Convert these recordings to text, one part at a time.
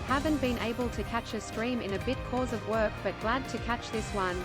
Haven't been able to catch a stream in a bit cause of work, but glad to catch this one.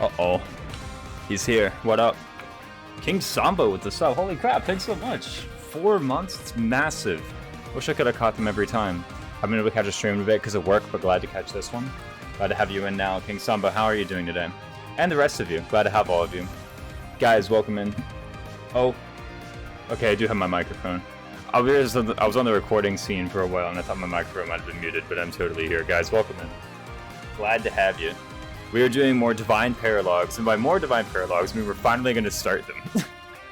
Uh-oh. He's here. What up? King Samba with the sub. Holy crap, thanks so much. 4 months? It's massive. Wish I could have caught them every time. I've been able to catch a stream a bit because of work, but glad to catch this one. Glad to have you in now. King Samba, how are you doing today? And the rest of you. Glad to have all of you. Guys, welcome in. Oh. Okay, I do have my microphone. I was on the recording scene for a while, and I thought my microphone might have been muted, but I'm totally here. Guys, welcome in. Glad to have you. We are doing more Divine Paralogues, and by more Divine Paralogues, I mean we're finally going to start them.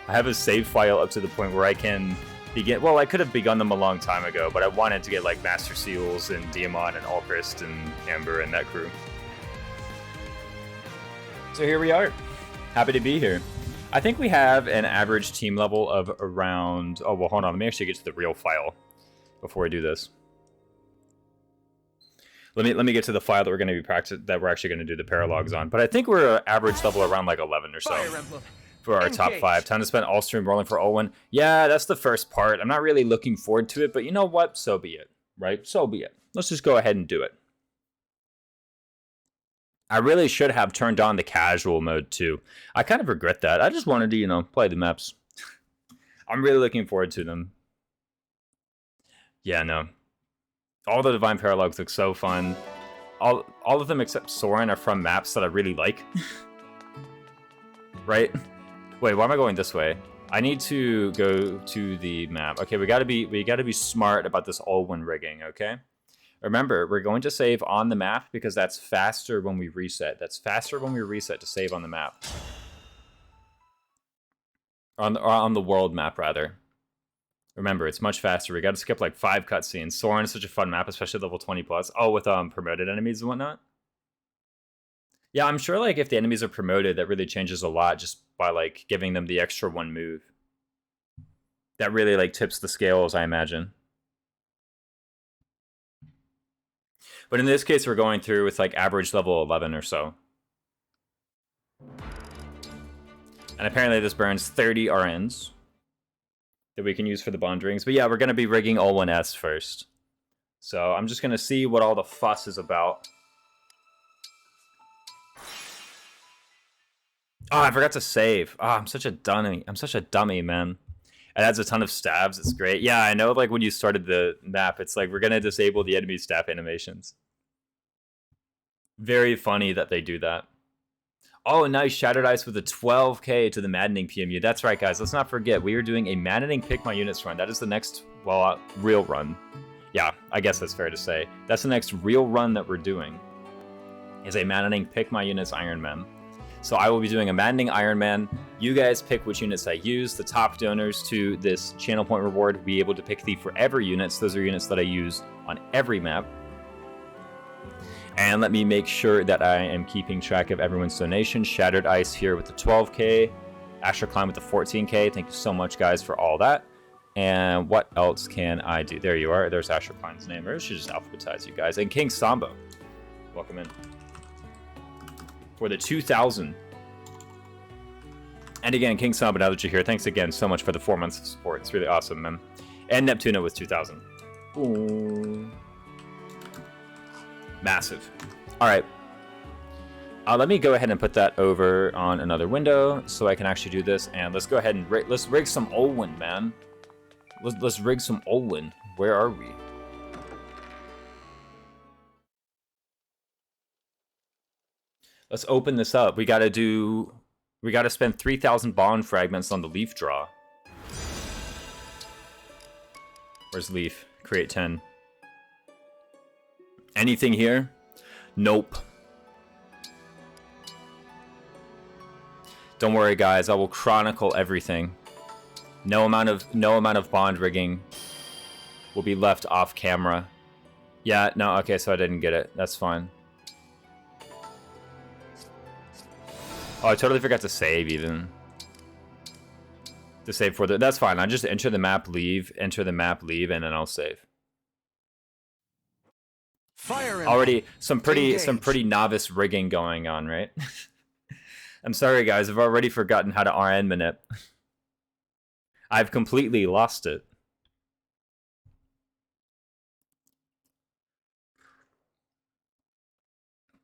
I have a save file up to the point where I can begin. Well, I could have begun them a long time ago, but I wanted to get like Master Seals and Diamond and Alchrist and Amber and that crew. So here we are. Happy to be here. I think we have an average team level of around... Oh, well, hold on. Let me actually get to the real file before I do this. Let me get to the file that we're going to be we're actually going to do the paralogs on. But I think we're average level around like 11 or so for our top 5. Time to spend all stream rolling for Olwen. Yeah, that's the first part. I'm not really looking forward to it, but you know what? So be it, right? So be it. Let's just go ahead and do it. I really should have turned on the casual mode too. I kind of regret that. I just wanted to, you know, play the maps. I'm really looking forward to them. Yeah, no. All the Divine Paralogues look so fun. All of them except Soren are from maps that I really like. Right? Wait, why am I going this way? I need to go to the map. Okay, we gotta be smart about this Olwen rigging, okay? Remember, we're going to save on the map because that's faster when we reset. That's faster when we reset to save on the map. On the world map, rather. Remember, it's much faster. We got to skip like 5 cutscenes. Soren is such a fun map, especially level 20+. Oh, with promoted enemies and whatnot. Yeah, I'm sure like if the enemies are promoted, that really changes a lot just by like giving them the extra 1 move. That really like tips the scales, I imagine. But in this case, we're going through with like average level 11 or so. And apparently this burns 30 RNs that we can use for the bond rings. But yeah, we're going to be rigging Olwen S first. So I'm just going to see what all the fuss is about. Oh, I forgot to save. Oh, I'm such a dummy. I'm such a dummy, man. It adds a ton of stabs. It's great. Yeah, I know, like, when you started the map, it's like, we're going to disable the enemy stab animations. Very funny that they do that. Oh, nice. Shattered Ice with a 12k to the Maddening PMU. That's right, guys. Let's not forget, we are doing a Maddening Pick My Units run. That is the next, well, real run. Yeah, I guess that's fair to say. That's the next real run that we're doing. Is a Maddening Pick My Units Iron Man. So I will be doing a Maddening Iron Man. You guys pick which units I use. The top donors to this channel point reward will be able to pick the forever units. Those are units that I use on every map. And let me make sure that I am keeping track of everyone's donation. Shattered Ice here with the 12k. Asher Klein with the 14k. Thank you so much, guys, for all that. And what else can I do? There you are. There's Asher Klein's name. I should just alphabetize you guys. And King Sambo. Welcome in. For the 2,000. And again, King Sambo, now that you're here, thanks again so much for the 4 months of support. It's really awesome, man. And Neptuno with 2,000. Ooh. Massive. All right. Let me go ahead and put that over on another window so I can actually do this. And let's go ahead and let's rig some Olwen, man. Let's rig some Olwen. Where are we? Let's open this up. We gotta spend 3,000 bond fragments on the leaf draw. Where's leaf? Create 10. Anything here? Nope. Don't worry, guys. I will chronicle everything. No amount of bond rigging will be left off camera. Yeah, no, okay, so I didn't get it. That's fine. Oh, I totally forgot to save even. To save for the... That's fine. I just enter the map, leave, and then I'll save. Fire already some pretty novice rigging going on, right? I'm sorry, guys. I've already forgotten how to RN manip. I've completely lost it.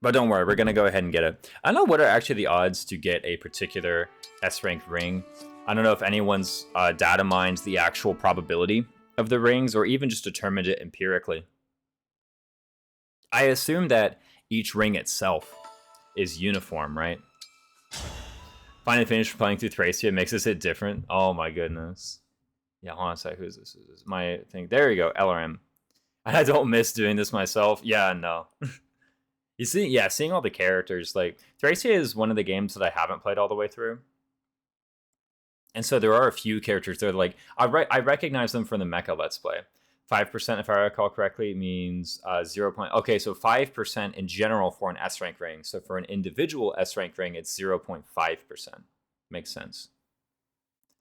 But don't worry, we're going to go ahead and get it. I don't know what are actually the odds to get a particular S-rank ring. I don't know if anyone's data mines the actual probability of the rings or even just determined it empirically. I assume that each ring itself is uniform, right? Finally finished playing through Thracia makes this hit different. Oh my goodness. Yeah, hold on a sec. Who's this? Is this my thing? There you go, LRM. I don't miss doing this myself. Yeah, no. You see, yeah, seeing all the characters, like, Thracia is one of the games that I haven't played all the way through. And so there are a few characters that are like, I recognize them from the Mecha Let's Play. 5%, if I recall correctly, means 0. Okay, so 5% in general for an S-rank ring. So for an individual S-rank ring, it's 0.5%. Makes sense.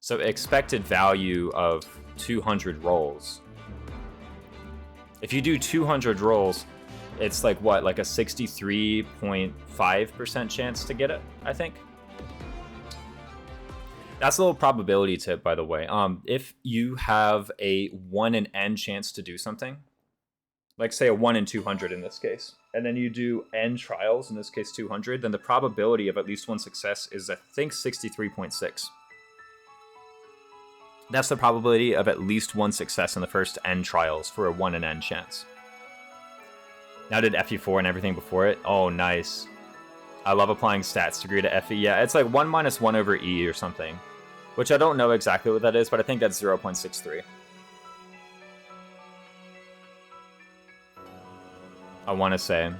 So expected value of 200 rolls. If you do 200 rolls, it's like what, like a 63.5% chance to get it, I think. That's a little probability tip, by the way. If you have a 1 in n chance to do something, like say a 1 in 200 in this case, and then you do n trials, in this case 200, then the probability of at least one success is, I think, 63.6. That's the probability of at least one success in the first n trials for a 1 in n chance. Now did FE4 and everything before it? Oh, nice. I love applying stats degree to FE. Yeah, it's like 1 minus 1 over E or something. Which I don't know exactly what that is, but I think that's 0.63. I want to say.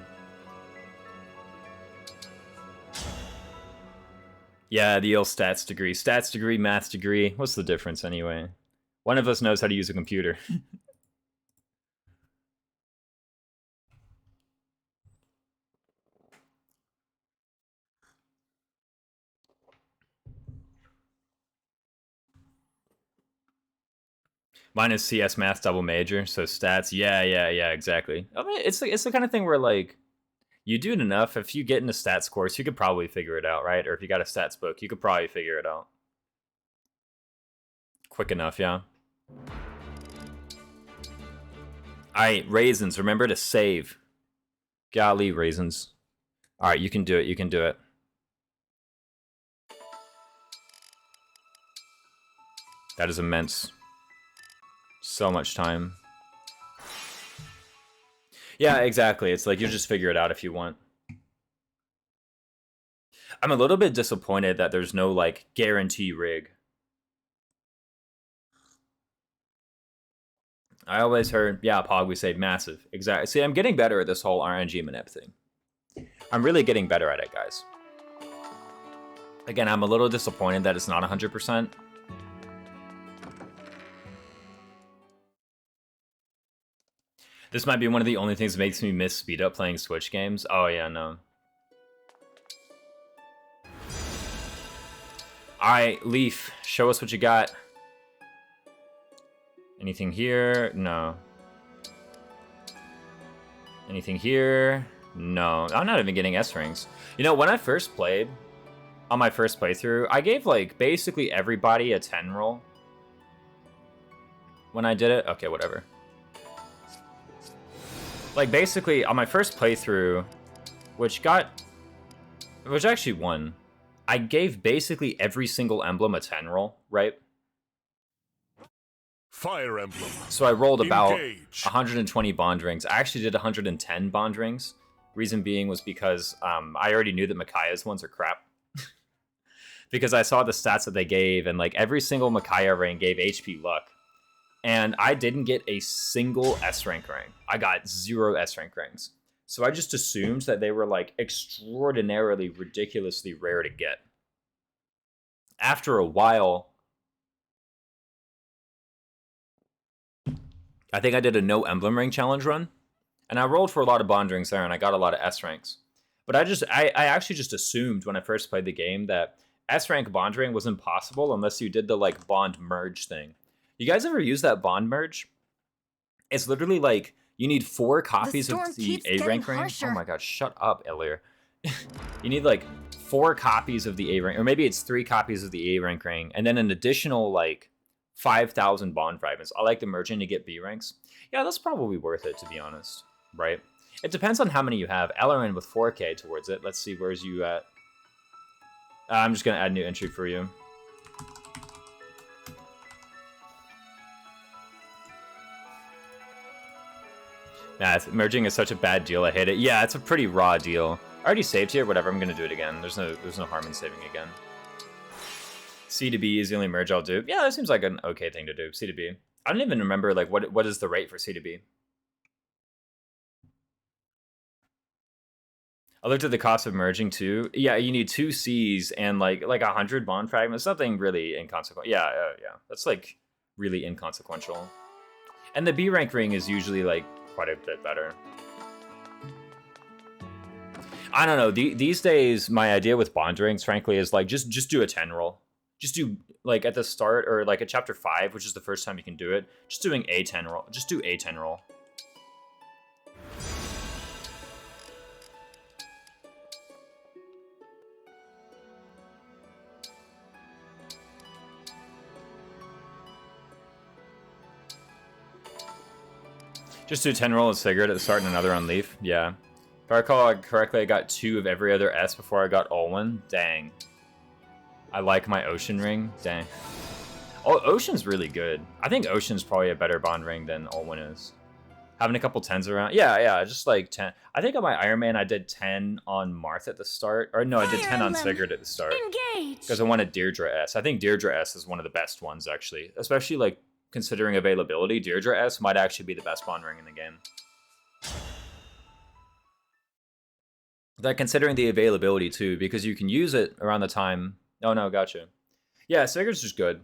Yeah, the ill stats degree. Stats degree, math degree. What's the difference anyway? One of us knows how to use a computer. Mine is CS Math double major, so stats. Yeah, exactly. I mean, it's the kind of thing where, like, you do it enough. If you get into stats course, you could probably figure it out, right? Or if you got a stats book, you could probably figure it out. Quick enough, yeah. Alright, Raisins, remember to save. Golly, Raisins. Alright, you can do it, you can do it. That is immense. So much time. Yeah, exactly. It's like you just figure it out if you want. I'm a little bit disappointed that there's no like guarantee rig. I always heard, yeah, Pog, we say massive. Exactly. See, I'm getting better at this whole RNG manip thing. I'm really getting better at it, guys. Again, I'm a little disappointed that it's not 100%. This might be one of the only things that makes me miss speed up playing Switch games. Oh, yeah, no. Alright, Leaf, show us what you got. Anything here? No. Anything here? No. I'm not even getting S rings. You know, when I first played, on my first playthrough, I gave, like, basically everybody a 10 roll. When I did it? Okay, whatever. Like, basically, on my first playthrough, which actually won, I gave basically every single emblem a 10 roll, right? Fire Emblem. So I rolled about Engage. 120 bond rings. I actually did 110 bond rings. Reason being was because I already knew that Micaiah's ones are crap. Because I saw the stats that they gave, and like every single Micaiah ring gave HP luck. And I didn't get a single S rank ring. I got 0 S rank rings. So I just assumed that they were like extraordinarily, ridiculously rare to get. After a while, I think I did a no emblem ring challenge run, and I rolled for a lot of bond rings there, and I got a lot of S ranks. But I actually just assumed when I first played the game that S rank bond ring was impossible unless you did the like bond merge thing. You guys ever use that bond merge? It's literally like you need 4 copies of the A rank ring. Oh my god, shut up, Elir. You need like 4 copies of the A rank, or maybe it's 3 copies of the A rank ring, and then an additional like 5,000 bond fragments. I like the merging to get B ranks. Yeah, that's probably worth it, to be honest, right? It depends on how many you have. Ellerin with 4K towards it. Let's see, where's you at? I'm just gonna add new entry for you. Nah, merging is such a bad deal. I hate it. Yeah, it's a pretty raw deal. I already saved here. Whatever. I'm gonna do it again. There's no harm in saving again. C to B is the only merge I'll do. Yeah, that seems like an okay thing to do. C to B. I don't even remember like what is the rate for C to B. I looked at the cost of merging too. Yeah, you need 2 C's and like 100 bond fragments. Something really inconsequential. Yeah, yeah. That's like really inconsequential. And the B rank ring is usually like quite a bit better. I don't know. These days, my idea with bond rings, frankly, is like just do a 10 roll. Just do like at the start or like at chapter 5, which is the first time you can do it. Just doing a 10 roll. Just do a 10 roll. Just do 10 roll of Sigurd at the start and another on Leaf. Yeah. If I recall correctly, I got 2 of every other S before I got Olwen. Dang. I like my Ocean ring. Dang. Oh, Ocean's really good. I think Ocean's probably a better bond ring than Olwen is. Having a couple 10s around. Yeah, just like 10. I think on my Iron Man, I did 10 on Marth at the start. Or no, I did 10 on Sigurd at the start. Because I wanted Deirdre S. I think Deirdre S is one of the best ones, actually. Especially like considering availability, Deirdre S might actually be the best bond ring in the game. Like, considering the availability, too, because you can use it around the time... Oh, no, gotcha. Yeah, Sigurd's just good.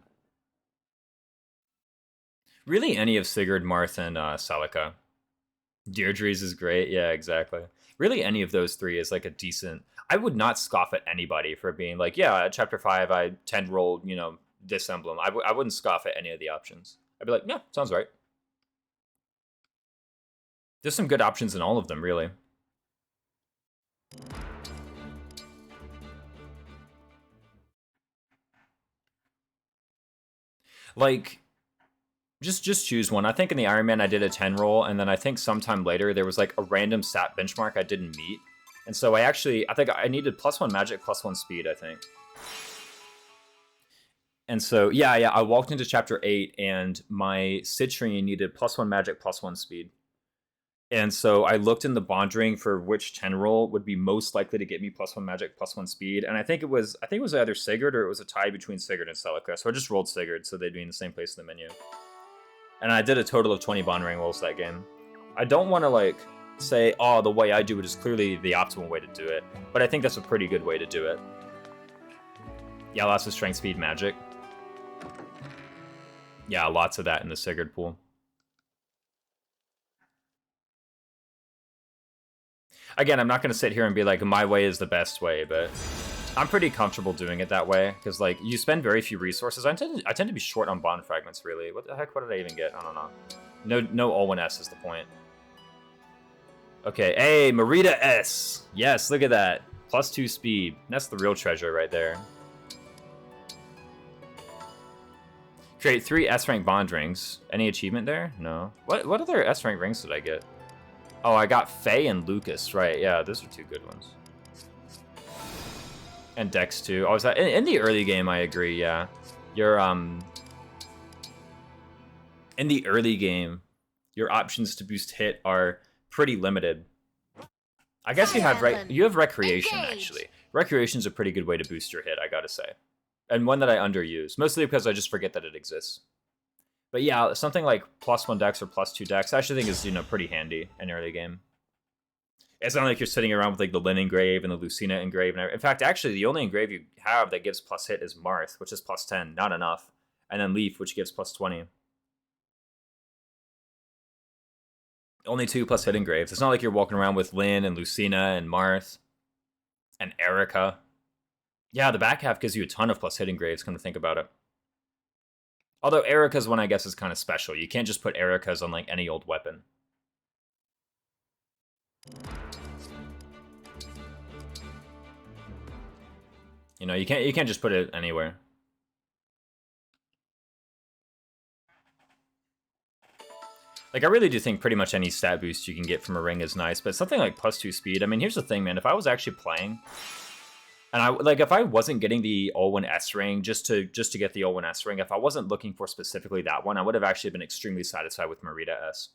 Really, any of Sigurd, Marth, and Celica. Deirdre's is great. Yeah, exactly. Really, any of those 3 is, like, a decent... I would not scoff at anybody for being like, yeah, at Chapter 5, I 10 rolled, you know, this emblem. I wouldn't scoff at any of the options. I'd be like, yeah, sounds right. There's some good options in all of them, really. Like, just choose one. I think in the Iron Man I did a 10 roll, and then I think sometime later there was like a random stat benchmark I didn't meet. And so I think I needed +1 magic, +1 speed, I think. And so, yeah, I walked into chapter 8, and my citrine needed +1 magic, +1 speed. And so I looked in the bond ring for which 10 roll would be most likely to get me +1 magic, +1 speed. And I think it was either Sigurd or it was a tie between Sigurd and Celica. So I just rolled Sigurd so they'd be in the same place in the menu. And I did a total of 20 bond ring rolls that game. I don't want to like say, oh, the way I do it is clearly the optimal way to do it, but I think that's a pretty good way to do it. Yeah, lots of strength, speed, magic. Yeah, lots of that in the Sigurd pool. Again, I'm not going to sit here and be like, my way is the best way, but I'm pretty comfortable doing it that way, because like you spend very few resources. I tend to be short on bond fragments, really. What the heck? What did I even get? I don't know. No Olwen S is the point. Okay, hey, Marita S. Yes, look at that. +2 speed. That's the real treasure right there. Create 3 S-rank bond rings. Any achievement there? No. What other S-rank rings did I get? Oh, I got Faye and Lucas, right? Yeah, those are 2 good ones. And Dex too. Oh, is that in the early game? I agree. Yeah, you're in the early game, your options to boost hit are pretty limited. I guess you have recreation. Actually, recreation's a pretty good way to boost your hit, I gotta say, and one that I underuse mostly because I just forget that it exists. But yeah, something like +1 dex or +2 dex I actually think is, pretty handy in early game. It's not like you're sitting around with like the Lyn engrave and the Lucina engrave. In fact, actually, the only engrave you have that gives plus hit is Marth, which is +10, not enough, and then Leaf, which gives +20. Only 2 plus hit engraves. It's not like you're walking around with Lyn and Lucina and Marth and Erica. Yeah, the back half gives you a ton of plus hit engraves, come to think about it. Although Erica's one, I guess, is kind of special. You can't just put Erica's on like any old weapon. You can't just put it anywhere. Like, I really do think pretty much any stat boost you can get from a ring is nice, but something like +2 speed, I mean, here's the thing, man. If I was actually playing, and if I wasn't getting the Olwen S ring just to get the Olwen S ring, if I wasn't looking for specifically that one, I would have actually been extremely satisfied with Marita S.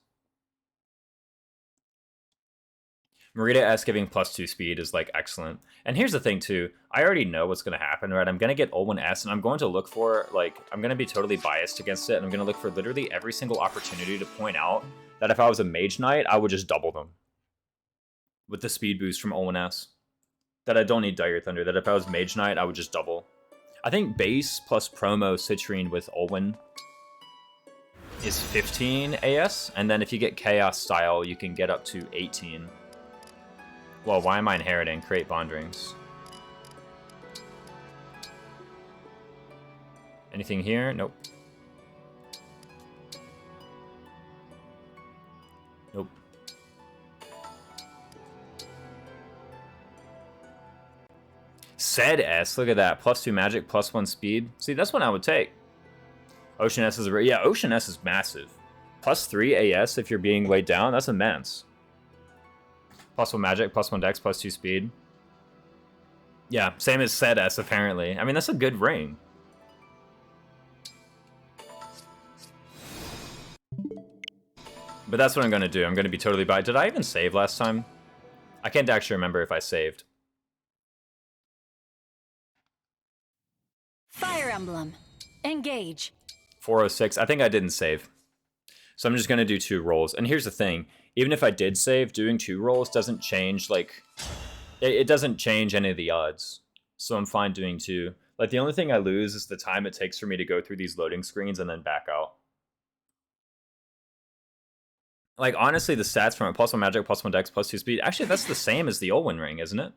Marita S giving +2 speed is like excellent. And here's the thing too, I already know what's going to happen, right? I'm going to get Olwen S, and I'm going to look for, like, I'm going to be totally biased against it, and I'm going to look for literally every single opportunity to point out that if I was a Mage Knight, I would just double them with the speed boost from Olwen S. That I don't need Dire Thunder, that if I was Mage Knight, I would just double. I think base plus promo Citrine with Olwen is 15 AS, and then if you get Chaos style, you can get up to 18. Well, why am I inheriting? Create bond rings. Anything here? Nope. Nope. Said S, look at that. +2 magic, +1 speed. See, that's one I would take. Ocean S is yeah, Ocean S is massive. +3 AS if you're being weighed down, that's immense. +1 magic, +1 dex, +2 speed. Yeah, same as Said S apparently. I mean, that's a good ring. But that's what I'm gonna do. I'm gonna be totally biased. Did I even save last time? I can't actually remember if I saved. Fire Emblem. Engage. 406. I think I didn't save. So I'm just going to do 2 rolls. And here's the thing. Even if I did save, doing 2 rolls doesn't change, like... It doesn't change any of the odds. So I'm fine doing 2. Like, the only thing I lose is the time it takes for me to go through these loading screens and then back out. Like, honestly, the stats from it, +1 magic, +1 dex, +2 speed... Actually, that's the same as the Olwen ring, isn't it?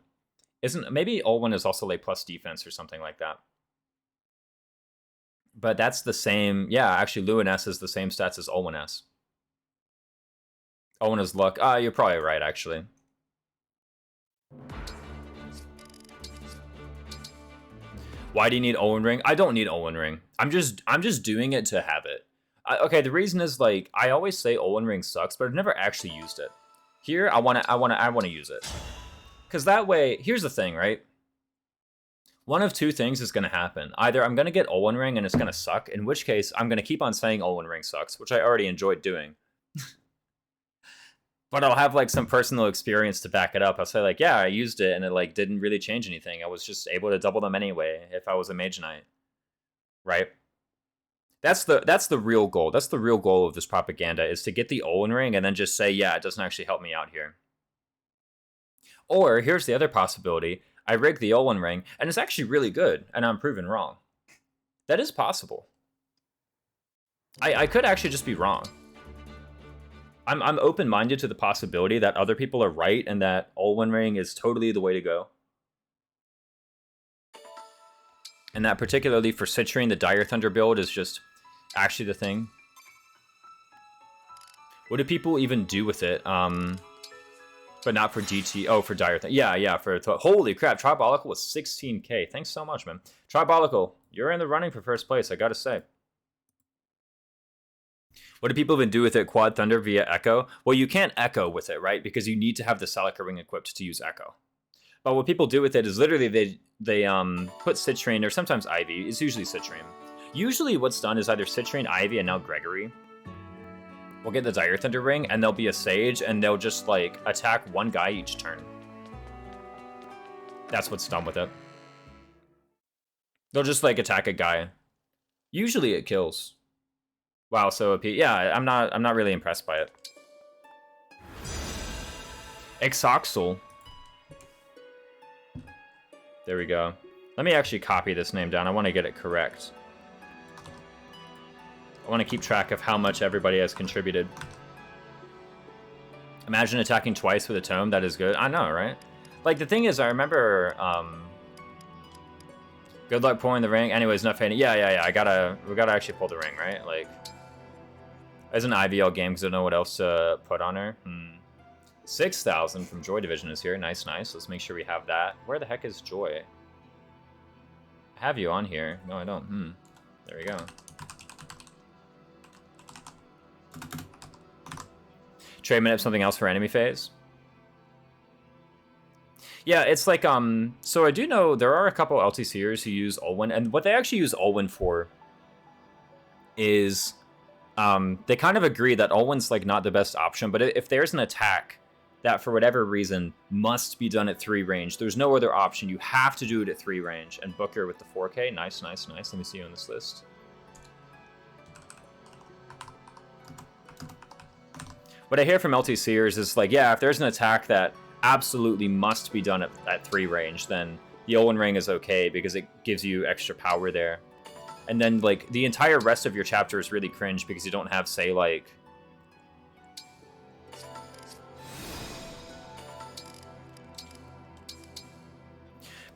Maybe Olwen is also, like, plus defense or something like that. But that's the same. Yeah, actually, Lewin S is the same stats as Olwen S. Olwen is luck. You're probably right, actually. Why do you need Olwen ring? I don't need Olwen ring. I'm just doing it to have it. Okay, the reason is, like, I always say Olwen ring sucks, but I've never actually used it. Here, I wanna use it. Because that way, here's the thing, right? One of two things is going to happen. Either I'm going to get Olwen Ring and it's going to suck, in which case I'm going to keep on saying Olwen Ring sucks, which I already enjoyed doing. But I'll have like some personal experience to back it up. I'll say like, yeah, I used it and it like didn't really change anything. I was just able to double them anyway if I was a Mage Knight. Right? That's the real goal. That's the real goal of this propaganda, is to get the Olwen Ring and then just say, yeah, it doesn't actually help me out here. Or here's the other possibility. I rig the Olwen Ring, and it's actually really good, and I'm proven wrong. That is possible. I could actually just be wrong. I'm open-minded to the possibility that other people are right, and that Olwen Ring is totally the way to go. And that particularly for Citrine, the Dire Thunder build is just actually the thing. What do people even do with it? But not for GT. Oh, for Dire Thunder. Yeah, for... Holy crap, Tribalical was 16k. Thanks so much, man. Tribalical, you're in the running for first place, I gotta say. What do people even do with it? Quad Thunder via Echo? Well, you can't Echo with it, right? Because you need to have the Celica Ring equipped to use Echo. But what people do with it is literally they put Citrine, or sometimes Ivy. It's usually Citrine. Usually what's done is either Citrine, Ivy, and now Gregory will get the Dire Thunder Ring, and they'll be a Sage, and they'll just, like, attack one guy each turn. That's what's done with it. They'll just, like, attack a guy. Usually it kills. Wow, so OP. Yeah, I'm not really impressed by it. Exoxel. There we go. Let me actually copy this name down. I want to get it correct. I want to keep track of how much everybody has contributed. Imagine attacking twice with a tome. That is good. I know, right? Like, the thing is, I remember... good luck pulling the ring. Anyways, enough hating. Yeah. We gotta actually pull the ring, right? Like... As an IVL game, because I don't know what else to put on her. 6,000 from Joy Division is here. Nice. Let's make sure we have that. Where the heck is Joy? I have you on here. No, I don't. There we go. Trade minute something else for enemy phase. Yeah, it's like, so I do know there are a couple LTCers who use Olwen, and what they actually use Olwen for is, they kind of agree that Olwen's like not the best option, but if there's an attack that for whatever reason must be done at 3 range, there's no other option. You have to do it at 3 range. And Booker with the 4K, nice. Let me see you on this list. What I hear from LTCers is like, yeah, if there's an attack that absolutely must be done at 3 range, then the Olwen Ring is okay because it gives you extra power there. And then, like, the entire rest of your chapter is really cringe because you don't have, say, like...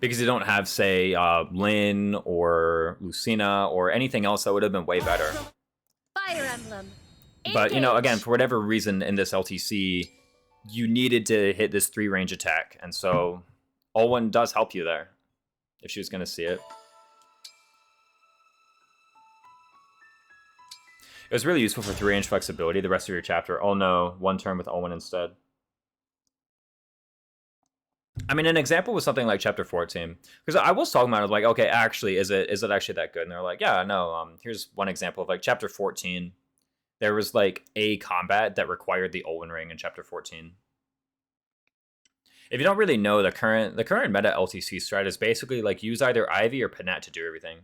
Because you don't have, say, Lynn or Lucina or anything else that would have been way better. Fire Emblem. But, you know, again, for whatever reason in this LTC, you needed to hit this 3-range attack. And so, Olwen does help you there, if she was going to see it. It was really useful for 3-range flexibility the rest of your chapter. Oh no, 1 turn with Olwen instead. I mean, an example was something like chapter 14. Because I was talking about it, I was like, okay, actually, is it actually that good? And they're like, yeah, no, here's one example of like chapter 14. There was like a combat that required the Olwen Ring in chapter 14. If you don't really know, the current meta LTC strat is basically like use either Ivy or Panette to do everything.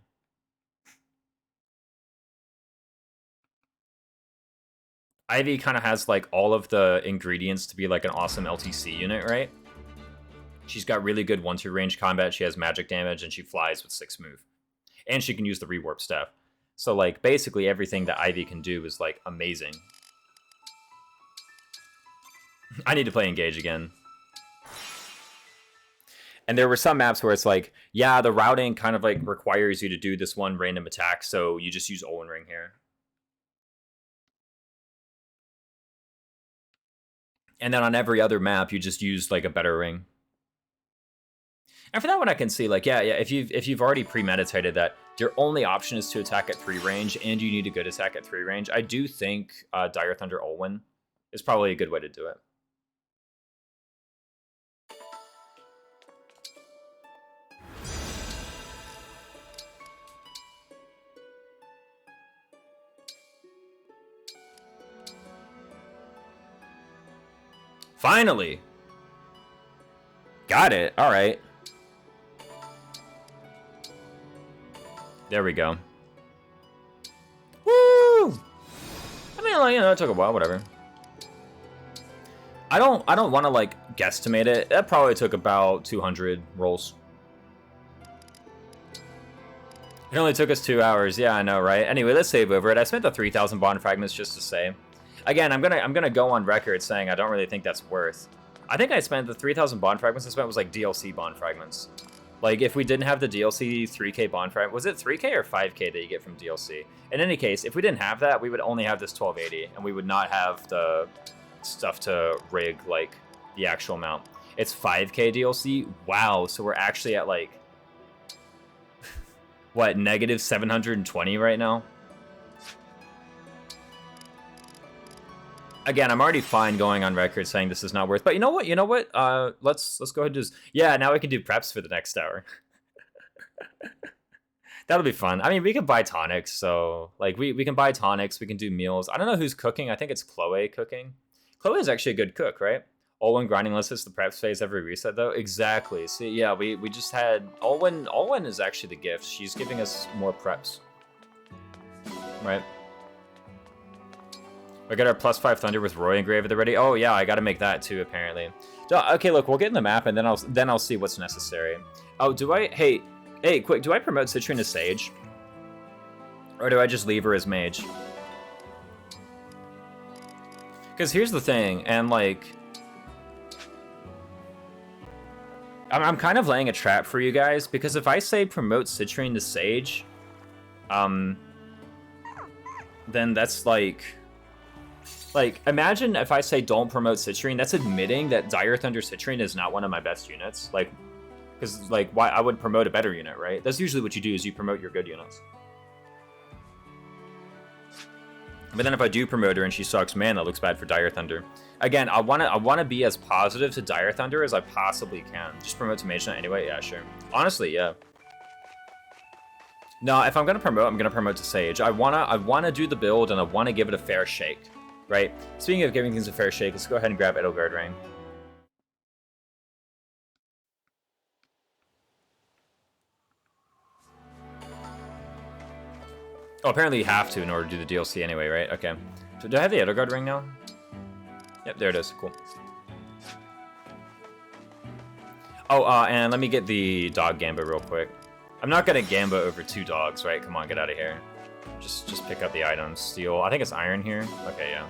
Ivy kind of has like all of the ingredients to be like an awesome LTC unit, right? She's got really good 1-2 range combat, she has magic damage, and she flies with 6 move. And she can use the rewarp staff. So like basically everything that Ivy can do is like amazing. I need to play Engage again. And there were some maps where it's like, yeah, the routing kind of like requires you to do this one random attack, so you just use Olwen Ring here. And then on every other map, you just use like a better ring. And for that one, I can see like, yeah, if you've already premeditated that your only option is to attack at 3 range and you need a good attack at 3 range, I do think Dire Thunder Olwen is probably a good way to do it. Finally! Got it. Alright. There we go. Woo! I mean, like, you know, it took a while, whatever. I don't want to, like, guesstimate it. That probably took about 200 rolls. It only took us 2 hours. Yeah, I know, right? Anyway, let's save over it. I spent the 3,000 bond fragments just to say. Again, I'm gonna go on record saying I don't really think that's worth. I think I spent the 3,000 bond fragments I spent was like DLC bond fragments. Like, if we didn't have the DLC 3k bond fragment, was it 3k or 5k that you get from DLC? In any case, if we didn't have that, we would only have this 1280, and we would not have the stuff to rig, like, the actual amount. It's 5k DLC? Wow, so we're actually at, like, what, negative 720 right now? Again, I'm already fine going on record saying this is not worth, but you know what? Let's go ahead and do this. Yeah, now we can do preps for the next hour. That'll be fun. I mean, we can buy tonics, so like we can buy tonics, we can do meals. I don't know who's cooking. I think it's Chloe cooking. Chloe is actually a good cook, right? Olwen grinding list is the preps phase every reset though. Exactly. See, yeah, we just had Olwen. Olwen is actually the gift. She's giving us more preps. Right? I got our +5 Thunder with Roy engraved already. Oh yeah, I gotta make that too, apparently. Okay, look, we'll get in the map and then I'll see what's necessary. Oh, do I hey, quick, do I promote Citrine to Sage? Or do I just leave her as mage? Because here's the thing, and like I'm kind of laying a trap for you guys, because if I say promote Citrine to Sage, then that's like, imagine if I say don't promote Citrine, that's admitting that Dire Thunder Citrine is not one of my best units. Like, because, like, why I would promote a better unit, right? That's usually what you do, is you promote your good units. But then if I do promote her and she sucks, man, that looks bad for Dire Thunder. Again, I wanna be as positive to Dire Thunder as I possibly can. Just promote to Mage Knight anyway? Yeah, sure. Honestly, yeah. No, if I'm gonna promote, I'm gonna promote to Sage. I wanna do the build and I wanna give it a fair shake. Right. Speaking of giving things a fair shake, let's go ahead and grab Edelgard Ring. Oh, apparently you have to in order to do the DLC anyway, right? Okay. So do I have the Edelgard Ring now? Yep, there it is. Cool. Oh, and let me get the dog Gamba real quick. I'm not gonna Gamba over 2 dogs, right? Come on, get out of here. Just pick up the items. Steel. I think it's iron here. Okay, yeah.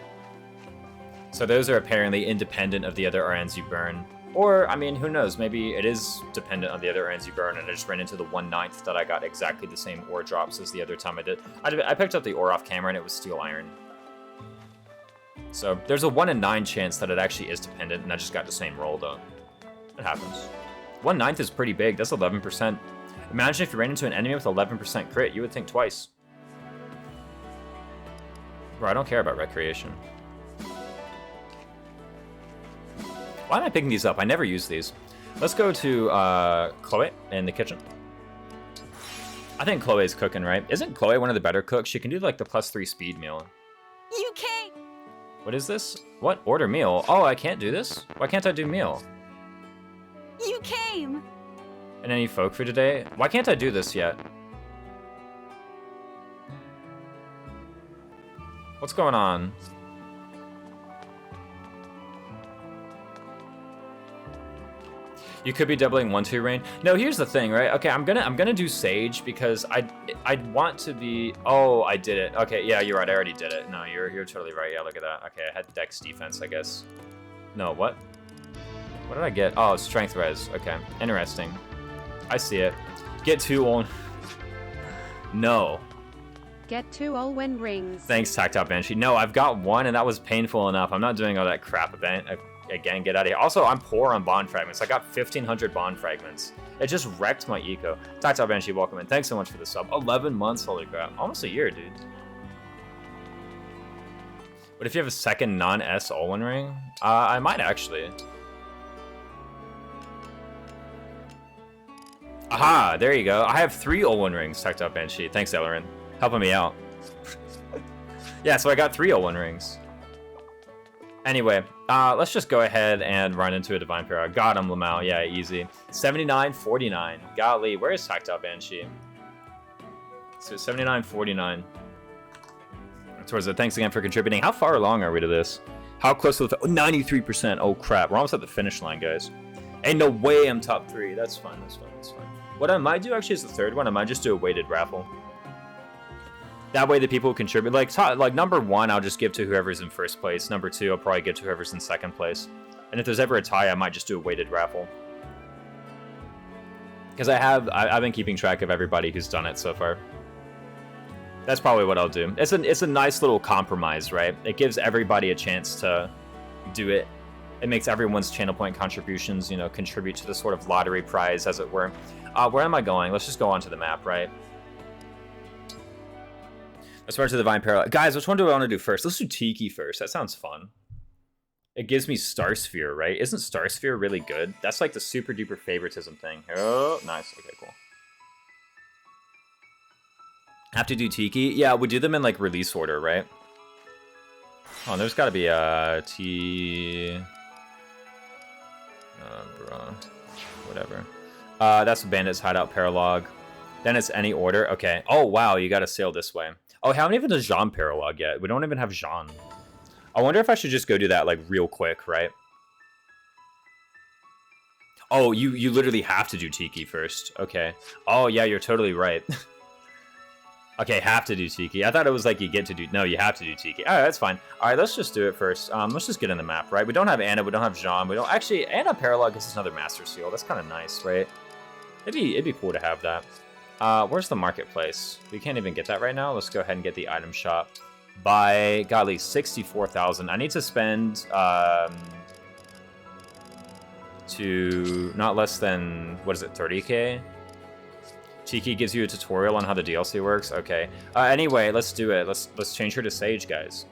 So those are apparently independent of the other RNs you burn. Or, I mean, who knows? Maybe it is dependent on the other RNs you burn, and I just ran into the 1/9 that I got exactly the same ore drops as the other time I did. I picked up the ore off camera, and it was steel iron. So there's a 1 in 9 chance that it actually is dependent, and I just got the same roll, though. It happens. 1/9 is pretty big. That's 11%. Imagine if you ran into an enemy with 11% crit, you would think twice. Bro, I don't care about recreation. Why am I picking these up? I never use these. Let's go to Chloe in the kitchen. I think Chloe's cooking, right? Isn't Chloe one of the better cooks? She can do like the +3 speed meal. You came. What is this? What? Order meal? Oh, I can't do this? Why can't I do meal? You came. And any folk for today? Why can't I do this yet? What's going on? You could be doubling 1/2 rain. No, here's the thing, right? Okay, I'm gonna do Sage because I'd want to be. Oh, I did it. Okay, yeah, you're right. I already did it. No, you're totally right. Yeah, look at that. Okay, I had Dex defense, I guess. No, what? What did I get? Oh, strength res. Okay, interesting. I see it. Get 2 on. No. Get 2 Olwen rings. Thanks, Tactile Banshee. No, I've got 1, and that was painful enough. I'm not doing all that crap again, get out of here. Also, I'm poor on bond fragments. I got 1,500 bond fragments. It just wrecked my eco. Tactile Banshee, welcome in. Thanks so much for the sub. 11 months, holy crap. Almost a year, dude. What if you have a second non-S Olwen ring? I might actually. Aha, there you go. I have 3 Olwen rings, Tactile Banshee. Thanks, Ellerin. Helping me out. Yeah, so I got 3 Olwen rings. Anyway, let's just go ahead and run into a Divine Paralogue. Got him, Lamau. Yeah, easy. 79-49. Golly, where is Tactile Banshee? So 79-49. Towards it. Thanks again for contributing. How far along are we to this? How close to the 93%? Oh crap, we're almost at the finish line, guys. Ain't no way I'm top 3. That's fine, that's fine, that's fine. What I might do actually is the third one. I might just do a weighted raffle. That way the people who contribute, like number 1, I'll just give to whoever's in first place. Number 2, I'll probably give to whoever's in second place. And if there's ever a tie, I might just do a weighted raffle. Because I've been keeping track of everybody who's done it so far. That's probably what I'll do. It's a nice little compromise, right? It gives everybody a chance to do it. It makes everyone's channel point contributions, you know, contribute to the sort of lottery prize, as it were. Where am I going? Let's just go onto the map, right? Let's run to the Divine Paralogue. Guys, which one do I want to do first? Let's do Tiki first. That sounds fun. It gives me Star Sphere, right? Isn't Star Sphere really good? That's like the super duper favoritism thing. Oh, nice. Okay, cool. Have to do Tiki? Yeah, we do them in like release order, right? Oh, there's got to be a bruh. Whatever. That's Bandit's Hideout Paralogue. Then it's any order. Okay. Oh, wow, you got to sail this way. Oh, haven't even done Jean Paralogue yet. We don't even have Jean. I wonder if I should just go do that like real quick, right? Oh, you literally have to do Tiki first. Okay. Oh, yeah, you're totally right. Okay, have to do Tiki. I thought it was like you get to do... No, you have to do Tiki. All right, that's fine. All right, let's just do it first. Let's just get in the map, right? We don't have Anna. We don't have Jean. We don't... Actually, Anna Paralogue is another Master Seal. That's kind of nice, right? It'd be cool to have that. Where's the marketplace? We can't even get that right now. Let's go ahead and get the item shop. By, golly, 64,000. I need to spend... to not less than... What is it, 30k? Tiki gives you a tutorial on how the DLC works. Okay. Anyway, let's do it. Let's change her to Sage, guys.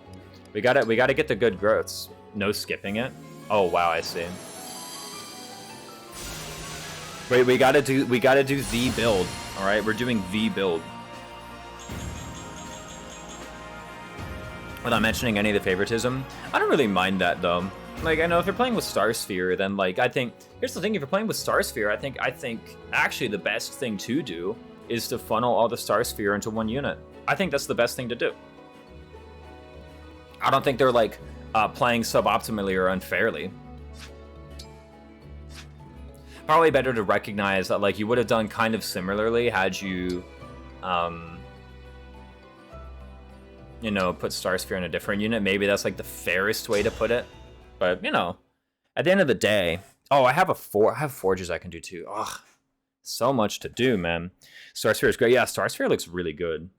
We gotta get the good growths. No skipping it. Oh wow, I see. Wait, we gotta do the build. All right, we're doing the build. Without mentioning any of the favoritism, I don't really mind that though. Like, I know if you're playing with Star Sphere, then like I think here's the thing: if you're playing with Star Sphere, I think actually the best thing to do is to funnel all the Star Sphere into one unit. I think that's the best thing to do. I don't think they're like playing suboptimally or unfairly. Probably better to recognize that like you would have done kind of similarly had you, you know, put Star Sphere in a different unit. Maybe that's like the fairest way to put it. But, you know, at the end of the day... Oh, I have forges I can do too. Ugh, so much to do, man. Star Sphere is great. Yeah, Star Sphere looks really good.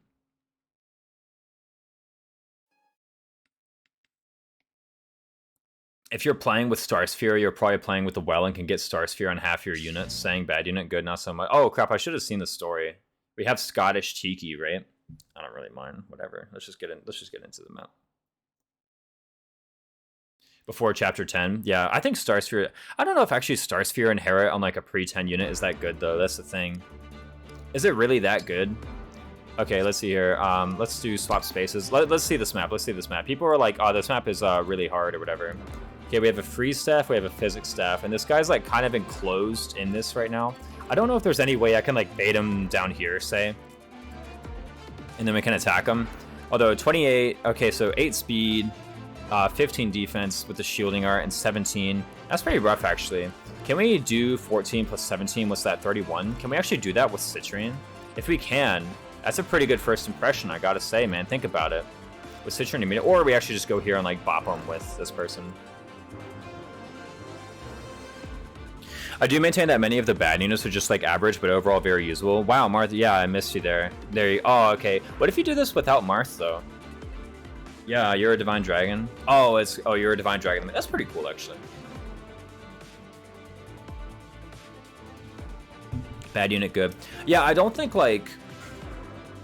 If you're playing with Star Sphere, you're probably playing with the well and can get Star Sphere on half your units. Saying bad unit, good, not so much. Oh, crap, I should have seen the story. We have Scottish Tiki, right? I don't really mind. Whatever. Let's just get into the map. Before chapter 10, yeah, I think Star Sphere. I don't know if actually Star Sphere Inherit on like a pre-10 unit is that good though. That's the thing. Is it really that good? Okay, let's see here. Let's do swap spaces. Let's see this map. Let's see this map. People are like, oh, this map is really hard or whatever. Okay, we have a freeze staff. We have a physics staff, and this guy's like kind of enclosed in this right now. I don't know if there's any way I can like bait him down here, say, and then we can attack him. Although 28. Okay, so 8 speed. 15 defense with the shielding art and 17. That's pretty rough, actually. Can we do 14 plus 17? What's that, 31? Can we actually do that with Citrine? If we can, that's a pretty good first impression, I gotta say, man. Think about it. With Citrine, I mean, or we actually just go here and like bop him with this person. I do maintain that many of the bad units are just like average, but overall very usable. Wow, Marth, yeah, I missed you there. There you, oh, okay. What if you do this without Marth, though? Yeah, you're a Divine Dragon. Oh, you're a Divine Dragon. That's pretty cool, actually. Bad unit, good. Yeah, I don't think, like...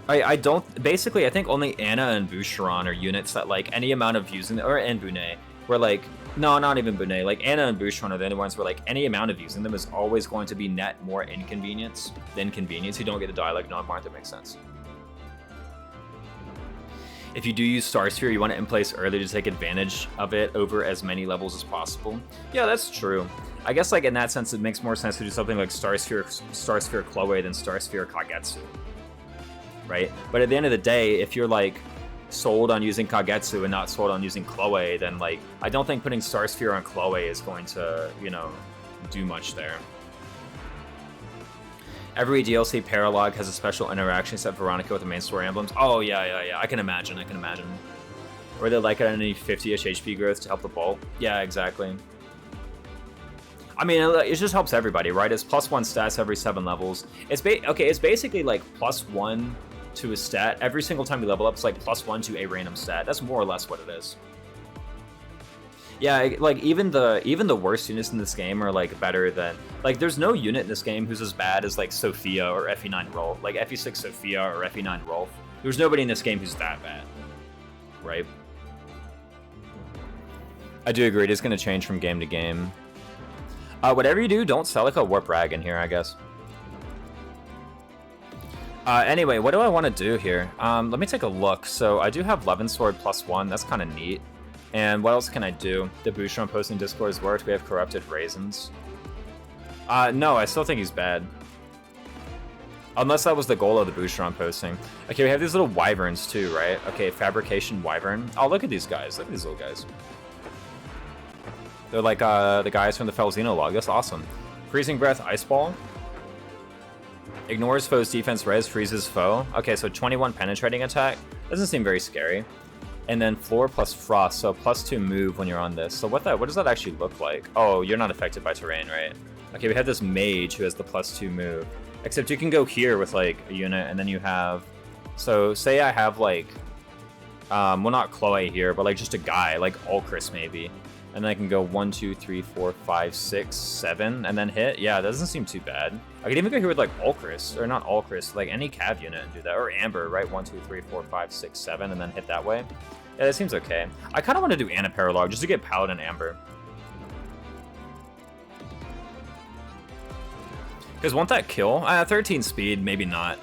I basically, I think only Anna and Boucheron are units that, like, any amount of using... and Bunet, where, like... No, not even Bunet. Like, Anna and Boucheron are the only ones where, like, any amount of using them is always going to be net more inconvenience than convenience. You don't get the dialogue non-Marth, that makes sense. if you do use Star Sphere, you want to in place early to take advantage of it over as many levels as possible. Yeah, that's true. I guess like in that sense, it makes more sense to do something like Star Sphere Chloe than Star Sphere Kagetsu, right? But at the end of the day, if you're like sold on using Kagetsu and not sold on using Chloe, then like I don't think putting Star Sphere on Chloe is going to, you know, do much there. Every DLC Paralogue has a special interaction set Veronica with the main story emblems. Oh, yeah. I can imagine. Or they like it any 50-ish HP growth to help the bolt. Yeah, exactly. I mean, it just helps everybody, right? It's +1 stats every 7 levels. It's basically like +1 to a stat. Every single time you level up, it's like +1 to a random stat. That's more or less what it is. Yeah, like even the worst units in this game are like better than, like there's no unit in this game who's as bad as like Sophia or FE9 Rolf, like FE6 Sophia or FE9 Rolf. There's nobody in this game who's that bad, right? I do agree, it is going to change from game to game. Whatever you do, don't sell like a Warp Rag in here, I guess. Anyway, what do I want to do here? Let me take a look. So I do have Levin Sword +1, that's kind of neat. And what else can I do? The Boucheron posting Discord has worked. We have Corrupted Raisins. No, I still think he's bad. Unless that was the goal of the Boucheron posting. Okay, we have these little wyverns too, right? Okay, Fabrication Wyvern. Oh, look at these guys. Look at these little guys. They're like the guys from the Felzino log. That's awesome. Freezing Breath Ice Ball. Ignores foe's defense res, freezes foe. Okay, so 21 penetrating attack. Doesn't seem very scary. And then floor plus frost, so +2 move when you're on this. So what does that actually look like? Oh, you're not affected by terrain, right? Okay, we have this mage who has the +2 move. Except you can go here with like a unit, and then you have, so say I have like, well not Chloe here, but like just a guy, like Ulcris maybe. And then I can go 1, 2, 3, 4, 5, 6, 7, and then hit. Yeah, that doesn't seem too bad. I could even go here with like Ulcris, or not Ulcris, like any Cav unit and do that. Or Amber, right? 1, 2, 3, 4, 5, 6, 7, and then hit that way. Yeah, that seems okay. I kind of want to do Anna Paralogue just to get Paladin Amber. Because won't that kill? 13 speed, maybe not.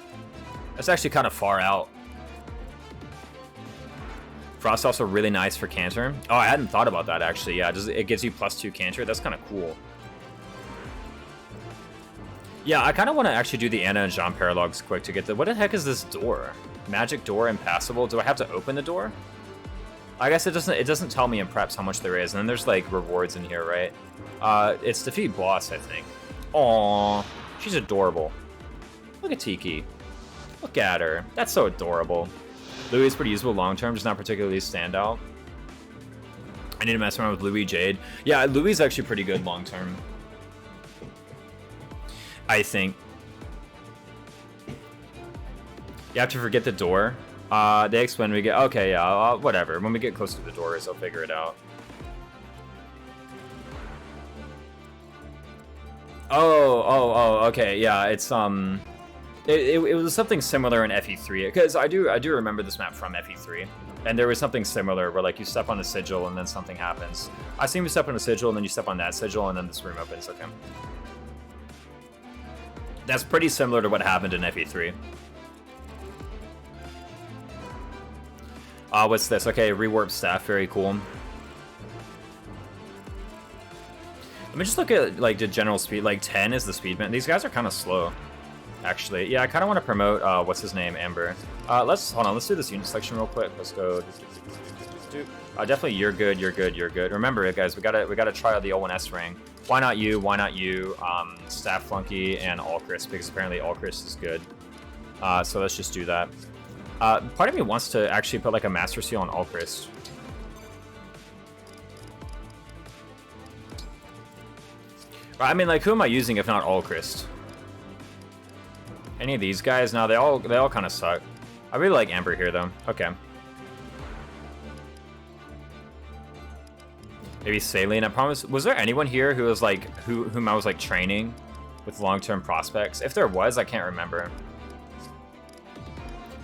That's actually kind of far out. Frost also really nice for Canter. Oh, I hadn't thought about that actually. Yeah, it gives you +2 Canter. That's kind of cool. Yeah, I kind of want to actually do the Anna and Jean Paralogues quick to get the... What the heck is this door? Magic door, impassable. Do I have to open the door? I guess it doesn't tell me in preps how much there is. And then there's like rewards in here, right? It's defeat boss, I think. Aww, she's adorable. Look at Tiki. Look at her. That's so adorable. Louis is pretty usable long term, just not particularly standout. I need to mess around with Louis Jade. Yeah, Louis is actually pretty good long term, I think. You have to forget the door. They explain when we get... Okay, yeah, whatever. When we get close to the doors, I'll figure it out. Oh, okay, yeah, it's, It was something similar in FE3, because I do remember this map from FE3, and there was something similar where like you step on a sigil and then something happens. I seem to step on a sigil and then you step on that sigil and then this room opens. Okay, that's pretty similar to what happened in FE3. What's this? Okay, rewarp staff, very cool. Let me just look at like the general speed. Like 10 is the speed band. These guys are kind of slow. Actually, yeah, I kind of want to promote, what's his name, Amber. Let's do this unit selection real quick. Let's go. Definitely you're good. Remember it, guys, we gotta try out the Olwen S ring. Why not you? Staff Flunky and Ulcris, because apparently Ulcris is good. So let's just do that. Part of me wants to actually put like a Master Seal on Ulcris. I mean, like, who am I using if not Ulcris? Any of these guys? No, they all kind of suck. I really like Amber here, though. Okay. Maybe Saline. I promise. Was there anyone here who was like, whom I was like training with long-term prospects? If there was, I can't remember.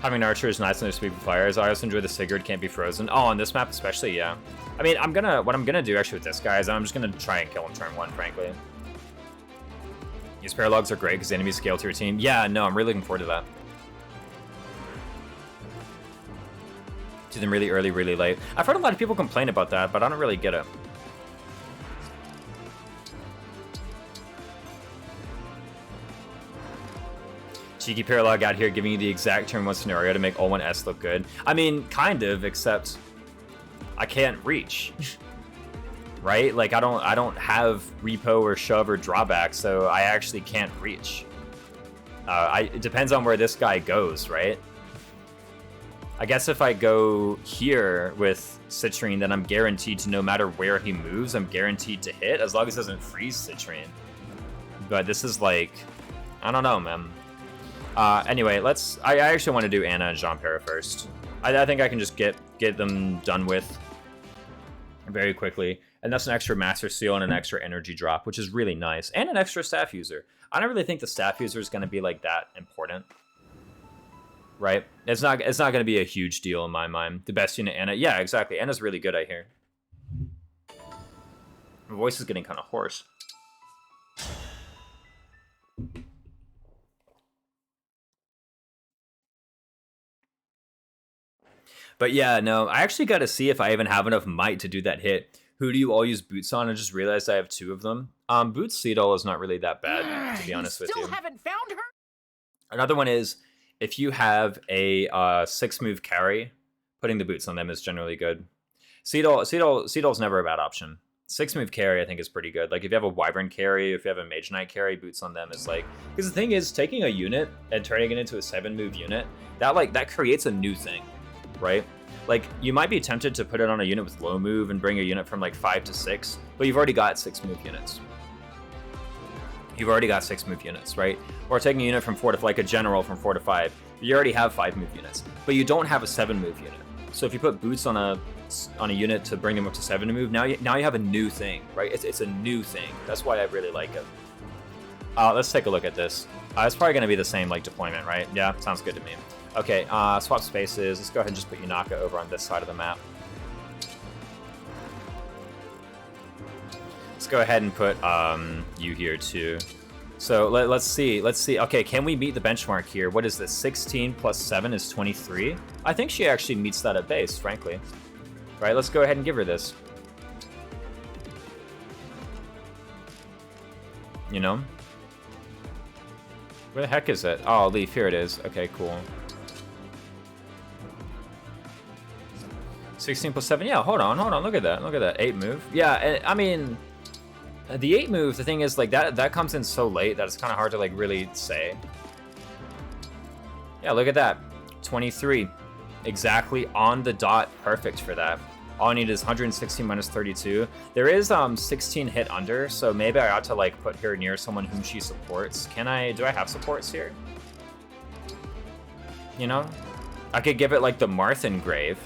Having an archer is nice and their speed with fires. I also enjoy the Sigurd can't be frozen. Oh, on this map especially, yeah. I mean, what I'm gonna do actually with this guy is I'm just gonna try and kill him turn 1, frankly. These Paralogues are great because the enemies scale to your team. Yeah, no, I'm really looking forward to that. Do them really early, really late. I've heard a lot of people complain about that, but I don't really get it. Cheeky Paralogue out here giving you the exact turn 1 scenario to make Olwen S look good. I mean, kind of, except I can't reach. Right? Like I don't have repo or shove or drawback, so I actually can't reach. It depends on where this guy goes, right? I guess if I go here with Citrine, then I'm guaranteed to, no matter where he moves, I'm guaranteed to hit, as long as it doesn't freeze Citrine. But this is like, I don't know, man. Anyway, I actually want to do Anna and Jean-Pierre first. I think I can just get them done with very quickly. And that's an extra Master Seal and an extra energy drop, which is really nice. And an extra staff user. I don't really think the staff user is going to be like that important. Right? It's not going to be a huge deal in my mind. The best unit, Anna. Yeah, exactly. Anna's really good, I hear. My voice is getting kind of hoarse. But yeah, no, I actually got to see if I even have enough might to do that hit. Who do you all use boots on? I just realized I have 2 of them. Boots Seedol is not really that bad, to be honest with you. Still haven't found her? Another one is, if you have a 6-move carry, putting the boots on them is generally good. Seedol's never a bad option. 6-move carry, I think, is pretty good. Like, if you have a Wyvern carry, if you have a Mage Knight carry, boots on them is like... Because the thing is, taking a unit and turning it into a 7-move unit, that creates a new thing, right? Like, you might be tempted to put it on a unit with low move and bring a unit from like 5 to 6, but you've already got 6-move units. You've already got 6-move units, right? Or taking a unit from 4 to, like a general from 4 to 5, you already have 5-move units, but you don't have a 7-move unit. So if you put boots on a unit to bring them up to 7-move, now you have a new thing, right? It's a new thing. That's why I really like it. Let's take a look at this. It's probably going to be the same like deployment, right? Yeah, sounds good to me. Okay, swap spaces. Let's go ahead and just put Yunaka over on this side of the map. Let's go ahead and put you here too. So let's see. Okay, can we meet the benchmark here? What is this? 16 plus 7 is 23. I think she actually meets that at base, frankly. Right, let's go ahead and give her this. You know? Where the heck is it? Oh, Leaf, here it is. Okay, cool. 16 plus 7, yeah, hold on, look at that, 8 move. Yeah, I mean, the 8 move, the thing is, like, that comes in so late that it's kind of hard to, like, really say. Yeah, look at that, 23, exactly on the dot, perfect for that. All I need is 116 minus 32. There is 16 hit under, so maybe I ought to, like, put her near someone whom she supports. Do I have supports here? You know? I could give it, like, the Marthan Grave.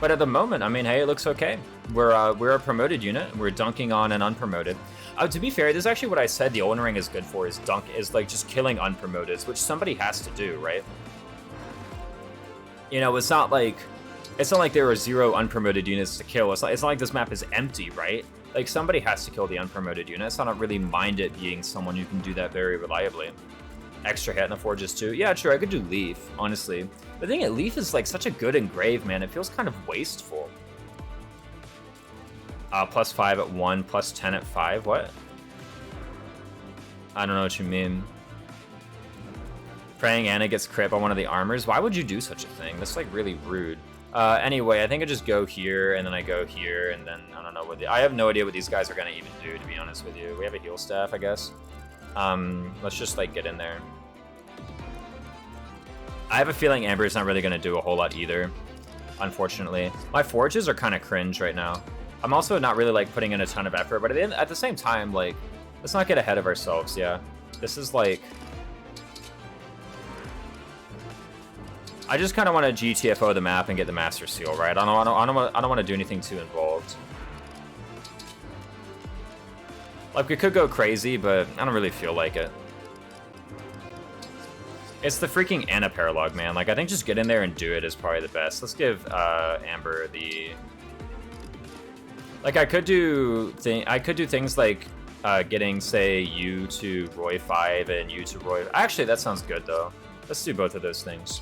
But at the moment, I mean, hey, it looks okay. We're a promoted unit. We're dunking on an unpromoted. To be fair, this is actually what I said the Olwen Ring is good for, is like just killing unpromoteds, which somebody has to do, right? You know, it's not like there are 0 unpromoted units to kill. It's not like this map is empty, right? Like, somebody has to kill the unpromoted units. I don't really mind it being someone who can do that very reliably. Extra hit in the Forges too. Yeah, sure, I could do Leaf, honestly. The thing is, Leaf is like such a good engrave, man. It feels kind of wasteful. Plus 5 at 1, plus 10 at 5. What? I don't know what you mean. Praying Anna gets crit by one of the armors. Why would you do such a thing? That's like really rude. Anyway, I think I just go here, and then I go here, and then I don't know what I have no idea what these guys are gonna even do, to be honest with you. We have a heal staff, I guess. Let's just like get in there. I have a feeling Amber's not really gonna do a whole lot either, unfortunately. My forges are kind of cringe right now. I'm also not really like putting in a ton of effort, but at the same time, like, let's not get ahead of ourselves. Yeah, this is like, I just kind of want to GTFO the map and get the Master Seal, right? I don't want to do anything too involved. Like, we could go crazy, but I don't really feel like it. It's the freaking Anna Paralogue, man. Like, I think just get in there and do it is probably the best. Let's give Amber the... Like, I could do things like getting, say, you to Roy 5 and you to Roy... Actually, that sounds good, though. Let's do both of those things.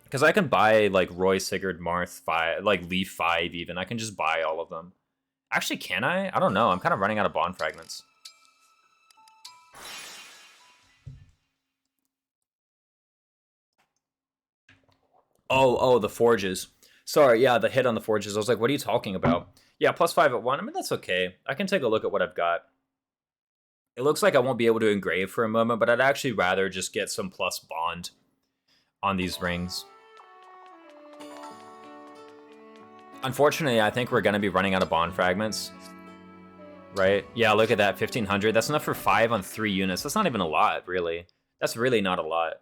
Because I can buy, like, Roy, Sigurd, Marth, 5, like, Leaf 5 even. I can just buy all of them. Actually, can I? I don't know. I'm kind of running out of bond fragments. Oh, the forges. Sorry, yeah, the hit on the forges. I was like, what are you talking about? Yeah, +5 at 1. I mean, that's okay. I can take a look at what I've got. It looks like I won't be able to engrave for a moment, but I'd actually rather just get some plus bond on these rings. Unfortunately, I think we're going to be running out of bond fragments. Right? Yeah, look at that, 1,500. That's enough for 5 on 3 units. That's not even a lot, really. That's really not a lot.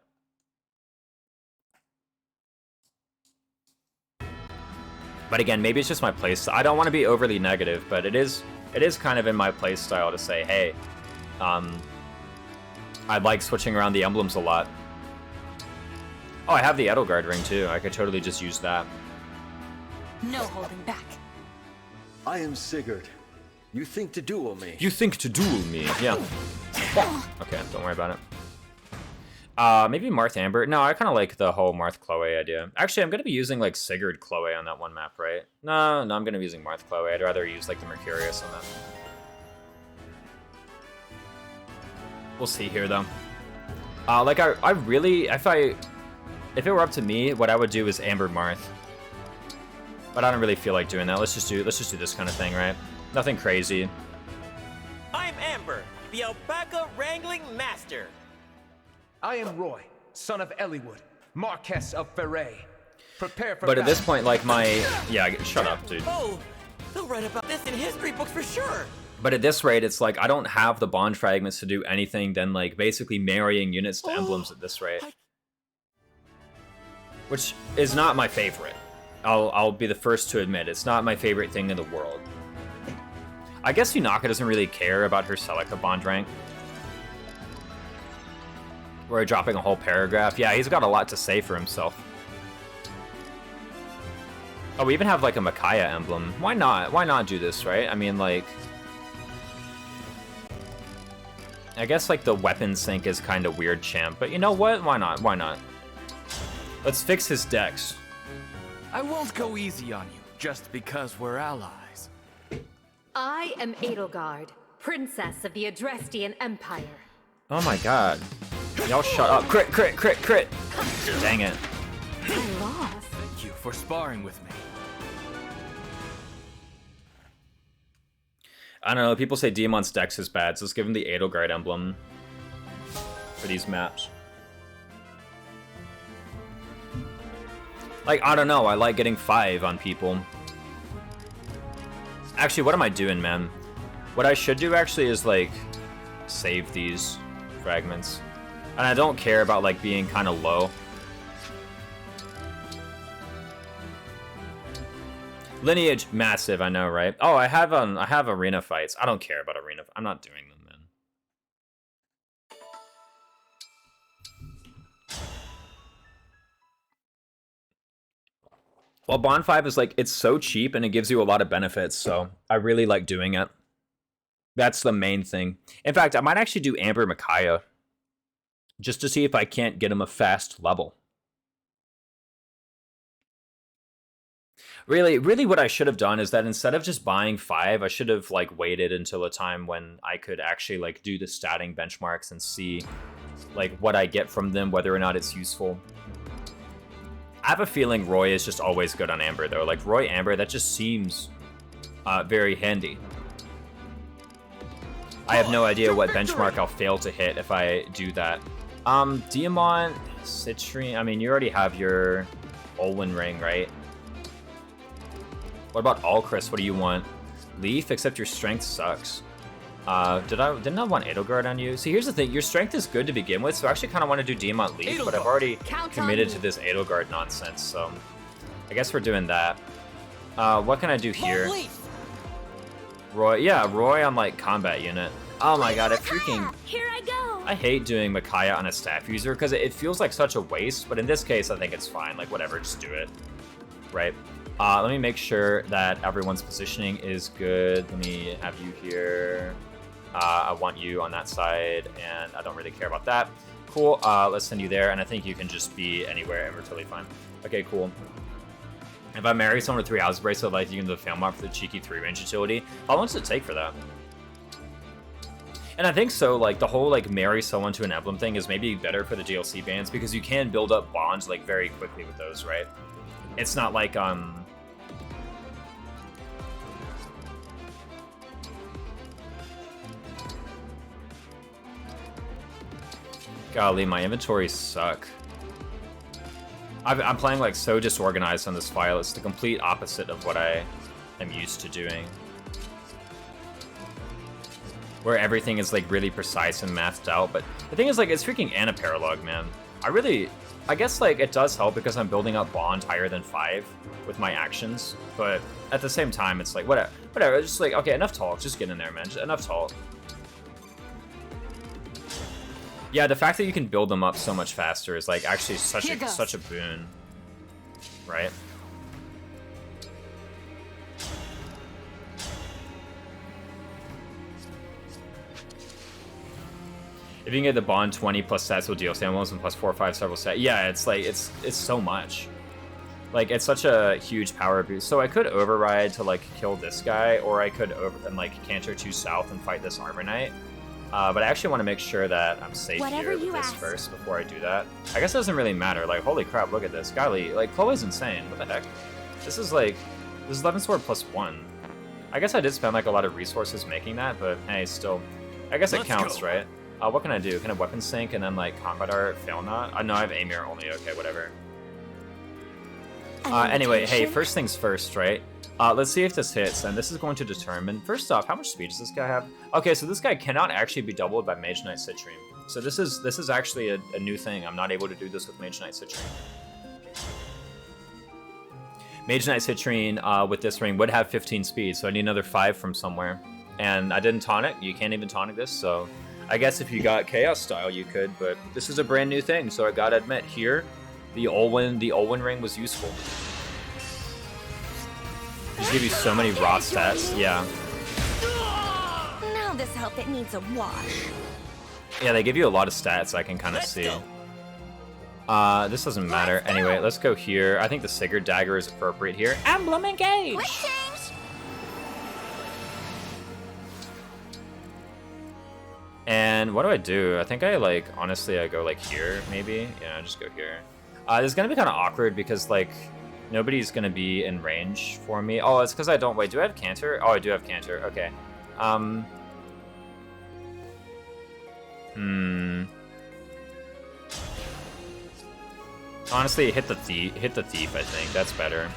But again, maybe it's just my playstyle. I don't want to be overly negative, but it is kind of in my playstyle to say, hey, I like switching around the emblems a lot. Oh, I have the Edelgard ring too. I could totally just use that. No holding back. I am Sigurd. You think to duel me? You think to duel me? Yeah. Okay, don't worry about it. Maybe Marth Amber. No, I kind of like the whole Marth Chloe idea. Actually, I'm going to be using, like, Sigurd Chloe on that one map, right? No, I'm going to be using Marth Chloe. I'd rather use, like, the Mercurius on that. We'll see here, though. Like, I really... If it were up to me, what I would do is Amber Marth. But I don't really feel like doing that. Let's just do this kind of thing, right? Nothing crazy. I'm Amber, the alpaca wrangling master. I am Roy, son of Eliwood, Marquess of Ferre. Prepare for But at battle. this point, like, yeah, shut up, dude. Oh, they'll write about this in history books for sure. But at this rate, it's like, I don't have the bond fragments to do anything than, like, basically marrying units to emblems at this rate. Which is not my favorite. I'll be the first to admit, it's not my favorite thing in the world. I guess Yunaka doesn't really care about her Celica bond rank. We're dropping a whole paragraph. Yeah, he's got a lot to say for himself. Oh, we even have, like, a Micaiah emblem. Why not? Why not do this, right? I mean, like... I guess, like, the weapon sync is kind of weird, champ. But you know what? Why not? Why not? Let's fix his dex. I won't go easy on you, just because we're allies. I am Edelgard, Princess of the Adrestian Empire. Oh my god. Y'all shut up. Crit, crit, crit, crit! Dang it. I lost. Thank you for sparring with me. I don't know, people say Demon's dex is bad, so let's give him the Edelgard emblem for these maps. Like, I don't know, I like getting 5 on people. Actually, what am I doing, man? What I should do, actually, is, like, save these fragments. And I don't care about, like, being kind of low. Lineage, massive, I know, right? Oh, I have arena fights. I don't care about arena. I'm not doing them, man. Well, Bond 5 is, like, it's so cheap and it gives you a lot of benefits, so I really like doing it. That's the main thing. In fact, I might actually do Amber Micaiah just to see if I can't get him a fast level. Really what I should have done is that instead of just buying 5, I should have, like, waited until a time when I could actually, like, do the statting benchmarks and see, like, what I get from them, whether or not it's useful. I have a feeling Roy is just always good on Amber, though. Like, Roy Amber, that just seems very handy. I have no idea what benchmark I'll fail to hit if I do that. Diamant, Citrine, I mean, you already have your Olwen ring, right? What about Alchris? What do you want? Leaf, except your strength sucks. Didn't I want Edelgard on you? See, here's the thing. Your strength is good to begin with, so I actually kind of want to do Diamant Leaf, but I've already committed to this Edelgard nonsense, so I guess we're doing that. What can I do here? Roy, yeah, Roy on, like, combat unit. Oh my god, Here I go. I hate doing Micaiah on a staff user because it feels like such a waste, but in this case, I think it's fine. Like, whatever, just do it. Right? Let me make sure that everyone's positioning is good. Let me have you here. I want you on that side, and I don't really care about that. Cool, let's send you there, and I think you can just be anywhere, and we're totally fine. Okay, cool. If I marry someone with 3 houses bracelet, like you can do the fail mark for the cheeky 3-range utility. How long does it take for that? And I think so, like, the whole, like, marry someone to an emblem thing is maybe better for the DLC bans, because you can build up bonds, like, very quickly with those, right? It's not like, Golly, my inventories suck. I'm playing like so disorganized on this file. It's the complete opposite of what I am used to doing. Where everything is like really precise and mathed out. But the thing is, like, it's freaking Anna Paralogue, man. I guess like it does help because I'm building up bond higher than 5 with my actions. But at the same time, it's like, whatever. It's just like, okay, enough talk. Just get in there, man. Just enough talk. Yeah, the fact that you can build them up so much faster is like actually such a boon, right? If you can get the bond 20 plus stats with DLC emblems and plus 4 or 5 several stats, yeah, it's like it's so much. Like, it's such a huge power boost. So I could override to like kill this guy, or I could canter 2 south and fight this armor knight. But I actually want to make sure that I'm safe here with this first before I do that. I guess it doesn't really matter. Like, holy crap, look at this. Golly, like, Chloe's insane. What the heck? This is 11 sword plus 1. I guess I did spend like a lot of resources making that, but hey, still. I guess it counts, right? What can I do? Can I weapon sync and then like combat art fail not? No, I have Amir only. Okay, whatever. Anyway, hey, first things first, right? Let's see if this hits, and this is going to determine, first off, how much speed does this guy have? Okay, so this guy cannot actually be doubled by Mage Knight Citrine. So this is actually a new thing. I'm not able to do this with Mage Knight Citrine. Mage Knight Citrine with this ring would have 15 speed, so I need another 5 from somewhere. And I didn't tonic. You can't even tonic this, so I guess if you got Chaos style, you could, but this is a brand new thing, so I gotta admit, here, the Olwen ring was useful. Just give you so many raw stats, yeah. Now this outfit needs a wash. Yeah, they give you a lot of stats I can kind of see. This doesn't matter. Anyway, let's go here. I think the Sigurd dagger is appropriate here. Emblem engage! And what do I do? I think I honestly, I go like here, maybe? Yeah, just go here. This is gonna be kind of awkward because like, nobody's gonna be in range for me. Oh, it's because I don't, wait, do I have Canter? Oh, I do have Canter, okay. Honestly, hit the thief, I think. That's better.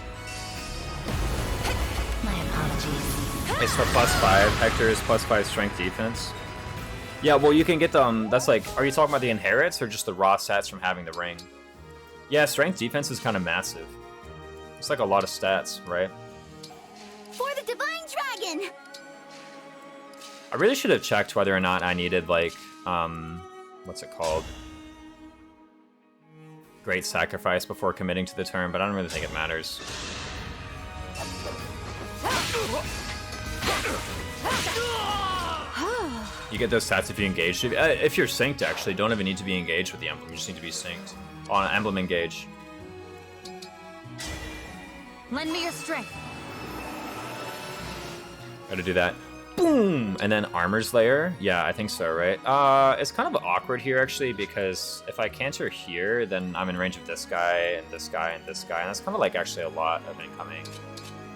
My apologies. It's for +5. Hector is +5 strength defense. Yeah, well, you can get them. That's like, are you talking about the inherits or just the raw stats from having the ring? Yeah, strength defense is kind of massive. It's like a lot of stats, right? For the Divine Dragon! I really should have checked whether or not I needed, like, what's it called? Great Sacrifice before committing to the turn, but I don't really think it matters. You get those stats if you engage. If you're synced, actually, don't even need to be engaged with the emblem. You just need to be synced. On an emblem engage. Lend me your strength. Gotta do that. Boom! And then Armor's Lair. Yeah, I think so, right? It's kind of awkward here, actually, because if I canter here, then I'm in range of this guy, and this guy, and this guy, and that's kind of like actually a lot of incoming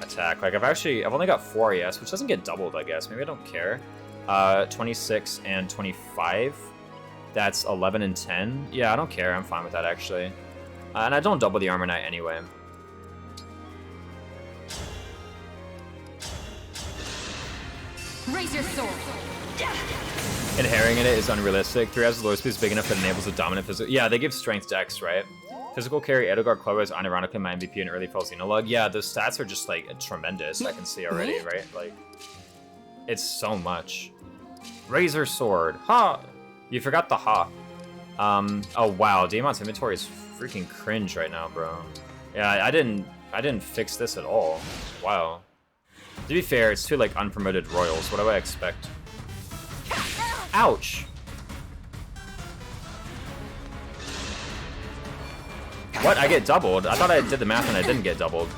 attack. Like, I've only got 4 AS, which doesn't get doubled, I guess. Maybe I don't care. 26 and 25. That's 11 and 10. Yeah, I don't care. I'm fine with that, actually. And I don't double the Armor Knight anyway. Raise your sword. Inheriting it is unrealistic. 3 has the low speed is big enough that enables a dominant physical. Yeah, they give strength dex, right? Physical carry Edelgard Chloe is unironically my MVP in early fall Xenologue. Yeah, those stats are just like tremendous. I can see already, right? Like, it's so much. Razor Sword. Ha! You forgot the ha. Oh wow, Daemon's inventory is freaking cringe right now, bro. Yeah, I didn't fix this at all. Wow. To be fair, it's 2 like unpromoted royals. What do I expect? Ouch. What? I get doubled? I thought I did the math and I didn't get doubled.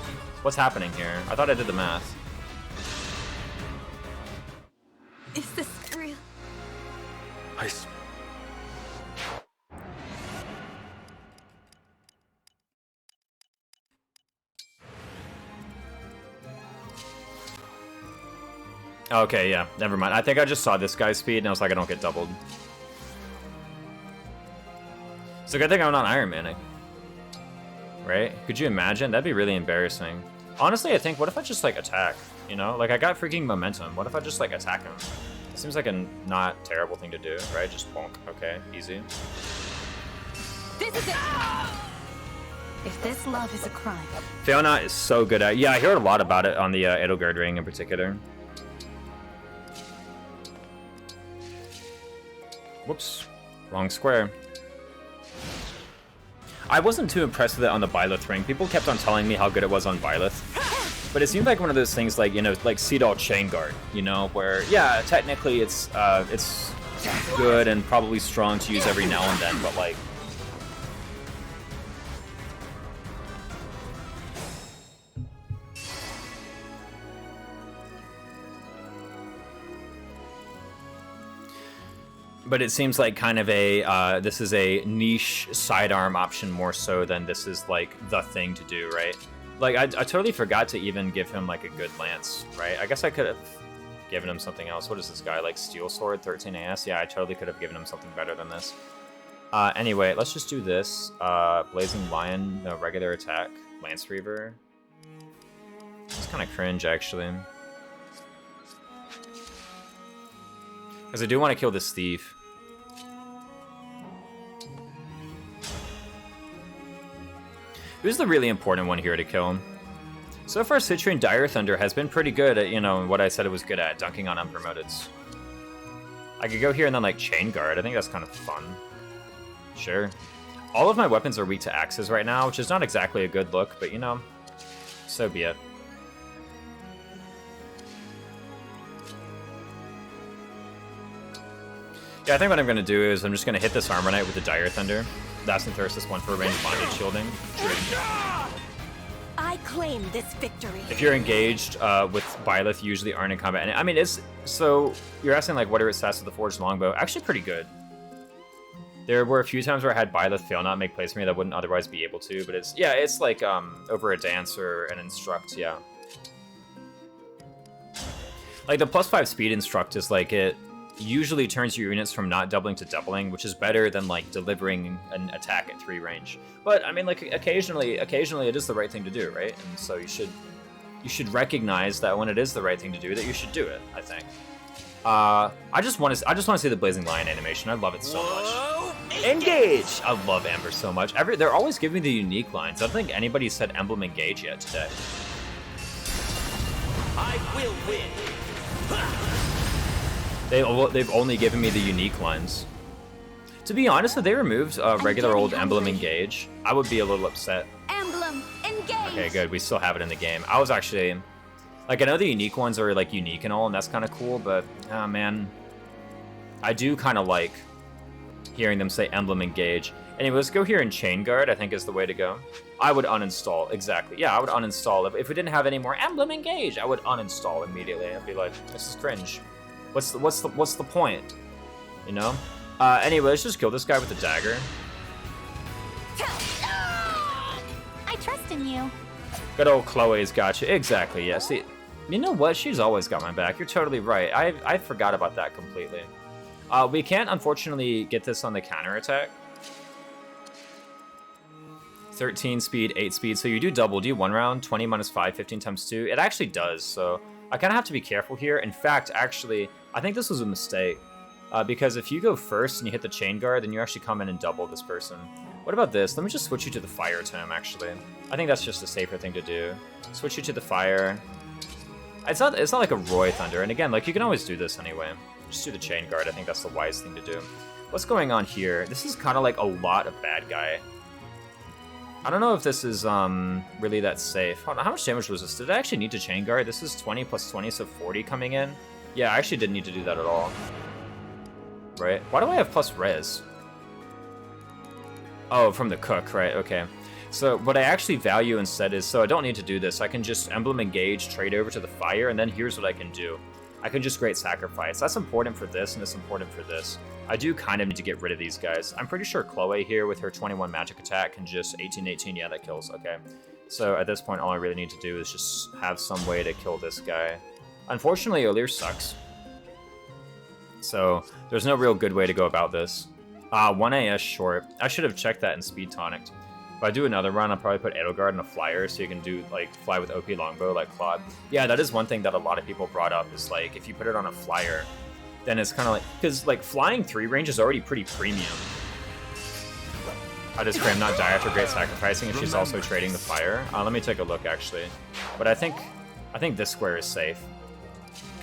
What's happening here? I thought I did the math. Is this real? Okay, yeah, never mind. I think I just saw this guy's speed and I was like, I don't get doubled. So good thing I'm not Iron Manning. Right? Could you imagine? That'd be really embarrassing. Honestly, I think, what if I just, like, attack? You know? Like, I got freaking momentum. What if I just, like, attack him? It seems like a not terrible thing to do, right? Just bonk. Okay, easy. This is it! If this love is a crime... Fiona is so good at... Yeah, I heard a lot about it on the Edelgard ring in particular. Whoops. Wrong square. I wasn't too impressed with it on the Byleth ring. People kept on telling me how good it was on Byleth. But it seemed like one of those things like, you know, like Seedall Chain Guard, you know, where, yeah, technically it's good and probably strong to use every now and then, but like... But it seems like kind of a, this is a niche sidearm option more so than this is like the thing to do, right? Like, I totally forgot to even give him like a good lance, right? I guess I could have given him something else. What is this guy, like Steel Sword, 13 AS? Yeah, I totally could have given him something better than this. Anyway, let's just do this. Blazing Lion, no, regular attack, Lance Reaver. It's kind of cringe, actually. Because I do want to kill this thief. Who's the really important one here to kill? So far, Citrine Dire Thunder has been pretty good at, you know, what I said it was good at, dunking on unpromoteds. I could go here and then, like, Chain Guard. I think that's kind of fun. Sure. All of my weapons are weak to axes right now, which is not exactly a good look, but, you know, so be it. Yeah, I think what I'm going to do is I'm just going to hit this Armor Knight with the Dire Thunder. That's Thersis one for range bondage shielding. I claim this victory. If you're engaged with Byleth, you usually aren't in combat. And I mean, so you're asking like what are its stats with the Forged Longbow? Actually, pretty good. There were a few times where I had Byleth fail not make plays for me that wouldn't otherwise be able to, but it's like over a dance or an instruct, yeah. Like the +5 speed instruct is like it usually turns your units from not doubling to doubling, which is better than like delivering an attack at 3 range. But I mean, like occasionally it is the right thing to do, right? And so you should recognize that when it is the right thing to do, that you should do it. I think. I just want to see the Blazing Lion animation. I love it so much. Engage! I love Amber so much. They're always giving me the unique lines. I don't think anybody said Emblem Engage yet today. I will win. They've only given me the unique lines. To be honest, if they removed regular old Emblem Engage, I would be a little upset. Emblem Engage! Okay, good. We still have it in the game. I was actually... Like, I know the unique ones are, like, unique and all, and that's kind of cool, but, oh, man. I do kind of like hearing them say Emblem Engage. Anyway, let's go here and Chain Guard, I think is the way to go. I would uninstall, exactly. Yeah, I would uninstall. If we didn't have any more Emblem Engage, I would uninstall immediately. I'd be like, this is cringe. What's the point? You know? Anyway, let's just kill this guy with the dagger. I trust in you. Good old Chloe's got you. Exactly, yeah. See, you know what? She's always got my back. You're totally right. I forgot about that completely. We can't, unfortunately, get this on the counterattack. 13 speed, 8 speed. So you do double. Do you 1 round? 20 minus 5, 15 times 2. It actually does, so I kind of have to be careful here. In fact, actually, I think this was a mistake. Because if you go first and you hit the Chain Guard, then you actually come in and double this person. What about this? Let me just switch you to the Fire Tome, actually. I think that's just a safer thing to do. Switch you to the Fire. It's not like a Roy Thunder, and again, like, you can always do this anyway. Just do the Chain Guard, I think that's the wise thing to do. What's going on here? This is kind of like a lot of bad guy. I don't know if this is really that safe. Hold on, how much damage was this? Did I actually need to Chain Guard? This is 20 plus 20, so 40 coming in. Yeah, I actually didn't need to do that at all. right? Why do I have plus res? Oh, from the cook, right? Okay. So what I actually value instead is, so I don't need to do this. I can just Emblem Engage, trade over to the fire, and then here's what I can do. I can just Great Sacrifice. That's important for this, and it's important for this. I do kind of need to get rid of these guys. I'm pretty sure Chloe here with her 21 magic attack can just 18-18. Yeah, that kills. Okay. So at this point, all I really need to do is just have some way to kill this guy. Unfortunately, Olir sucks. So there's no real good way to go about this. 1 AS short. I should have checked that in Speed Tonic. If I do another run, I'll probably put Edelgard in a flyer so you can do, like, fly with OP longbow like Claude. Yeah, that is one thing that a lot of people brought up is, like, if you put it on a flyer, then it's kind of like, because, like, flying 3 range is already pretty premium. I just Graham not die after Great Sacrificing if she's also trading the fire. Let me take a look, actually. But I think this square is safe.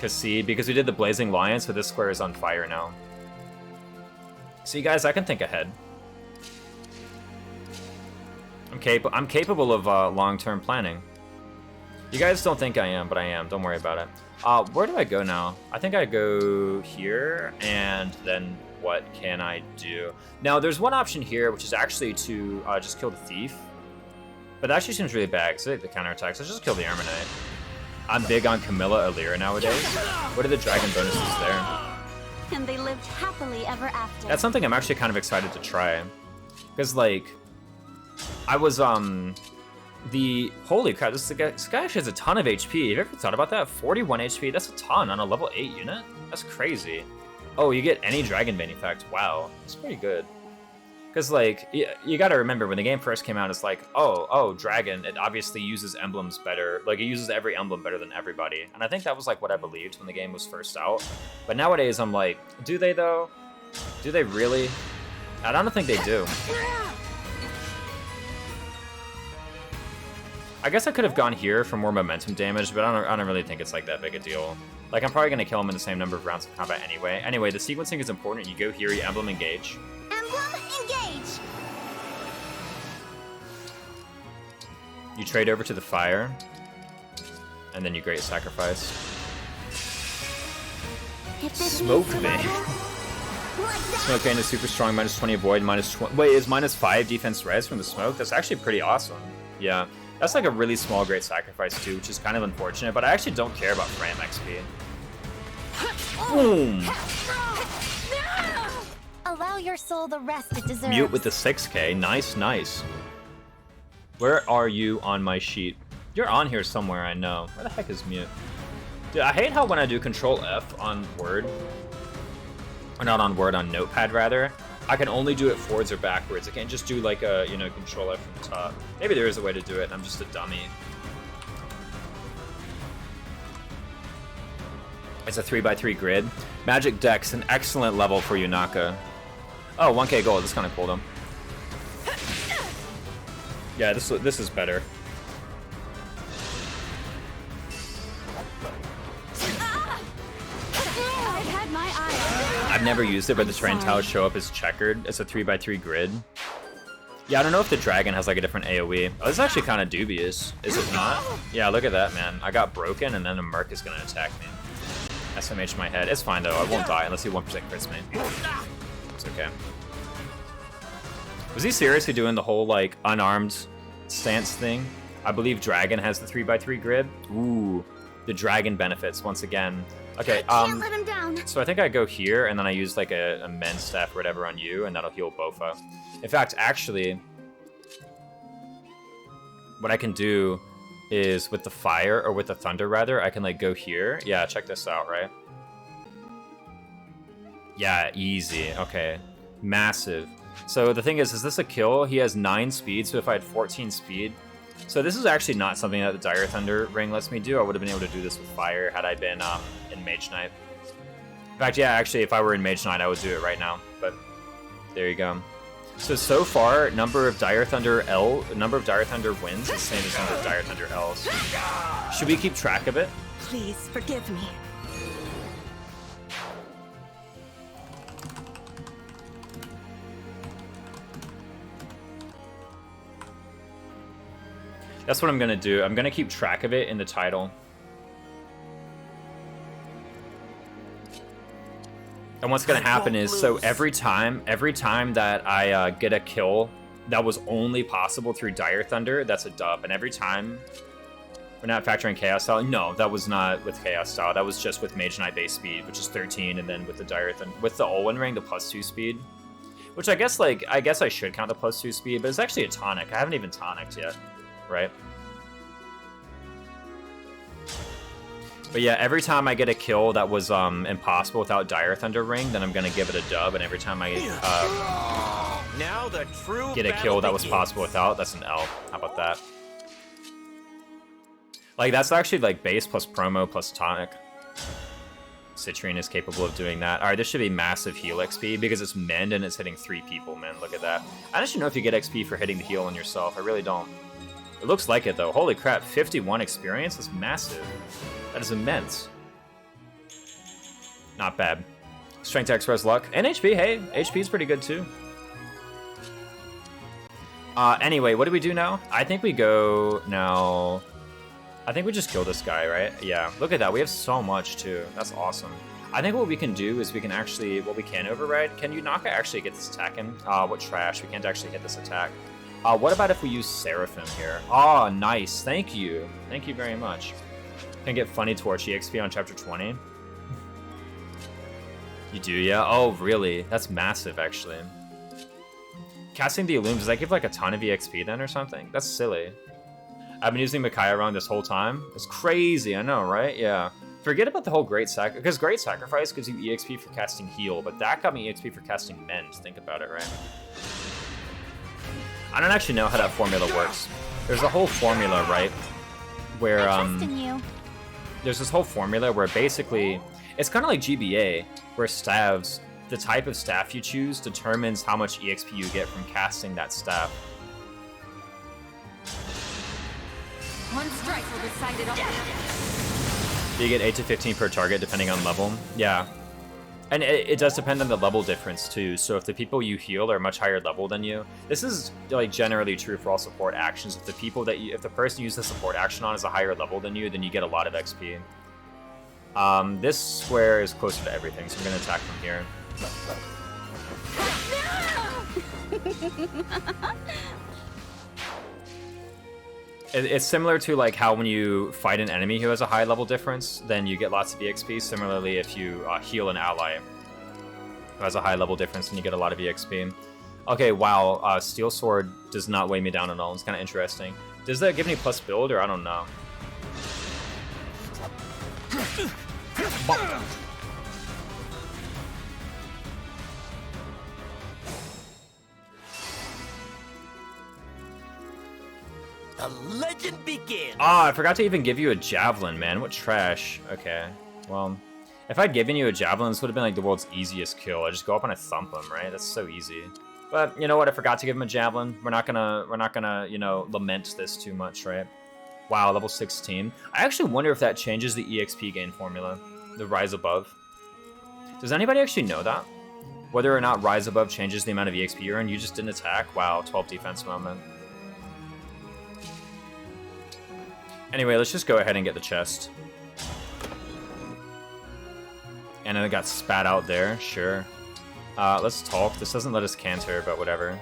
Because we did the Blazing Lion, so this square is on fire now. See, guys, I can think ahead. I'm capable of long-term planning. You guys don't think I am, but I am. Don't worry about it. Where do I go now? I think I go here, and then what can I do? Now, there's one option here, which is actually to just kill the Thief. But that actually seems really bad, because they have the counterattacks. Let's just kill the Armonite. I'm big on Camilla Alira nowadays. What are the dragon bonuses there? And they lived happily ever after. That's something I'm actually kind of excited to try. Because, like, I was, holy crap, this guy actually has a ton of HP. Have you ever thought about that? 41 HP, that's a ton on a level 8 unit? That's crazy. Oh, you get any Dragonbane effect. Wow, that's pretty good. Because, like, you gotta remember, when the game first came out, it's like, oh, Dragon, it obviously uses emblems better. Like, it uses every emblem better than everybody. And I think that was, like, what I believed when the game was first out. But nowadays, I'm like, do they, though? Do they really? I don't think they do. I guess I could have gone here for more momentum damage, but I don't really think it's, like, that big a deal. Like, I'm probably gonna kill him in the same number of rounds of combat anyway. Anyway, the sequencing is important. You go here, you Emblem Engage. Engage! You trade over to the fire, and then you Great Sacrifice. Smoke Vein. Smoke Vein is super strong, minus 20 avoid, minus 20. Wait, is minus 5 defense res from the smoke? That's actually pretty awesome. Yeah, that's like a really small Great Sacrifice too, which is kind of unfortunate, but I actually don't care about Fram XP. Boom! Allow your soul the rest it deserves. Mute with the 6k. Nice, nice. Where are you on my sheet? You're on here somewhere, I know. Where the heck is Mute? Dude, I hate how when I do Control F on Word, or not on Word, on Notepad rather, I can only do it forwards or backwards. I can't just do like a, you know, Control F from the top. Maybe there is a way to do it and I'm just a dummy. It's a 3x3 grid. Magic Dex, an excellent level for Yunaka. Oh, 1k gold, that's kind of cool though. Yeah, this is better. I've never used it, but the terrain tiles show up as checkered. It's a 3x3 grid. Yeah, I don't know if the dragon has like a different AoE. Oh, this is actually kind of dubious. Is it not? Yeah, look at that, man. I got broken and then a Merc is going to attack me. SMH my head. It's fine though, I won't die unless he 1% crits me. It's okay. Was he seriously doing the whole like unarmed stance thing? I believe dragon has the 3x3 grid. Ooh, the dragon benefits once again. Okay, Can't let him down. so I think I go here and then I use like a men's staff or whatever on you and that'll heal Bofa. In fact, actually, what I can do is with the fire, or with the thunder rather, I can like go here. Yeah, check this out, right? Yeah, easy. Okay, massive. So the thing is this a kill? He has 9 speed, so if I had 14 speed. So this is actually not something that the Dire Thunder ring lets me do. I would have been able to do this with fire had I been in Mage Knight. In fact, yeah, actually, if I were in Mage Knight, I would do it right now. But there you go. So far, number of Dire Thunder wins is the same as number of Dire Thunder L's. Should we keep track of it? Please forgive me. That's what I'm gonna do. I'm gonna keep track of it in the title. And what's gonna happen is, so every time that I get a kill that was only possible through Dire Thunder, that's a dub. And every time, we're not factoring Chaos Style. No, that was not with Chaos Style. That was just with Mage Knight base speed, which is 13, and then with the Dire Thunder, with the Olwen ring, the +2 speed. Which I guess I should count the +2 speed, but it's actually a tonic. I haven't even tonicked yet, right? But yeah, every time I get a kill that was impossible without Dire Thunder ring, then I'm gonna give it a dub, and every time I now the true get a kill that was possible without, that's an L. How about that? Like, that's actually like base plus promo plus tonic. Citrine is capable of doing that. Alright, this should be massive heal XP because it's mend and it's hitting 3 people, man. Look at that. I don't know if you get XP for hitting the heal on yourself. I really don't. It looks like it, though. Holy crap, 51 experience? That's massive. That is immense. Not bad. Strength X res luck. And HP, hey, HP is pretty good too. Anyway, what do we do now? I think we go now... I think we just kill this guy, right? Yeah, look at that. We have so much too. That's awesome. I think what we can do is we can actually... What we can override... Can Yunaka actually get this attack in? What trash. We can't actually hit this attack. What about if we use Seraphim here? Oh, nice. Thank you. Thank you very much. Can get Funny Torch EXP on chapter 20. You do, yeah? Oh, really? That's massive, actually. Casting the Illum, does that give like a ton of EXP then or something? That's silly. I've been using Micaiah wrong this whole time. It's crazy, I know, right? Yeah. Forget about the whole Great Sacrifice, because Great Sacrifice gives you EXP for casting Heal, but that got me EXP for casting Mend. Think about it, right? I don't actually know how that formula works. There's a whole formula, right? Where, there's this whole formula where basically, it's kind of like GBA, where staves, the type of staff you choose determines how much EXP you get from casting that staff. One strike will decide it all. You get 8 to 15 per target depending on level. Yeah. And it does depend on the level difference too. So if the people you heal are much higher level than you, this is like generally true for all support actions. If the people that if the person you use the support action on is a higher level than you, then you get a lot of XP. This square is closer to everything, so I'm gonna attack from here. It's similar to like how when you fight an enemy who has a high level difference, then you get lots of EXP. Similarly, if you heal an ally who has a high level difference, then you get a lot of EXP. Okay, wow, Steel Sword does not weigh me down at all. It's kind of interesting. Does that give me plus build, or I don't know? The legend begins. Ah, I forgot to even give you a javelin, man. What trash. Okay, well, if I'd given you a javelin, this would have been like the world's easiest kill. I just go up and I thump him, right? That's so easy. But you know what? I forgot to give him a javelin. We're not gonna, you know, lament this too much, right? Wow, level 16. I actually wonder if that changes the EXP gain formula, the Rise Above. Does anybody actually know that? Whether or not Rise Above changes the amount of EXP you earn? You just didn't attack. Wow, 12 defense moment. Anyway, let's just go ahead and get the chest. And then it got spat out there, sure. Let's talk. This doesn't let us canter, but whatever.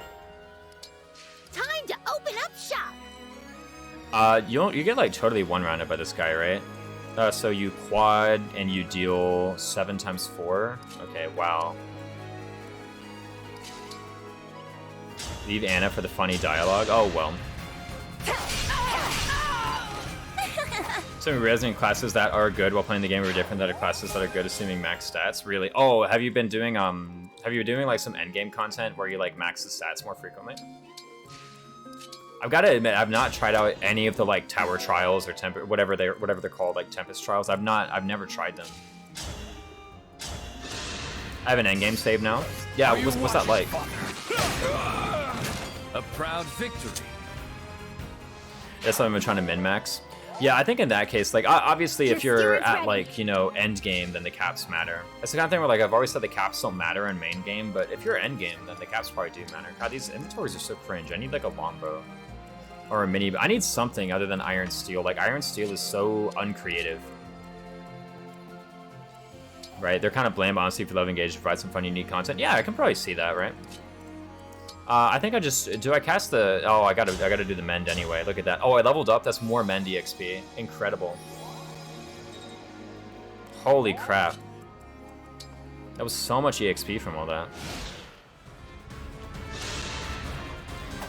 Time to open up shop. You get like totally one-rounded by this guy, right? So you quad and you deal 7 times 4. Okay, wow. Leave Anna for the funny dialogue. Oh well. So resident classes that are good while playing the game are different than classes that are good assuming max stats. Really? Oh, have you been doing like some endgame content where you like max the stats more frequently? I've got to admit, I've not tried out any of the like tower trials or whatever they're called, like Tempest trials. I've never tried them. I have an endgame save now. Yeah, what's that like? A proud victory. That's what I've been trying to min-max. Yeah, I think in that case, like, obviously if you're at, like, you know, end game, then the caps matter. It's the kind of thing where, like, I've always said the caps don't matter in main game, but if you're end game, then the caps probably do matter. God, these inventories are so cringe. I need, like, a longbow. Or a mini... I need something other than Iron Steel. Like, Iron Steel is so uncreative. right? They're kind of bland, but honestly, if you love engage, provide some fun, unique content. Yeah, I can probably see that, right? I think I just do. I cast the. Oh, I gotta do the mend anyway. Look at that. Oh, I leveled up. That's more mend EXP. Incredible. Holy crap. That was so much EXP from all that.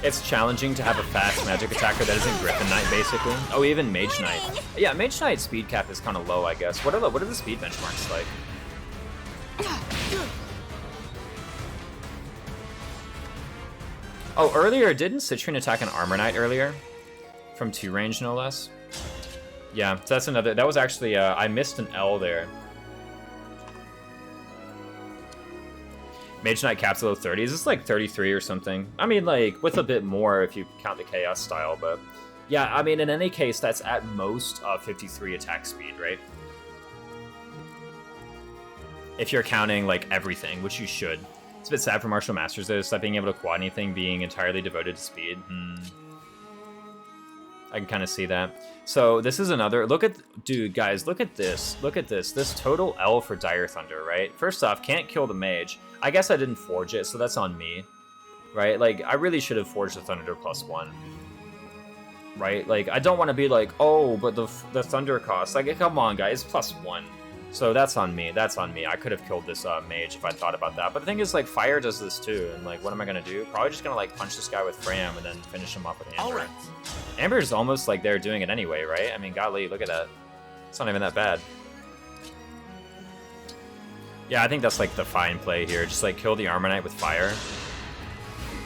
It's challenging to have a fast magic attacker that isn't Griffin Knight, basically. Oh, even Mage Knight. Yeah, Mage Knight speed cap is kind of low, I guess. What are the speed benchmarks like? Oh, earlier, didn't Citrine attack an Armor Knight earlier? From 2 range, no less? Yeah, so that's another... That was actually... I missed an L there. Mage Knight caps low 30s. It's like 33 or something. I mean, like, with a bit more if you count the Chaos style, but... Yeah, I mean, in any case, that's at most 53 attack speed, right? If you're counting, like, everything, which you should. It's a bit sad for Martial Masters, though, stop being able to quad anything, being entirely devoted to speed. I can kind of see that. So this is another, look at, dude, guys, look at this. Look at this. This total L for Dire Thunder, right? First off, can't kill the mage. I guess I didn't forge it, so that's on me, right? Like, I really should have forged the Thunder +1, right? Like, I don't want to be like, oh, but the Thunder cost. Like, come on, guys, +1. So that's on me. That's on me. I could have killed this mage if I thought about that. But the thing is, like, fire does this too. And, like, what am I going to do? Probably just going to, like, punch this guy with Fram and then finish him up with Amber. Alright. Amber's almost like they're doing it anyway, right? I mean, golly, look at that. It's not even that bad. Yeah, I think that's, like, the fine play here. Just, like, kill the Armor Knight with fire.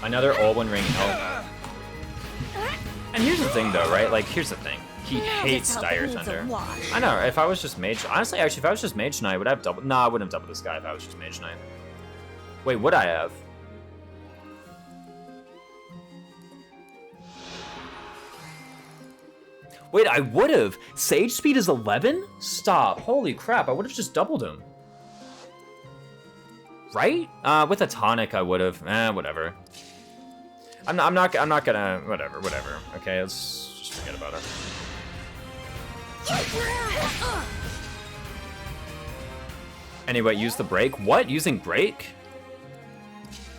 Another Olwen ring. Oh. And here's the thing, though, right? Like, here's the thing. He hates Dire Thunder. I know, if I was just Mage... Honestly, actually, if I was just Mage Knight, would I have doubled... Nah, I wouldn't have doubled this guy if I was just Mage Knight. Wait, would I have? Wait, I would have! Sage speed is 11? Stop. Holy crap, I would have just doubled him. Right? With a tonic, I would have. Whatever. I'm not gonna... Whatever. Okay, let's just forget about it. Anyway, use the break. What? Using break?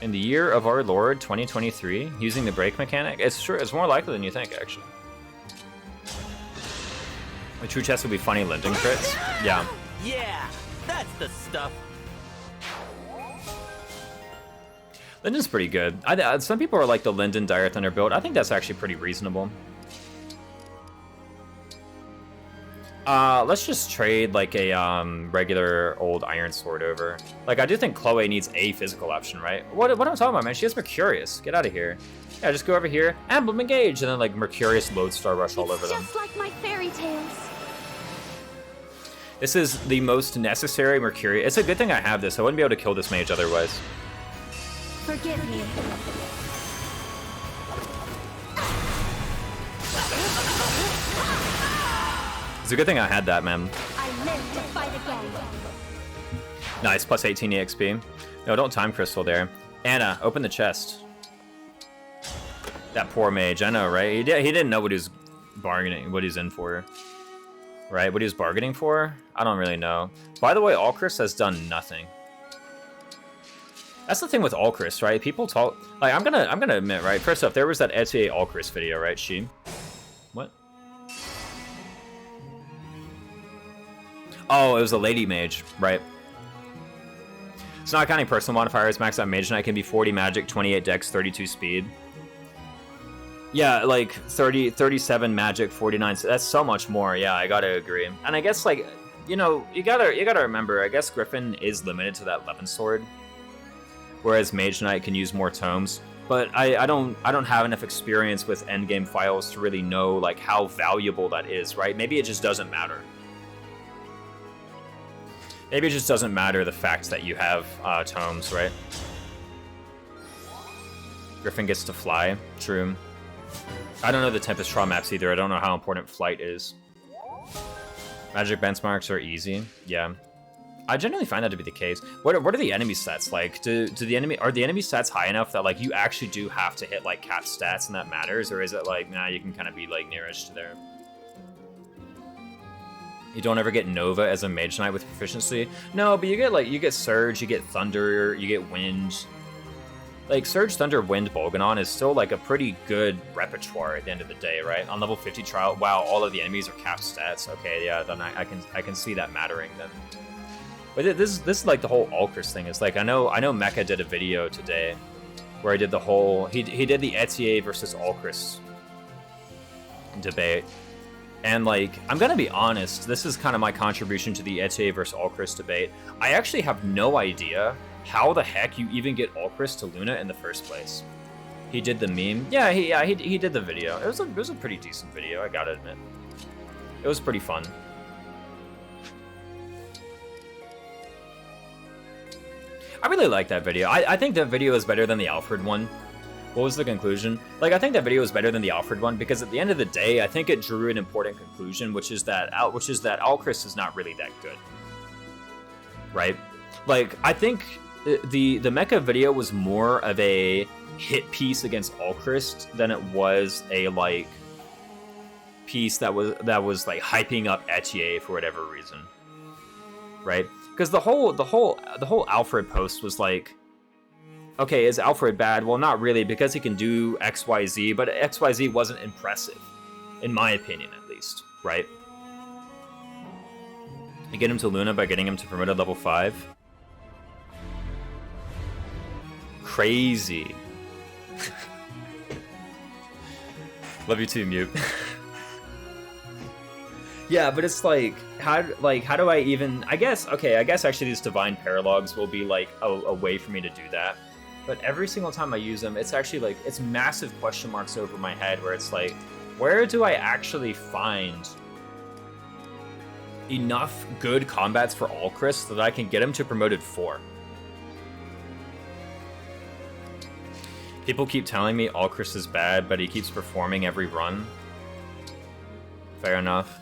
In the year of our Lord 2023, using the break mechanic? It's true. It's more likely than you think, actually. The true chest would be funny Linden crits. Yeah. Yeah, that's the stuff. Linden's pretty good. Some people are like the Linden Dire Thunder build. I think that's actually pretty reasonable. Let's just trade like a regular old Iron Sword over. Like, I do think Chloe needs a physical option, right? What am I talking about, man? She has Mercurius. Get out of here. Yeah, just go over here, Emblem engage, and then like Mercurius Lodestar Rush all over them. Just like my fairy tales. This is the most necessary Mercurius. It's a good thing I have this. I wouldn't be able to kill this mage otherwise. Forgive me. It's a good thing I had that, man. I live to fight again. Nice, plus 18 EXP. No, don't time crystal there. Anna, open the chest. That poor mage, I know, right? He didn't know what he was bargaining, what he's in for. Right, what he was bargaining for? I don't really know. By the way, Alchris has done nothing. That's the thing with Alchris, right? People talk, like, I'm gonna admit, right? First off, there was that ETA Alchris video, right? What? Oh, it was a lady mage, right? It's not counting personal modifiers. Max out Mage Knight can be 40 magic, 28 dex, 32 speed. Yeah, like 37 magic, 49. That's so much more. Yeah, I gotta agree. And I guess, like, you know, you gotta remember. I guess Griffin is limited to that 11 sword, whereas Mage Knight can use more tomes. But I don't have enough experience with endgame files to really know like how valuable that is, right? Maybe it just doesn't matter. Maybe it just doesn't matter the fact that you have tomes, right? Griffin gets to fly. True. I don't know the Tempest Trial maps either. I don't know how important flight is. Magic benchmarks are easy. Yeah. I generally find that to be the case. What are the enemy stats like? Are the enemy stats high enough that like you actually do have to hit like cap stats and that matters, or is it like, nah, you can kind of be like nearish to there? You don't ever get Nova as a Mage Knight with proficiency. No, but you get Surge, you get Thunder, you get Wind. Like, Surge, Thunder, Wind, Bolganon is still, like, a pretty good repertoire at the end of the day, right? On level 50 trial, wow, all of the enemies are capped stats. Okay, yeah, then I can see that mattering then. But this is like the whole Alcris thing. It's like, I know Mecha did a video today where he did the whole, he did the Etier versus Alcris debate. And, like, I'm gonna be honest, this is kind of my contribution to the Etier versus Alcris debate. I actually have no idea how the heck you even get Alcris to Luna in the first place. He did the meme. Yeah, he did the video. It was a pretty decent video, I gotta admit. It was pretty fun. I really like that video. I think that video is better than the Alfred one. What was the conclusion? Like, I think that video is better than the Alfred one because at the end of the day, I think it drew an important conclusion, which is that Alcris is not really that good. Right? Like, I think the Mecha video was more of a hit piece against Alcris than it was a, like, piece that was like hyping up Etier for whatever reason. Right? Because the whole Alfred post was like, okay, is Alfred bad? Well, not really, because he can do XYZ, but XYZ wasn't impressive, in my opinion, at least, right? You get him to Luna by getting him to promoted level 5. Crazy. Love you too, Mute. Yeah, but it's like, how do I even, I guess actually these Divine Paralogues will be like a way for me to do that. But every single time I use them, it's actually like, it's massive question marks over my head where it's like, where do I actually find enough good combats for Alcris so that I can get him to promoted 4? People keep telling me Alcris is bad, but he keeps performing every run. Fair enough.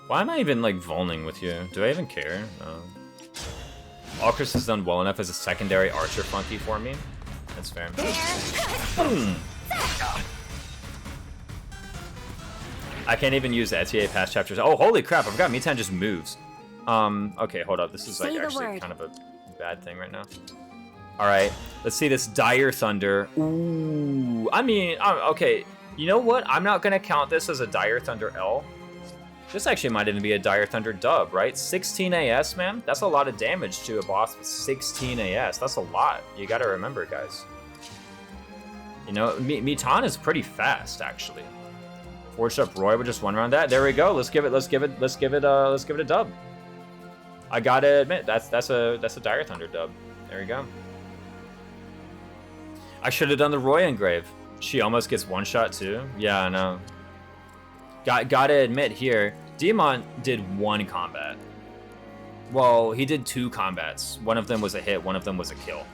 Why am I even, like, volning with you? Do I even care? No. Alcris has done well enough as a secondary archer funky for me. That's fair. I can't even use the Etier past chapters. Oh, holy crap, I forgot Mitan just moves. Okay, hold up. This is, like, actually kind of a bad thing right now. Alright, let's see this Dire Thunder. Ooh, I mean, okay. You know what? I'm not gonna count this as a Dire Thunder L. This actually might even be a Dire Thunder dub, right? 16 AS, man. That's a lot of damage to a boss with 16 AS. That's a lot. You gotta remember, guys. You know, Mitan is pretty fast, actually. Forged Up Roy would just one around that. There we go. Let's give it a dub. I gotta admit, that's a Dire Thunder dub. There you go. I should have done the Roy engrave. She almost gets one shot too. Yeah, I know. Gotta admit here, Demon did one combat. Well, he did 2 combats. One of them was a hit, one of them was a kill.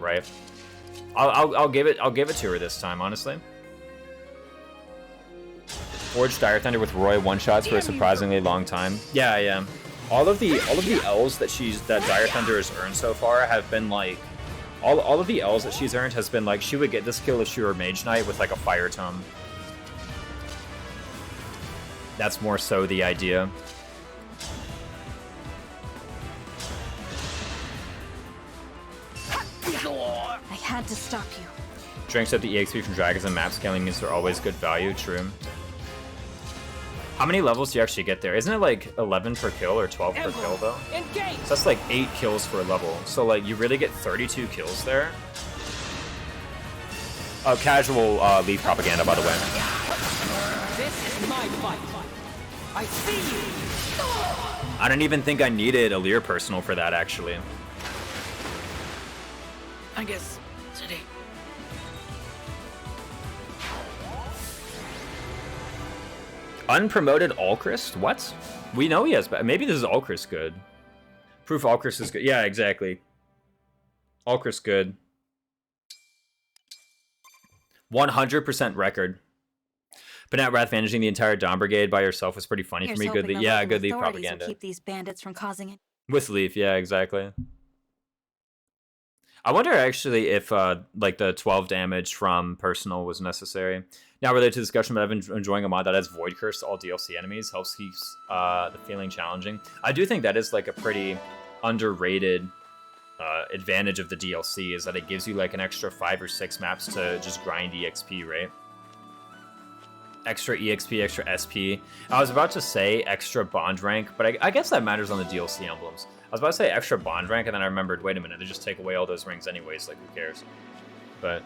Right? I'll give it to her this time, honestly. Forged Dire Thunder with Roy one-shots for a surprisingly long time. Yeah. All of the L's that Dire Thunder has earned so far have been like, all of the L's that she's earned has been like, she would get this kill if she were Mage Knight with like a Fire Tome. That's more so the idea. I had to stop you. Drinks at the EXP from dragons and map scaling means they're always good value. True. How many levels do you actually get there? Isn't it like 11 per kill or 12 per kill though? So that's like 8 kills for a level. So like you really get 32 kills there. Oh, casual lead propaganda, by the way. This is my fight. I see you. I don't even think I needed a Lear personal for that, actually. I guess today. Unpromoted Alcris? What? We know he has, but maybe this is Alcris good. Proof Alcris is good. Yeah, exactly. Alcris good. 100% record. But not Wrath managing the entire Dawn Brigade by yourself was pretty funny for me. Good, good lead propaganda. Keep these bandits from causing it. With Leaf, yeah, exactly. I wonder actually if like the 12 damage from personal was necessary. Now related to discussion, but I've been enjoying a mod that has Void Curse to all DLC enemies. Helps keeps the feeling challenging. I do think that is like a pretty underrated advantage of the DLC, is that it gives you like an extra 5 or 6 maps to just grind EXP, right? Extra EXP, extra SP. I was about to say extra bond rank, but I guess that matters on the DLC emblems. I was about to say extra bond rank, and then I remembered, wait a minute, they just take away all those rings anyways, like who cares? But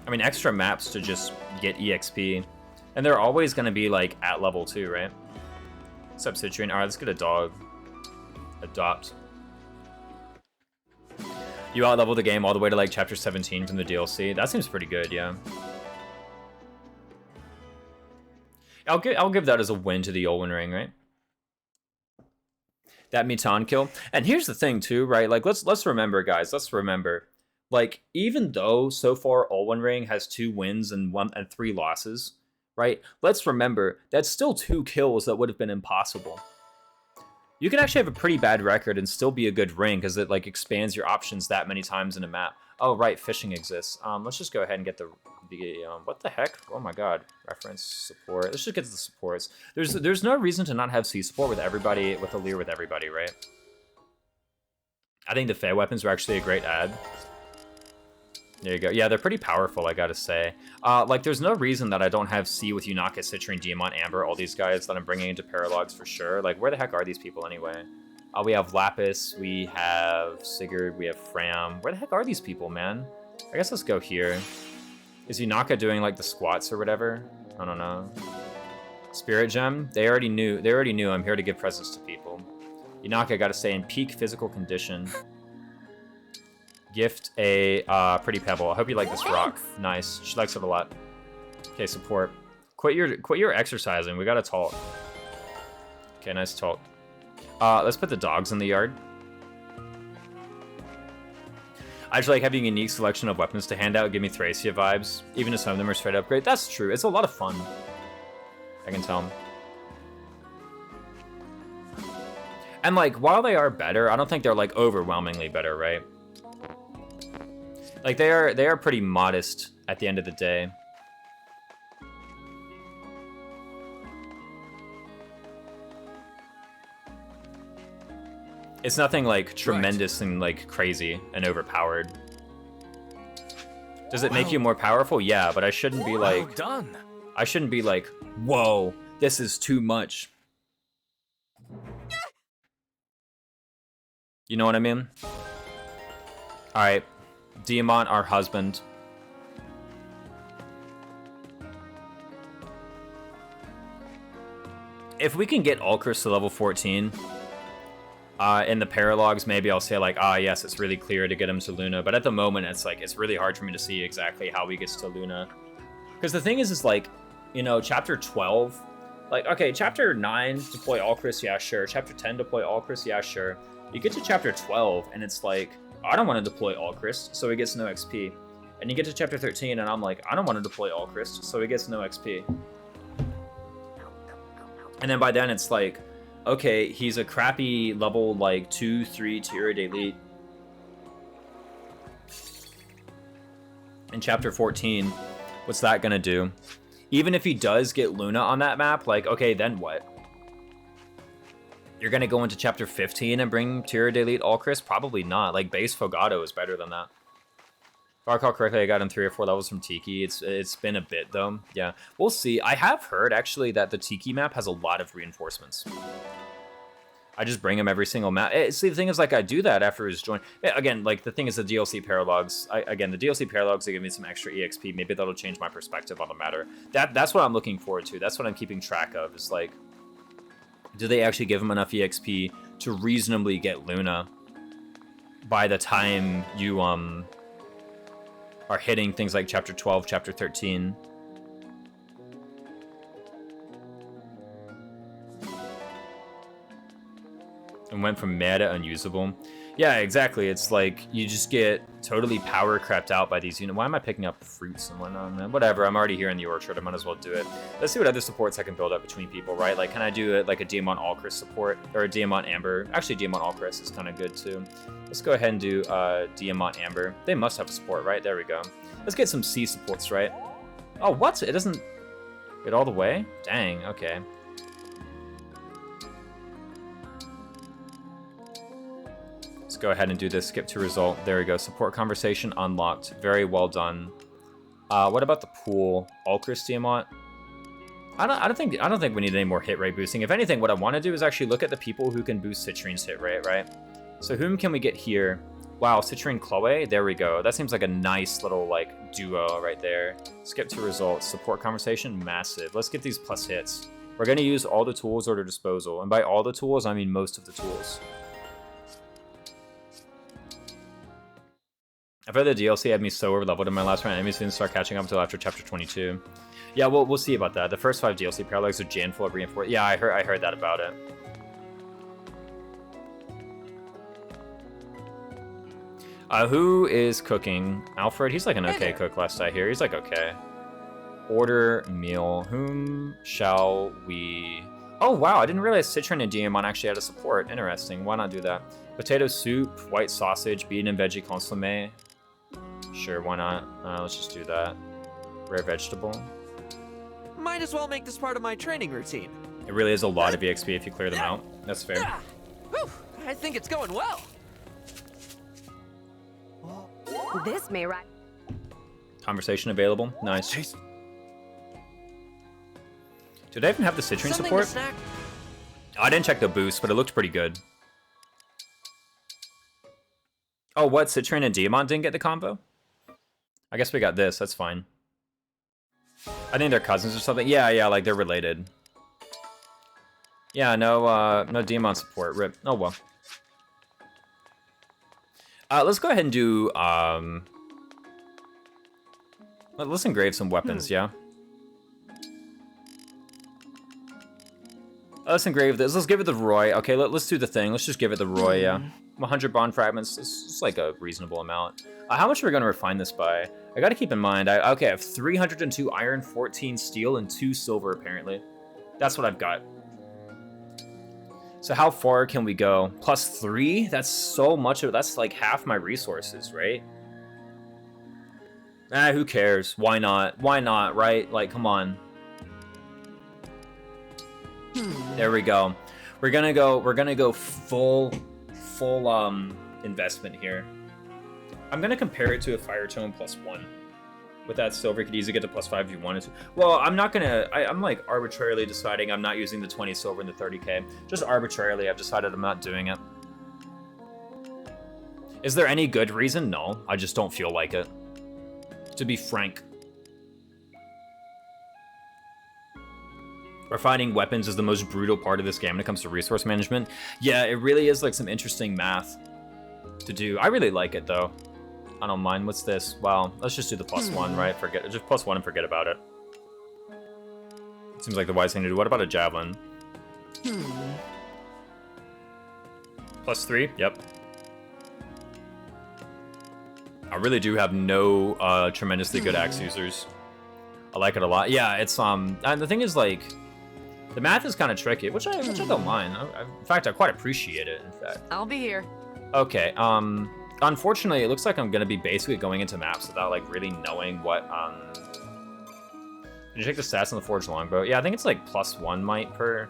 I mean, extra maps to just get EXP, and they're always going to be like at level 2, right? What's up, Citrine? All right, let's get a dog. Adopt. You out-leveled the game all the way to like chapter 17 from the DLC. That seems pretty good, yeah. I'll give that as a win to the Olwen ring, right? That Mitan kill. And here's the thing too, right? Like let's remember, guys. Let's remember, like, even though so far Olwen ring has 2 wins and 3 losses, right? Let's remember that's still 2 kills that would have been impossible. You can actually have a pretty bad record and still be a good ring because it like expands your options that many times in a map. Oh right, fishing exists. Let's just go ahead and get the what the heck? Oh my god, reference support. Let's just get to the supports. There's no reason to not have C support with everybody, with Alir with everybody, right? I think the Fey weapons are actually a great add. There you go. Yeah, they're pretty powerful, I gotta say. Like, there's no reason that I don't have C with Unaka, Citrine, Diamant, Amber, all these guys that I'm bringing into Paralogues for sure. Like, where the heck are these people anyway? We have Lapis, we have Sigurd, we have Fram. Where the heck are these people, man? I guess let's go here. Is Unaka doing, like, the squats or whatever? I don't know. Spirit Gem? They already knew I'm here to give presents to people. Unaka gotta stay in peak physical condition. Gift a pretty pebble. I hope you like this rock. Nice. She likes it a lot. Okay, support. Quit your exercising. We got to talk. Okay, nice talk. Let's put the dogs in the yard. I just like having a unique selection of weapons to hand out. Give me Thracia vibes. Even if some of them are straight upgrade. That's true. It's a lot of fun. I can tell. And like, while they are better, I don't think they're like overwhelmingly better, right? Like, they are pretty modest at the end of the day. It's nothing like tremendous and like crazy and overpowered. Does it make you more powerful? Yeah, but I shouldn't be like... Well done. I shouldn't be like, whoa, this is too much. You know what I mean? Alright. Diamant, our husband. If we can get Ulcris to level 14 in the Paralogues, maybe I'll say like, yes, it's really clear to get him to Luna. But at the moment, it's like, it's really hard for me to see exactly how he gets to Luna. Because the thing is like, you know, chapter 12, like, okay, chapter 9, deploy Ulcris, yeah, sure. Chapter 10, deploy Ulcris, yeah, sure. You get to chapter 12, and it's like, I don't want to deploy Ulcris, so he gets no XP. And you get to chapter 13, and I'm like, I don't want to deploy Ulcris, so he gets no XP. And then by then, it's like, okay, he's a crappy level, like, 2-3 tier elite. In chapter 14, what's that gonna do? Even if he does get Luna on that map, like, okay, then what? You're gonna go into chapter 15 and bring tier elite Ulcris? Probably not. Like, base Fogado is better than that. If I recall correctly, I got him 3 or 4 levels from Tiki. It's been a bit, though. Yeah, we'll see. I have heard, actually, that the Tiki map has a lot of reinforcements. I just bring him every single map. See, the thing is, like, I do that after his join. Again, like, the thing is the DLC Paralogues. Again, the DLC Paralogues, they give me some extra EXP. Maybe that'll change my perspective on the matter. That's what I'm looking forward to. That's what I'm keeping track of, is, like, do they actually give him enough EXP to reasonably get Luna by the time you, are hitting things like chapter 12, chapter 13? and went from meh to unusable. Yeah, exactly. It's like you just get totally power crept out by these units. Why am I picking up fruits and whatnot, man? Whatever, I'm already here in the orchard. I might as well do it. Let's see what other supports I can build up between people, right? Like, can I do it like a Diamant Alchris support or a Diamant Amber? Actually, Diamant Alchris is kind of good too. Let's go ahead and do Diamant Amber. They must have a support, right? There we go. Let's get some C supports, right? Oh, what? It doesn't get all the way? Dang, okay. Let's go ahead and do this. Skip to result. There we go. Support conversation unlocked. Very well done. What about the pool? Alchris Diamant. I don't think we need any more hit rate boosting. If anything, what I want to do is actually look at the people who can boost Citrine's hit rate, right? So whom can we get here? Wow, Citrine Chloe. There we go. That seems like a nice little like duo right there. Skip to results. Support conversation massive. Let's get these plus hits. We're gonna use all the tools at our disposal, and by all the tools, I mean most of the tools. I've heard the DLC had me so over-leveled in my last round, enemies didn't start catching up until after chapter 22. Yeah, we'll see about that. The first 5 DLC paralogues are jam full of reinforcement. Yeah, I heard that about it. Who is cooking? Alfred? He's like an okay cook last I hear. He's like okay. Order meal. Whom shall we... Oh wow, I didn't realize Citrine and Diamant actually had a support. Interesting. Why not do that? Potato soup, white sausage, bean and veggie consomme. Sure, why not? Let's just do that. Rare vegetable. Might as well make this part of my training routine. It really is a lot of EXP if you clear them out. That's fair. Whew, I think it's going well. This may right. Conversation available. Nice. Did I even have the Citrine support? I didn't check the boost, but it looked pretty good. Oh, what? Citrine and Diamant didn't get the combo? I guess we got this. That's fine. I think they're cousins or something. Yeah, like they're related. Yeah, no Diamant support. Rip. Oh well. Let's go ahead and do let's engrave some weapons. Yeah. Let's engrave this. Let's give it the Roy. Okay, let's do the thing. Let's just give it the Roy. Yeah. 100 bond fragments. It's like a reasonable amount. How much are we going to refine this by? I got to keep in mind. I have 302 iron, 14 steel, and 2 silver apparently. That's what I've got. So how far can we go? +3? That's so much of that's like half my resources, right? Who cares? Why not? Why not, right? Like, come on. There we go. We're gonna go full investment here. I'm gonna compare it to a Fire Tome +1. With that silver, you could easily get to +5 if you wanted to. Well, I'm not gonna. I'm like arbitrarily deciding I'm not using the 20 silver and the 30k. Just arbitrarily, I've decided I'm not doing it. Is there any good reason? No, I just don't feel like it. To be frank. Refining weapons is the most brutal part of this game when it comes to resource management. Yeah, it really is like some interesting math to do. I really like it though. I don't mind. What's this? Well, let's just do the +1, right? Forget just +1 and forget about it. Seems like the wise thing to do. What about a javelin? +3. Yep. I really do have no tremendously good axe users. I like it a lot. Yeah, it's and the thing is like. The math is kind of tricky, which I don't mind. In fact, I quite appreciate it, in fact. I'll be here. Okay, unfortunately, it looks like I'm going to be basically going into maps without, like, really knowing what, Can you check the stats on the Forged Longbow? Yeah, I think it's, like, +1 might per...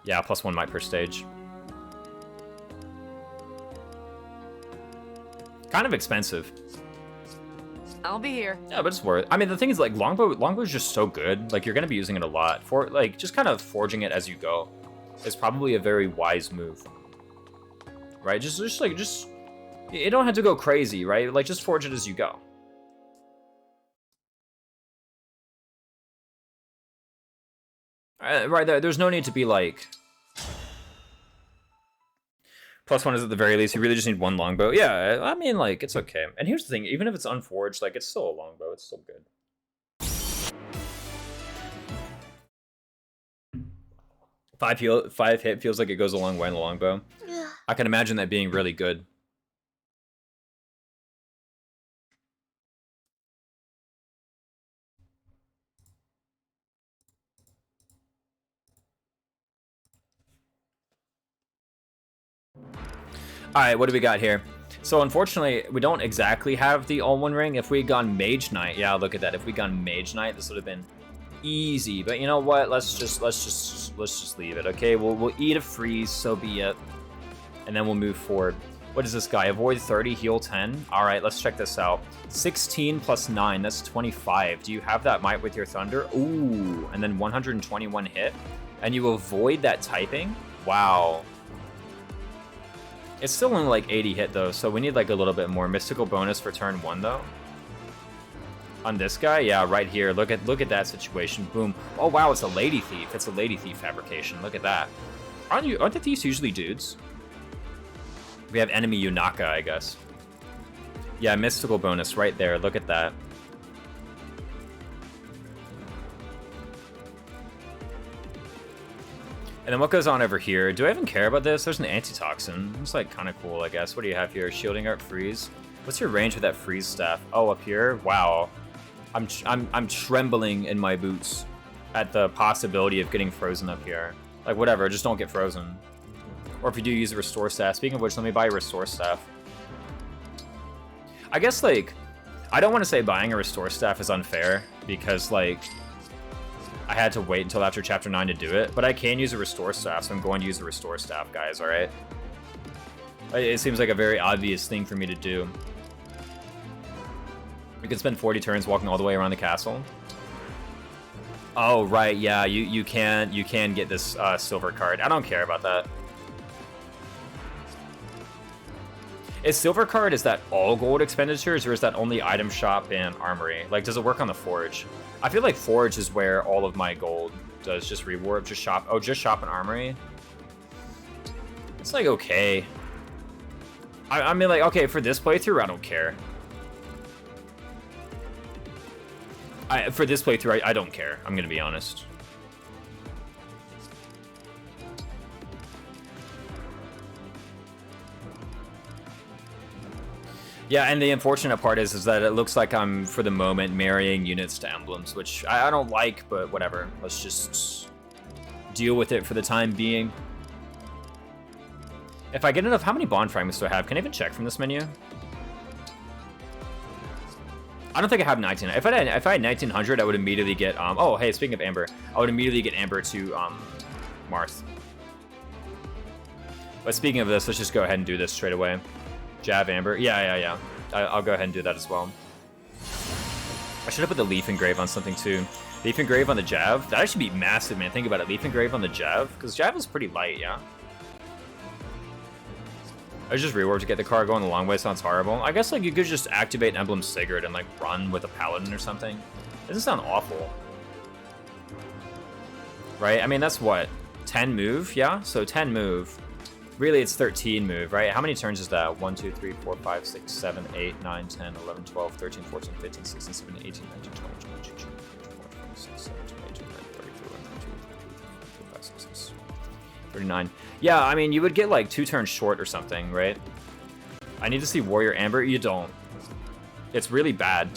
Yeah, +1 might per stage. Kind of expensive. I'll be here. Yeah, but it's worth it. I mean, the thing is, like, longbow is just so good. Like, you're going to be using it a lot. For, like, just kind of forging it as you go is probably a very wise move. Right? Just you don't have to go crazy, right? Like, just forge it as you go. Right there. There's no need to be, like... +1 is at the very least. You really just need 1 longbow. Yeah, I mean, like, it's okay. And here's the thing. Even if it's unforged, like, it's still a longbow. It's still good. 5 hit feels like it goes a long way in the longbow. I can imagine that being really good. Alright, what do we got here? So unfortunately, we don't exactly have the Olwen ring. If we had gone Mage Knight, yeah, look at that. If we gone Mage Knight, this would have been easy. But you know what? Let's just leave it. Okay, we'll eat a freeze, so be it. And then we'll move forward. What is this guy? Avoid 30, heal 10. All right, let's check this out. 16 plus 9, that's 25. Do you have that might with your thunder? Ooh, and then 121 hit. And you avoid that typing? Wow. It's still only like 80 hit though, so we need like a little bit more. Mystical bonus for turn 1 though. On this guy, yeah, right here. Look at that situation. Boom. Oh wow, it's a lady thief. It's a lady thief fabrication. Look at that. Aren't the thieves usually dudes? We have enemy Yunaka, I guess. Yeah, mystical bonus right there. Look at that. And then what goes on over here? Do I even care about this? There's an antitoxin. It's like kind of cool, I guess. What do you have here? Shielding Art Freeze. What's your range with that freeze staff? Oh, up here? Wow. I'm trembling in my boots at the possibility of getting frozen up here. Like whatever, just don't get frozen. Or if you do use a restore staff. Speaking of which, let me buy a restore staff. I guess like I don't want to say buying a restore staff is unfair because like I had to wait until after chapter 9 to do it, but I can use a restore staff, so I'm going to use a restore staff, guys, alright? It seems like a very obvious thing for me to do. We can spend 40 turns walking all the way around the castle. Oh, right, yeah, you can get this silver card. I don't care about that. Is silver card, is that all gold expenditures, or is that only item shop and armory? Like, does it work on the forge? I feel like forge is where all of my gold does. Just rewarp, just shop. Oh, just shop and armory. It's like okay. I mean, like okay for this playthrough, I don't care. For this playthrough, I don't care. I'm gonna be honest. Yeah, and the unfortunate part is that it looks like I'm, for the moment, marrying units to emblems, which I don't like, but whatever. Let's just deal with it for the time being. If I get enough, how many bond fragments do I have? Can I even check from this menu? I don't think I have 19. If I had 1900, I would immediately get, oh, hey, speaking of Amber, I would immediately get Amber to, Marth. But speaking of this, let's just go ahead and do this straight away. Jav Amber. Yeah. I'll go ahead and do that as well. I should have put the Leaf Engrave on something too. Leaf Engrave on the Jav? That'd actually be massive, man. Think about it. Leaf Engrave on the Jav? Because Jav is pretty light, yeah? I just reworked to get the car going a long way. Sounds horrible. I guess like you could just activate Emblem Sigurd and like run with a Paladin or something. Doesn't sound awful. Right? I mean, that's what? 10 move? Yeah? So 10 move. Really, it's 13 move, right? How many turns is that? 1, 2, 3, 4, 5, 6, 7, 8, 9, 10, 11, 12, 13, 14, 15, 16, 17, 18, 19, 20, 22, 23, 24, 26, 27, 28, 29, 30, 31, 32, 33, 35, 36, 39. Yeah, I mean, you would get like 2 turns short or something, right? I need to see Warrior Amber. You don't. It's really bad.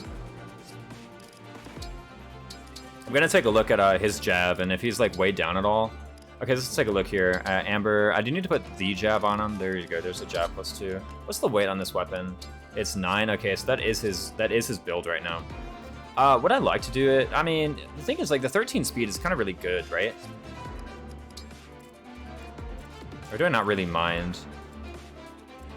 I'm gonna take a look at his Jab, and if he's like weighed down at all. Okay, let's take a look here. Amber, I do need to put the Jab on him. There you go. There's a Jab +2. What's the weight on this weapon? It's 9. Okay, so that is his build right now. Would I like to do it? I mean, the thing is, like, the 13 speed is kind of really good, right? Or do I not really mind?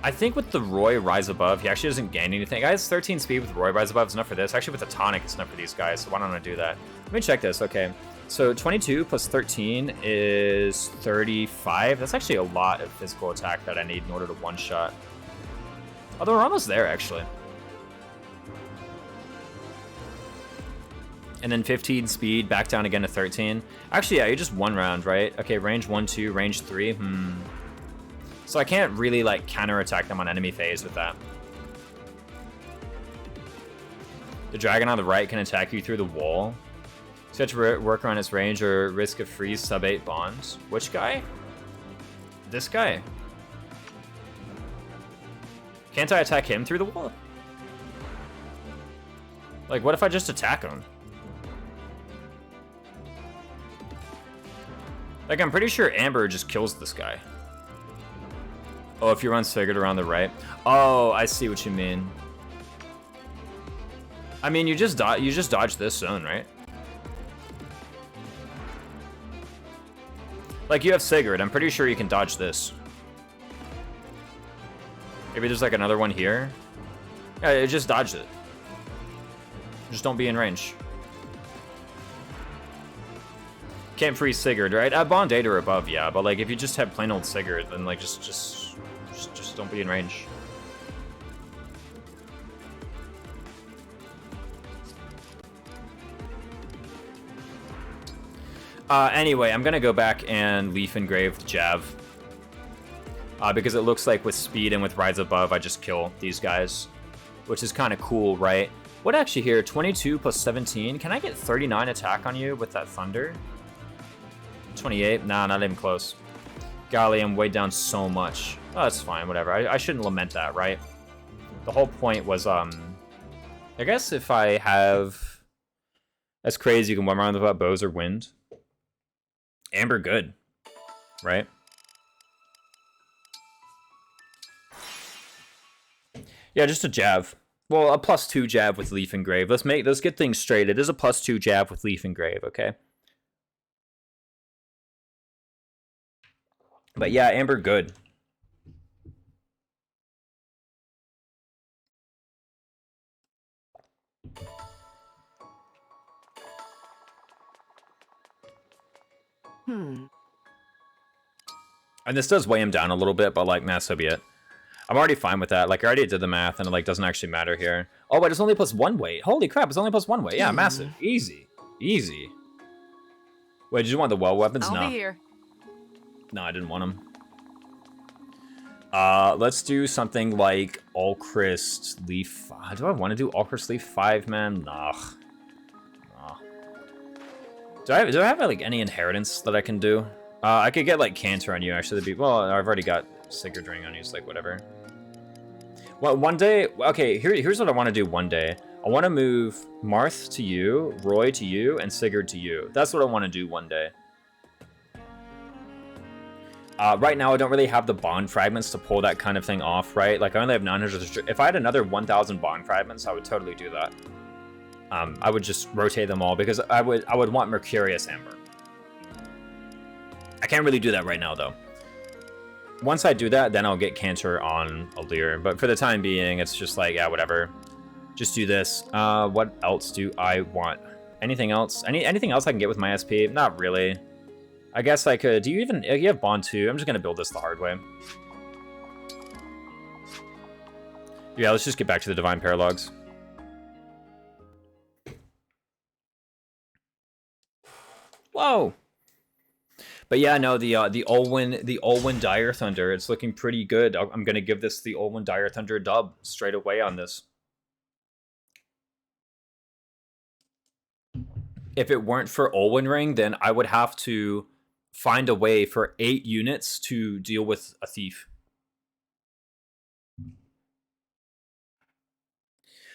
I think with the Roy Rise Above, he actually doesn't gain anything. Guys, 13 speed with Roy Rise Above is enough for this. Actually, with the tonic, it's enough for these guys. So why don't I do that? Let me check this. Okay. So 22 plus 13 is 35. That's actually a lot of physical attack that I need in order to one-shot. Although we're almost there, actually. And then 15 speed, back down again to 13. Actually, yeah, you're just 1 round, right? Okay, range 1, 2, range 3. So I can't really, like, counterattack them on enemy phase with that. The dragon on the right can attack you through the wall. So you have to work around his range or risk a freeze sub 8 bonds. Which guy? This guy. Can't I attack him through the wall? Like, what if I just attack him? Like, I'm pretty sure Amber just kills this guy. Oh, if you run Sigurd around the right. Oh, I see what you mean. I mean, you just dodge this zone, right? Like, you have Sigurd. I'm pretty sure you can dodge this. Maybe there's like another one here. Yeah, it just dodged it. Just don't be in range. Can't freeze Sigurd, right? At Bond 8 or above, yeah. But like, if you just have plain old Sigurd, then like, just don't be in range. Anyway, I'm gonna go back and Leaf Engrave Jav. Because it looks like with speed and with Rides Above, I just kill these guys. Which is kind of cool, right? What actually here? 22 plus 17. Can I get 39 attack on you with that Thunder? 28? Nah, not even close. Golly, I'm way down so much. Oh, that's fine, whatever. I shouldn't lament that, right? The whole point was, I guess if I have... That's crazy, you can one round without bows or wind. Amber good, right? Yeah, just a Jav. Well, a +2 Jav with Leaf Engrave. Let's get things straight. It is a +2 Jav with Leaf Engrave, okay? But yeah, Amber good. And this does weigh him down a little bit, but like, nah, so be it. I'm already fine with that. Like, I already did the math, and it like doesn't actually matter here. Oh, but it's only +1 weight. Holy crap, it's only +1 weight. Yeah, massive. Easy. Easy. Wait, did you want the well weapons? No. I'll be here. No, I didn't want them. Let's do something like Allchrist Leaf. Do I want to do Allchrist Leaf 5, man? Nah. Do I have like any inheritance that I can do? I could get like Cancer on you, actually. That'd be, well, I've already got Sigurd Ring on you, so like whatever. Well, one day, okay, here's what I want to do one day. I want to move Marth to you, Roy to you, and Sigurd to you. That's what I want to do one day. Right now, I don't really have the bond fragments to pull that kind of thing off, right? Like, I only have 900. If I had another 1,000 bond fragments, I would totally do that. I would just rotate them all, because I would want Mercurius Amber. I can't really do that right now, though. Once I do that, then I'll get Cancer on Allure. But for the time being, it's just like, yeah, whatever. Just do this. What else do I want? Anything else? Anything else I can get with my SP? Not really. I guess I could. Do you even... You have Bond 2. I'm just going to build this the hard way. Yeah, let's just get back to the Divine Paralogues. Whoa! But yeah, no, the Olwen Dire Thunder, it's looking pretty good. I'm gonna give this the Olwen Dire Thunder dub straight away on this. If it weren't for Olwen Ring, then I would have to find a way for 8 units to deal with a thief.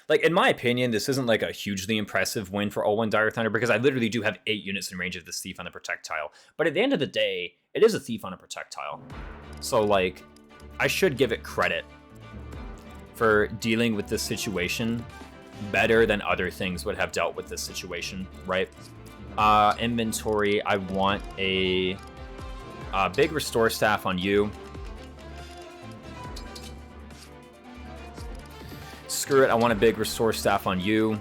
Like, in my opinion, this isn't like a hugely impressive win for Olwen Dire Thunder, because I literally do have 8 units in range of this thief on the Protect tile. But at the end of the day, it is a thief on a Protect tile. So, like, I should give it credit for dealing with this situation better than other things would have dealt with this situation, right? Inventory, I want a big Restore Staff on you. Screw it, I want a big Restore Staff on you.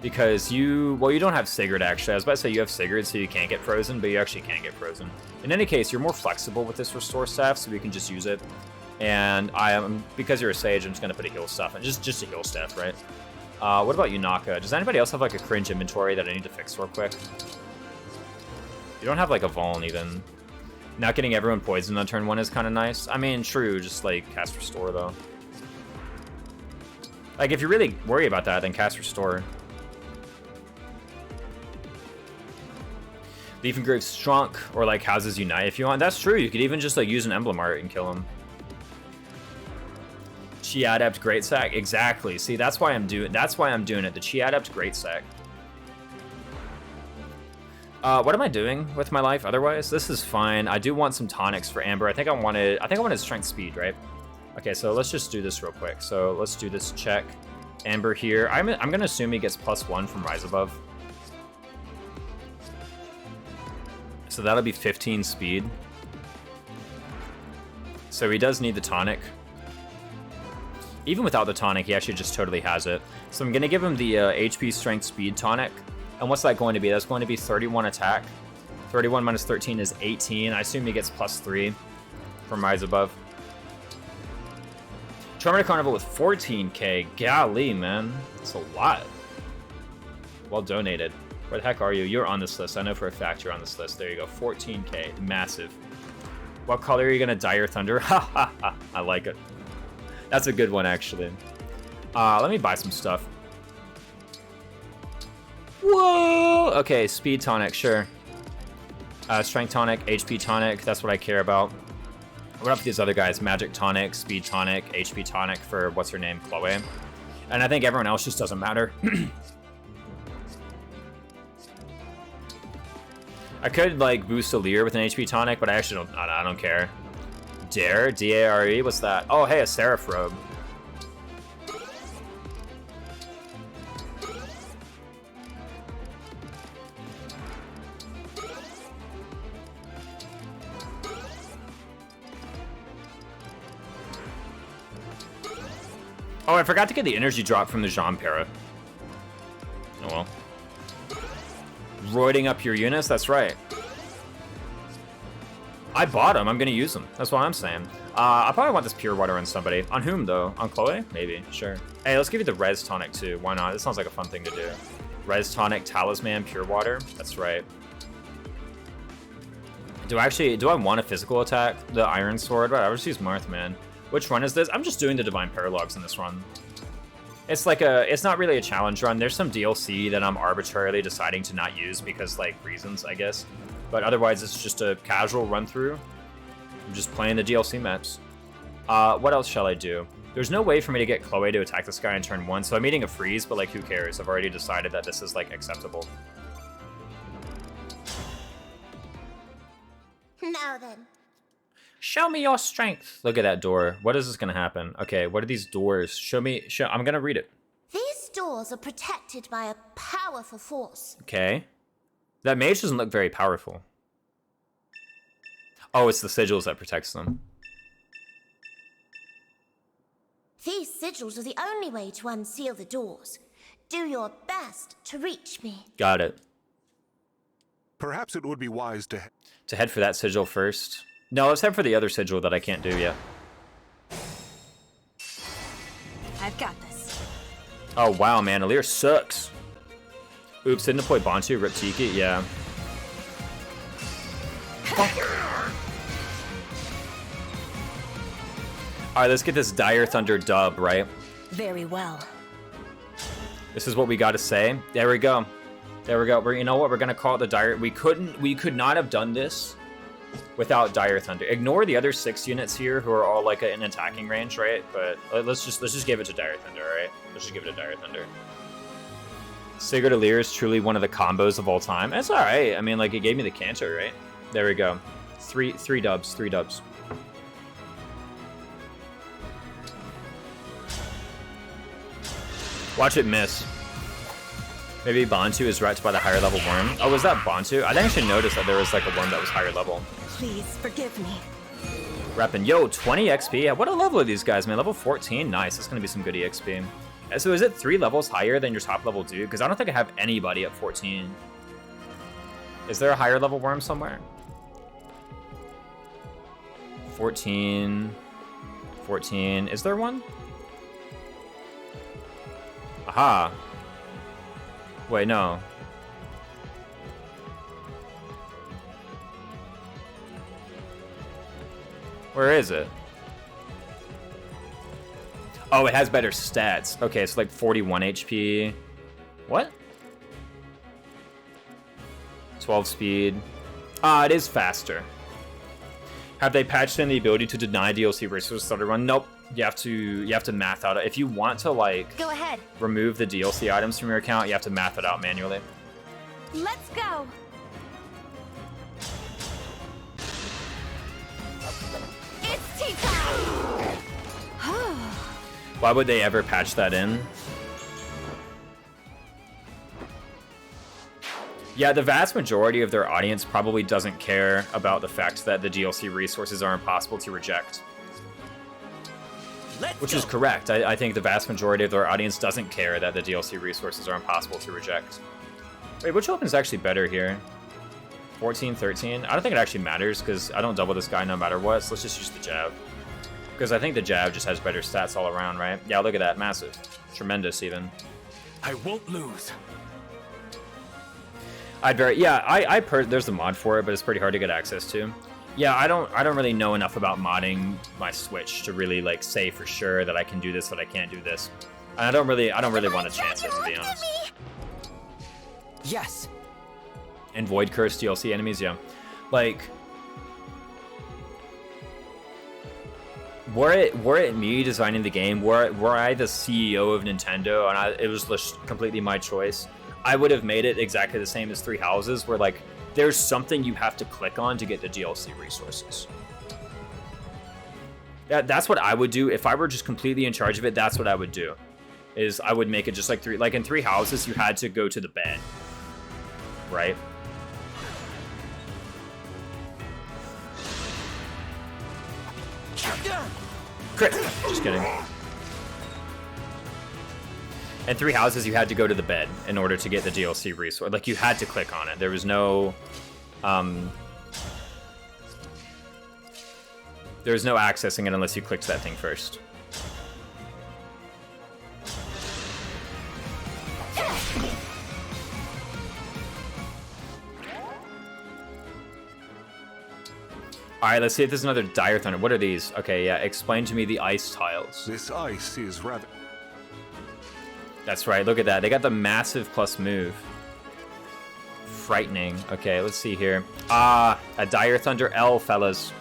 Because you don't have Sigurd, actually. I was about to say you have Sigurd, so you can't get frozen, but you actually can't get frozen. In any case, you're more flexible with this Restore Staff, so we can just use it. And because you're a Sage, I'm just going to put a heal staff, and just a heal staff, right? What about Yunaka? Does anybody else have like a cringe inventory that I need to fix real quick? You don't have like a Vaughn even. Not getting everyone poisoned on turn 1 is kind of nice. I mean, true, just like cast Restore though. Like, if you really worry about that, then cast Restore. Beef and Grapes Strunk, or like Houses Unite if you want. That's true. You could even just like use an Emblem art and kill him. Chi Adept Great Sack. Exactly. See, that's why I'm doing it. The Chi Adept Great Sack. What am I doing with my life otherwise? This is fine. I do want some tonics for Amber. I think I wanted strength speed, right? Okay, so let's just do this real quick. So let's do this check. Amber here. I'm gonna assume he gets +1 from Rise Above. So that'll be 15 speed. So he does need the tonic. Even without the tonic, he actually just totally has it. So I'm going to give him the HP Strength Speed tonic. And what's that going to be? That's going to be 31 attack. 31 minus 13 is 18. I assume he gets +3 from Rise Above. Charmer Carnival with 14k. Golly, man. That's a lot. Well donated. Where the heck are you? You're on this list. I know for a fact you're on this list. There you go. 14k. Massive. What color are you going to dye your thunder? Ha ha ha. I like it. That's a good one, actually. Let me buy some stuff. Whoa! Okay, speed tonic, sure. Strength tonic, HP tonic. That's what I care about. What up with these other guys? Magic tonic, speed tonic, HP tonic for what's her name? Chloe. And I think everyone else just doesn't matter. I could like boost a Lear with an HP tonic, but I actually I don't care. Dare? D-A-R-E? What's that? Oh, hey, a Seraph Robe. Oh, I forgot to get the energy drop from the Jean Para. Oh well. Roiding up your units? That's right. I bought them. I'm going to use them. That's what I'm saying. I probably want this Pure Water on somebody. On whom, though? On Chloe? Maybe. Sure. Hey, let's give you the Res Tonic, too. Why not? This sounds like a fun thing to do. Res Tonic, Talisman, Pure Water. That's right. Do I want a physical attack? The Iron Sword? Right, I'll just use Marth, man. Which run is this? I'm just doing the Divine Paralogues in this run. It's like it's not really a challenge run. There's some DLC that I'm arbitrarily deciding to not use because, like, reasons, I guess. But otherwise, it's just a casual run-through. I'm just playing the DLC maps. What else shall I do? There's no way for me to get Chloe to attack this guy in turn 1, so I'm eating a freeze, but, like, who cares? I've already decided that this is, like, acceptable. Now then. Show me your strength. Look at that door. What is this going to happen? Okay, what are these doors? I'm going to read it. These doors are protected by a powerful force. Okay. That mage doesn't look very powerful. Oh, it's the sigils that protects them. These sigils are the only way to unseal the doors. Do your best to reach me. Got it. Perhaps it would be wise to head for that sigil first. No, let's head for the other sigil that I can't do yet. I've got this. Oh, wow, man. Alir sucks. Oops, didn't deploy Bantu, Rip Tiki? Yeah. Alright, let's get this Dire Thunder dub, right? Very well. This is what we gotta say. There we go. There we go. You know what? We're gonna call it the Dire... We could not have done this without Dire Thunder. Ignore the other 6 units here who are all like in attacking range, right? But let's just give it to Dire Thunder, alright? Let's just give it to Dire Thunder. Sigurd Alir is truly one of the combos of all time. That's alright. I mean, like, it gave me the canter, right? There we go. Three dubs. Watch it miss. Maybe Bantu is wrecked by the higher level worm. Oh, was that Bantu? I didn't actually notice that there was like a worm that was higher level. Please forgive me. Reppin'. Yo, 20 XP. What a level are these guys, man. Level 14. Nice. That's going to be some good EXP. So is it 3 levels higher than your top level dude? Because I don't think I have anybody at 14. Is there a higher level worm somewhere? 14. 14. Is there one? Aha. Wait, no. Where is it? Oh, it has better stats. Okay, it's like 41 HP. What? 12 speed. It is faster. Have they patched in the ability to deny DLC resource starter run? Nope. You have to math out. If you want to like Go ahead. remove the DLC items from your account, you have to math it out manually. Let's go. It's tea time. Why would they ever patch that in? Yeah, the vast majority of their audience probably doesn't care about the fact that the DLC resources are impossible to reject. Which is correct. I think the vast majority of their audience doesn't care that the DLC resources are impossible to reject. Wait, which weapon's actually better here? 14, 13? I don't think it actually matters, because I don't double this guy no matter what, so let's just use the jab. Because I think the jab just has better stats all around, right? Yeah, look at that. Massive. Tremendous, even. I won't lose. There's a mod for it, but it's pretty hard to get access to. Yeah, I don't really know enough about modding my Switch to really like say for sure that I can do this, that I can't do this. And I don't really want to chance it, to be honest. Yes. And Void Curse DLC enemies, yeah. Like, were it me designing the game, were I the CEO of Nintendo and it was just completely my choice, I would have made it exactly the same as Three Houses, where like there's something you have to click on to get the DLC resources. That's what I would do if I were just completely in charge of it. That's what I would do, is I would make it just like in Three Houses, you had to go to the bed, right? Crit. Just kidding. In Three Houses, you had to go to the bed in order to get the DLC resource. Like, you had to click on it. There was no... there was no accessing it unless you clicked that thing first. Alright, let's see if there's another Dire Thunder. What are these? Okay, yeah, explain to me the ice tiles. This ice is rather... That's right, look at that. They got the massive plus move. Frightening. Okay, let's see here. A Dire Thunder L, fellas.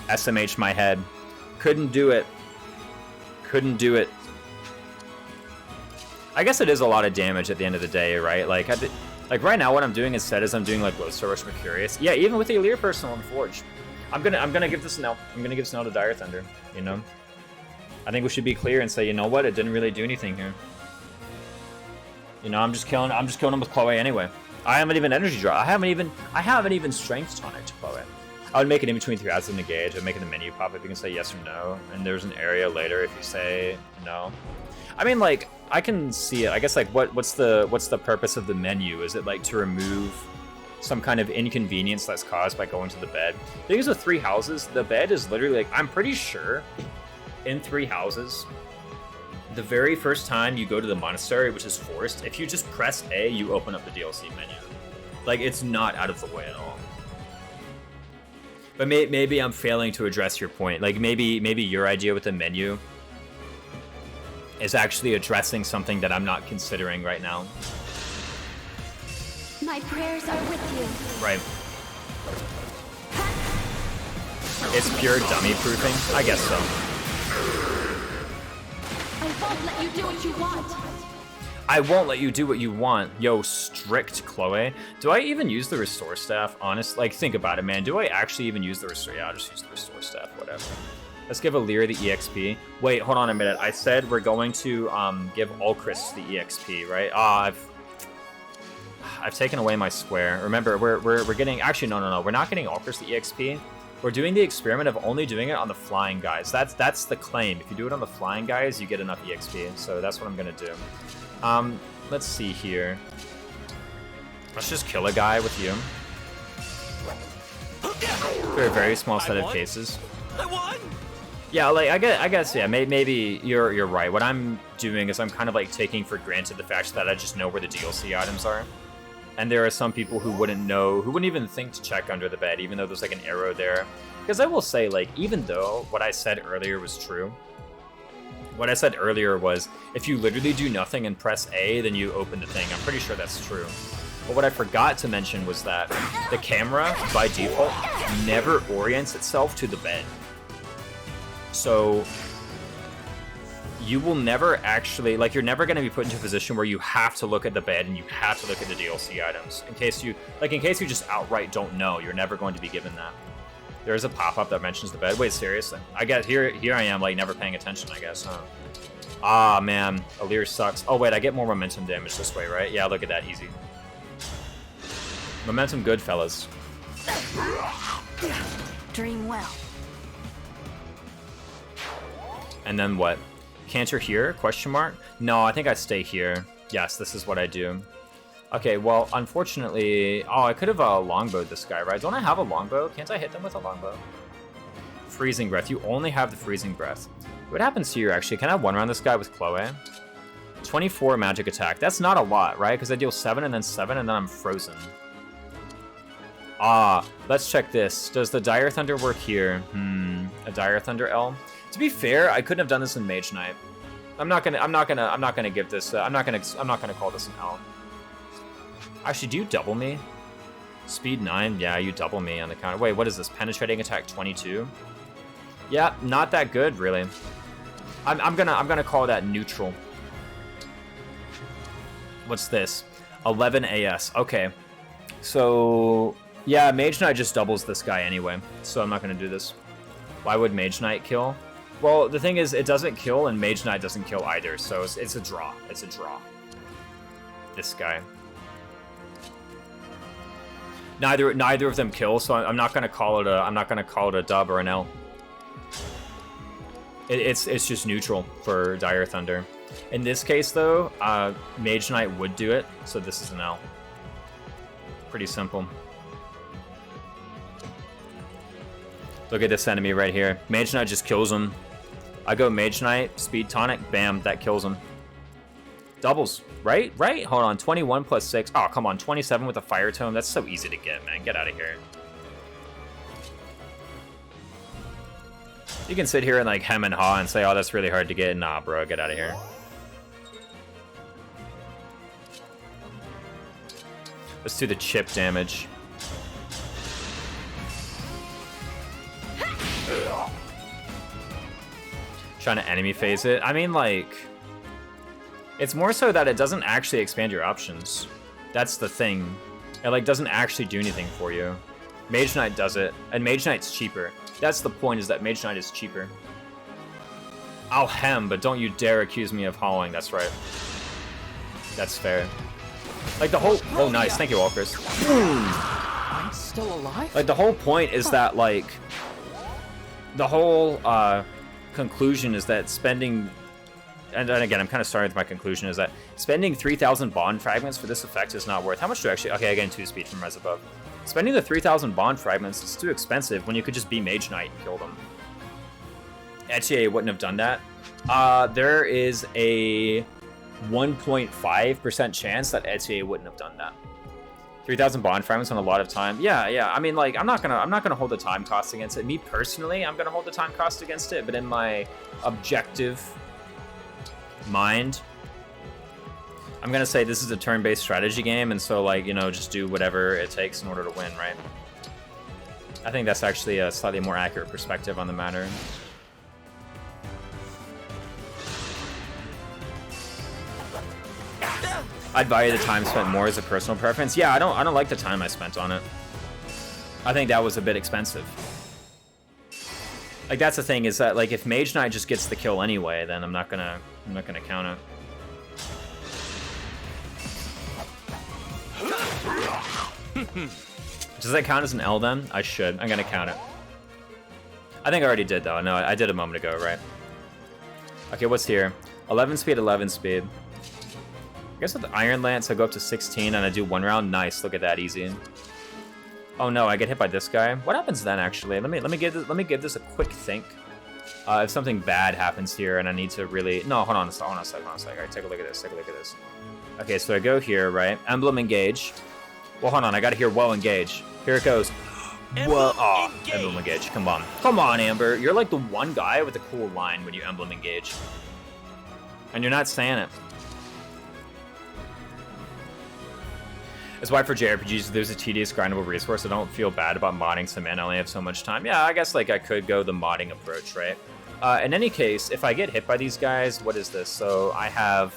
SMH my head. Couldn't do it. Couldn't do it. I guess it is a lot of damage at the end of the day, right? Like right now, what I'm doing instead is I'm doing like Low Star Rush Mercurius. Yeah, even with the Illyr Personal and Forge. I'm gonna give this an L. I'm gonna give this an L to Dire Thunder, you know? I think we should be clear and say, you know what, it didn't really do anything here. You know, I'm just killing him with Chloe anyway. I haven't even energy draw. I haven't even strength tonic to Chloe. I would make it in between 3 houses and engage. I'd make it a menu pop if you can say yes or no. And there's an area later if you say no. I mean, like, I can see it. I guess like what's the purpose of the menu? Is it like to remove some kind of inconvenience that's caused by going to the bed? The thing is with 3 houses, the bed is literally like, I'm pretty sure in 3 houses, the very first time you go to the monastery, which is forced, if you just press A, you open up the DLC menu. Like, it's not out of the way at all. But maybe I'm failing to address your point. Like, maybe your idea with the menu is actually addressing something that I'm not considering right now. My prayers are with you. Right. It's pure dummy proofing? I guess so. I won't let you do what you want. I won't let you do what you want. Yo, strict Chloe. Do I even use the Restore Staff? Honest, like, think about it, man. Do I actually even use the Restore? Yeah, I'll just use the Restore Staff, whatever. Let's give Illyr the EXP. Wait, hold on a minute. I said we're going to give Ulcris the EXP, right? I've taken away my square. Remember, we're getting... Actually, no. We're not getting Ulcris the EXP. We're doing the experiment of only doing it on the flying guys. That's the claim. If you do it on the flying guys, you get enough EXP. So that's what I'm going to do. Let's see here. Let's just kill a guy with you. For a very small set of cases. I won! Yeah, like, I guess, yeah, maybe you're right. What I'm doing is I'm kind of, like, taking for granted the fact that I just know where the DLC items are. And there are some people who wouldn't know, who wouldn't even think to check under the bed, even though there's, like, an arrow there. Because I will say, like, even though what I said earlier was true, what I said earlier was, if you literally do nothing and press A, then you open the thing. I'm pretty sure that's true. But what I forgot to mention was that the camera, by default, never orients itself to the bed. So you will never actually, like, you're never going to be put into a position where you have to look at the bed and you have to look at the DLC items. In case you just outright don't know, you're never going to be given that. There is a pop-up that mentions the bed. Wait, seriously? I guess here I am, like, never paying attention, I guess, huh? Ah, man. Alir sucks. Oh, wait, I get more momentum damage this way, right? Yeah, look at that. Easy. Momentum good, fellas. Dream well. And then what? Canter here? Question mark? No, I think I stay here. Yes, this is what I do. Okay, well, unfortunately... Oh, I could have longbowed this guy, right? Don't I have a longbow? Can't I hit them with a longbow? Freezing breath. You only have the freezing breath. What happens here, actually? Can I one-round this guy with Chloe? 24 magic attack. That's not a lot, right? Because I deal 7 and then 7 and then I'm frozen. Ah, let's check this. Does the Dire Thunder work here? A Dire Thunder L? To be fair, I couldn't have done this in Mage Knight. I'm not gonna give this. I'm not gonna call this an L. Actually, do you double me? Speed 9. Yeah, you double me on the counter. Wait, what is this? Penetrating attack 22. Yeah, not that good, really. I'm gonna call that neutral. What's this? 11 AS. Okay, so yeah, Mage Knight just doubles this guy anyway, so I'm not gonna do this. Why would Mage Knight kill? Well, the thing is, it doesn't kill, and Mage Knight doesn't kill either, so it's a draw. It's a draw. This guy. Neither of them kill, so I'm not gonna call it a dub or an L. It's just neutral for Dire Thunder. In this case, though, Mage Knight would do it, so this is an L. Pretty simple. Look at this enemy right here. Mage Knight just kills him. I go Mage Knight, Speed Tonic, bam, that kills him. Doubles, right? Right? Hold on, 21 plus 6. Oh, come on, 27 with a Fire Tome. That's so easy to get, man. Get out of here. You can sit here and like hem and haw and say, oh, that's really hard to get. Nah, bro, get out of here. Let's do the chip damage. Trying to enemy phase it. I mean, like, it's more so that it doesn't actually expand your options. That's the thing. It like doesn't actually do anything for you. Mage Knight does it, and Mage Knight's cheaper. That's the point, is that Mage Knight is cheaper. I'll hem, but don't you dare accuse me of hauling. That's right. That's fair. Like the whole... Oh, nice. Thank you, Walkers. I'm still alive? Like, the whole point is that, like... The whole conclusion is that spending... And again, I'm kind of starting with my conclusion, is that spending 3,000 bond fragments for this effect is not worth... How much do I actually... Okay, I gain 2 speed from Res above. Spending the 3,000 bond fragments is too expensive when you could just be Mage Knight and kill them. Etier wouldn't have done that. There is a 1.5% chance that Etier wouldn't have done that. 3,000 bond fragments on a lot of time. Yeah. I mean, like, I'm not gonna hold the time cost against it. Me personally, I'm gonna hold the time cost against it, but in my objective mind, I'm gonna say this is a turn-based strategy game, and so, like, you know, just do whatever it takes in order to win, right? I think that's actually a slightly more accurate perspective on the matter. I'd value the time spent more as a personal preference. Yeah, I don't like the time I spent on it. I think that was a bit expensive. Like, that's the thing, is that, like, if Mage Knight just gets the kill anyway, then I'm not gonna count it. Does that count as an L then? I should. I'm gonna count it. I think I already did though. No, I did a moment ago, right? Okay, what's here? 11 speed, 11 speed. I guess with the Iron Lance I go up to 16 and I do 1 round. Nice, look at that, easy. Oh no, I get hit by this guy. What happens then actually? Let me give this a quick think. If something bad happens here and I need to really... No, hold on a second. Alright, take a look at this, Okay, so I go here, right? Emblem engage. Well, hold on, I gotta hear well engage. Here it goes. Well, oh, Emblem engage, come on. Come on, Amber. You're like the one guy with a cool line when you Emblem engage. And you're not saying it. That's why for JRPGs, there's a tedious grindable resource. I don't feel bad about modding some, man. I only have so much time. Yeah, I guess like I could go the modding approach, right? In any case, if I get hit by these guys, what is this? So I have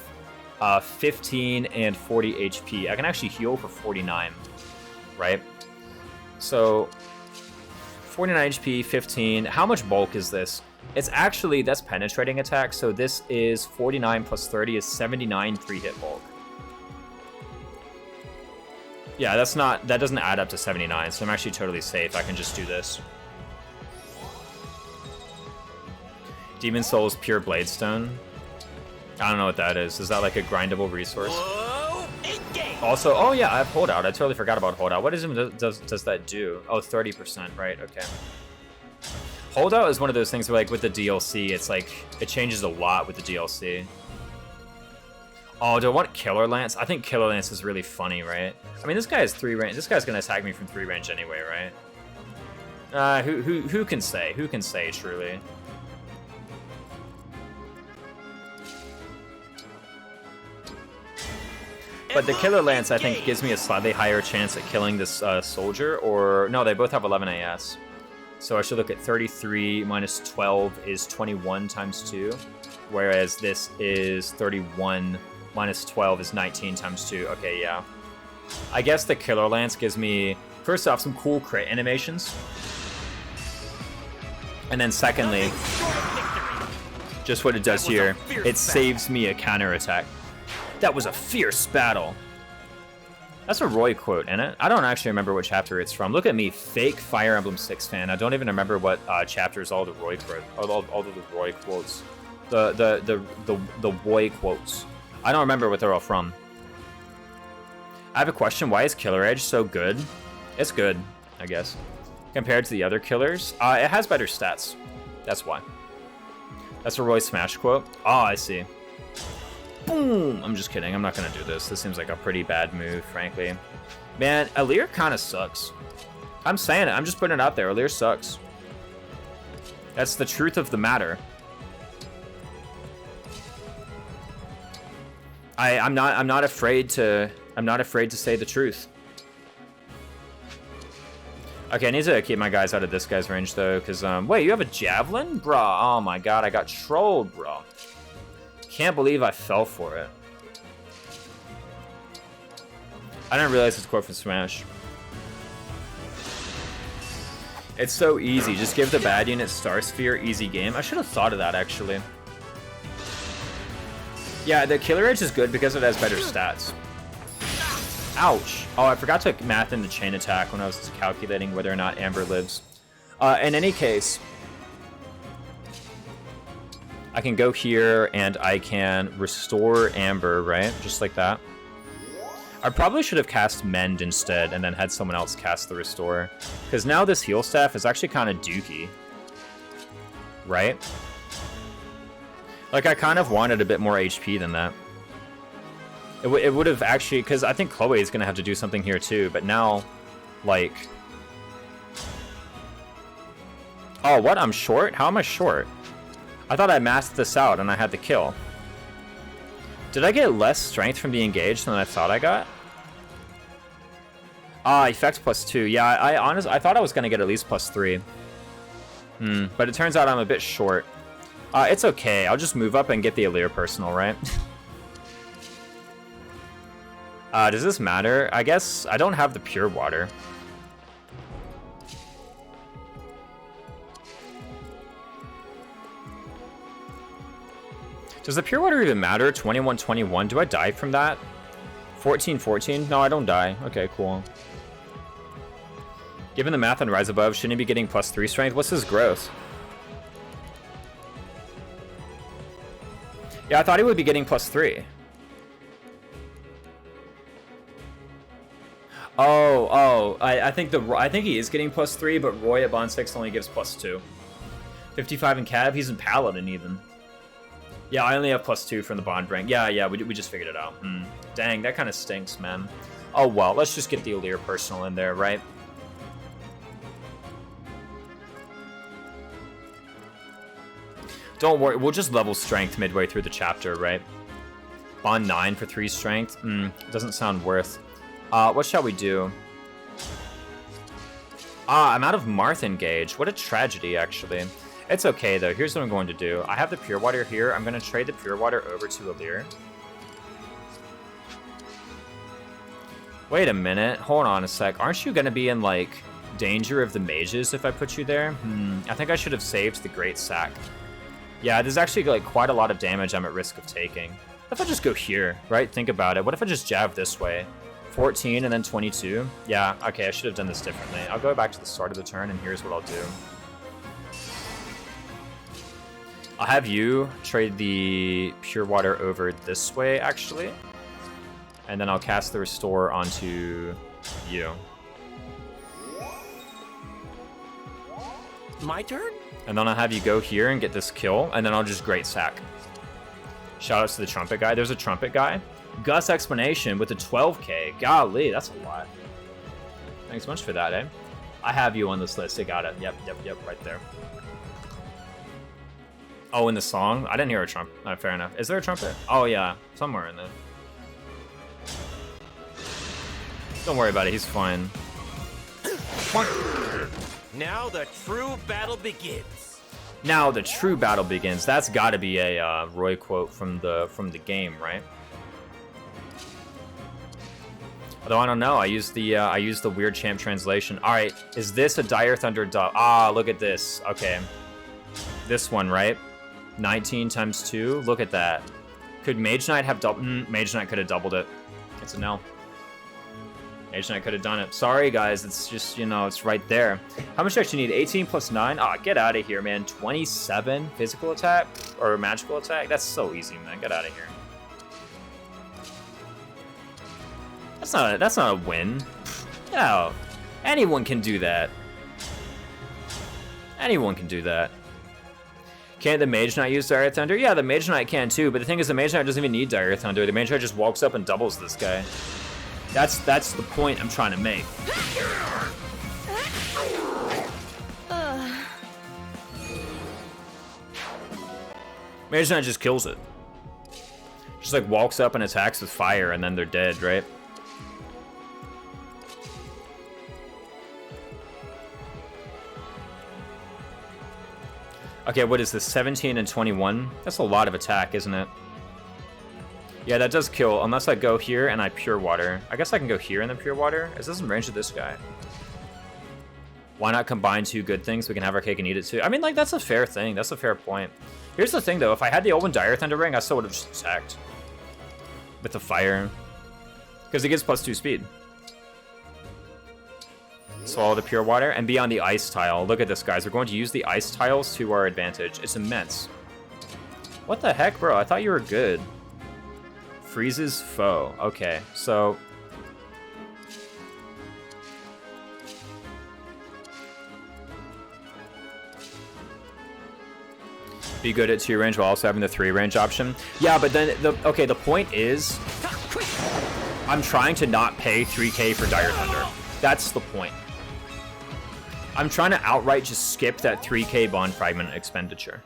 15 and 40 HP. I can actually heal for 49, right? So 49 HP, 15. How much bulk is this? It's actually, that's penetrating attack. So this is 49 plus 30 is 79 3-hit bulk. Yeah, that doesn't add up to 79, so I'm actually totally safe. I can just do this. Demon Soul's Pure Bladestone. I don't know what that is. Is that like a grindable resource? Also, oh yeah, I have Holdout. I totally forgot about Holdout. What does that do? Oh, 30%, right, okay. Holdout is one of those things where like with the DLC, it's like, it changes a lot with the DLC. Oh, do I want Killer Lance? I think Killer Lance is really funny, right? I mean, this guy has 3 range. This guy's gonna attack me from 3 range anyway, right? Who can say? Who can say, truly? But the Killer Lance, I think, gives me a slightly higher chance at killing this soldier, or... No, they both have 11 AS. So I should look at 33 minus 12 is 21 times 2, whereas this is 31 minus 12 is 19 times 2. Okay, yeah. I guess the Killer Lance gives me, first off, some cool crit animations. And then secondly, just what it does here, it saves me a counterattack. That was a fierce battle. That's a Roy quote, isn't it? I don't actually remember what chapter it's from. Look at me, fake Fire Emblem 6 fan. I don't even remember what chapters all the Roy quote, all of the Roy quotes, the Roy quotes. I don't remember what they're all from. I have a question. Why is Killer Edge so good? It's good, I guess, compared to the other killers. It has better stats. That's why. That's a Roy Smash quote. Oh, I see. Boom! I'm just kidding. I'm not going to do this. This seems like a pretty bad move, frankly. Man, Alear kind of sucks. I'm saying it. I'm just putting it out there. Alear sucks. That's the truth of the matter. I'm not afraid to say the truth. Okay, I need to keep my guys out of this guy's range though, because wait, you have a javelin? Bruh, oh my god, I got trolled, bro. Can't believe I fell for it. I didn't realize it's quote from Smash. It's so easy. Just give the bad unit Star Sphere, easy game. I should have thought of that, actually. Yeah, the Killer Edge is good because it has better stats. Ouch. Oh, I forgot to math in the chain attack when I was calculating whether or not Amber lives. In any case, I can go here and I can restore Amber, right? Just like that. I probably should have cast Mend instead and then had someone else cast the Restore. Because now this heal staff is actually kind of dookie. Right? Like, I kind of wanted a bit more HP than that. It would have actually... Because I think Chloe is going to have to do something here too. But now, like... Oh, what? I'm short? How am I short? I thought I masked this out and I had the kill. Did I get less strength from being engaged than I thought I got? Ah, effect +2. Yeah, I thought I was going to get at least +3. But it turns out I'm a bit short. It's okay. I'll just move up and get the Alear personal, right? Does this matter? I guess I don't have the pure water. Does the pure water even matter? 21-21. Do I die from that? 14-14? No, I don't die. Okay, cool. Given the math on Rise Above, shouldn't he be getting +3 strength? What's his growth? Yeah, I thought he would be getting +3. I think he is getting +3, but Roy at Bond 6 only gives +2. 55 in Cav, he's in Paladin even. Yeah, I only have +2 from the Bond rank. Yeah, we just figured it out. Dang, that kind of stinks, man. Oh well, let's just get the Alear personal in there, right? Don't worry, we'll just level strength midway through the chapter, right? Bond 9 for 3 strength? Doesn't sound worth. What shall we do? I'm out of Marth Engage. What a tragedy, actually. It's okay, though. Here's what I'm going to do. I have the Pure Water here. I'm going to trade the Pure Water over to Alir. Wait a minute. Hold on a sec. Aren't you going to be in, like, danger of the mages if I put you there? I think I should have saved the Great Sack. Yeah, there's actually, like, quite a lot of damage I'm at risk of taking. What if I just go here, right? Think about it. What if I just jab this way? 14 and then 22? Yeah, okay, I should have done this differently. I'll go back to the start of the turn, and here's what I'll do. I'll have you trade the Pure Water over this way, actually. And then I'll cast the Restore onto you. My turn? And then I'll have you go here and get this kill, and then I'll just Great Sack. Shoutouts to the Trumpet guy. There's a Trumpet guy. Gus Explanation with a 12k. Golly, that's a lot. Thanks much for that, eh? I have you on this list. I got it. Yep, right there. Oh, in the song? I didn't hear a trumpet. Oh, fair enough. Is there a trumpet? Oh, yeah. Somewhere in there. Don't worry about it. He's fine. Now the true battle begins. Now the true battle begins. That's got to be a Roy quote from the game, right? Although I don't know. I used the weird champ translation. All right. Is this a Dire Thunder? Look at this. Okay. This one, right? 19 times 2. Look at that. Could Mage Knight have doubled? Mage Knight could have doubled it. It's a no. Mage Knight could have done it. Sorry, guys. It's just, you know, it's right there. How much extra you need? 18 plus 9? Get out of here, man. 27 physical attack or magical attack? That's so easy, man. Get out of here. That's not a win. No. Anyone can do that. Anyone can do that. Can't the Mage Knight use Dire Thunder? Yeah, the Mage Knight can too, but the thing is the Mage Knight doesn't even need Dire Thunder. The Mage Knight just walks up and doubles this guy. That's the point I'm trying to make. Mage Knight just kills it. Just like walks up and attacks with fire and then they're dead, right? Okay, what is this? 17 and 21? That's a lot of attack, isn't it? Yeah, that does kill, unless I go here and I Pure Water. I guess I can go here and then Pure Water. Is this in range of this guy? Why not combine two good things? We can have our cake and eat it too. I mean, like, that's a fair thing. That's a fair point. Here's the thing, though. If I had the Olwen Dire Thunder Ring, I still would have just attacked. With the fire. Because it gives +2 speed. Swallow the Pure Water and be on the ice tile. Look at this, guys. We're going to use the ice tiles to our advantage. It's immense. What the heck, bro? I thought you were good. Freezes foe. Okay, so... Be good at 2 range while also having the 3 range option. Yeah, but then, the point is... I'm trying to not pay 3k for Dire Thunder. That's the point. I'm trying to outright just skip that 3k Bond Fragment expenditure.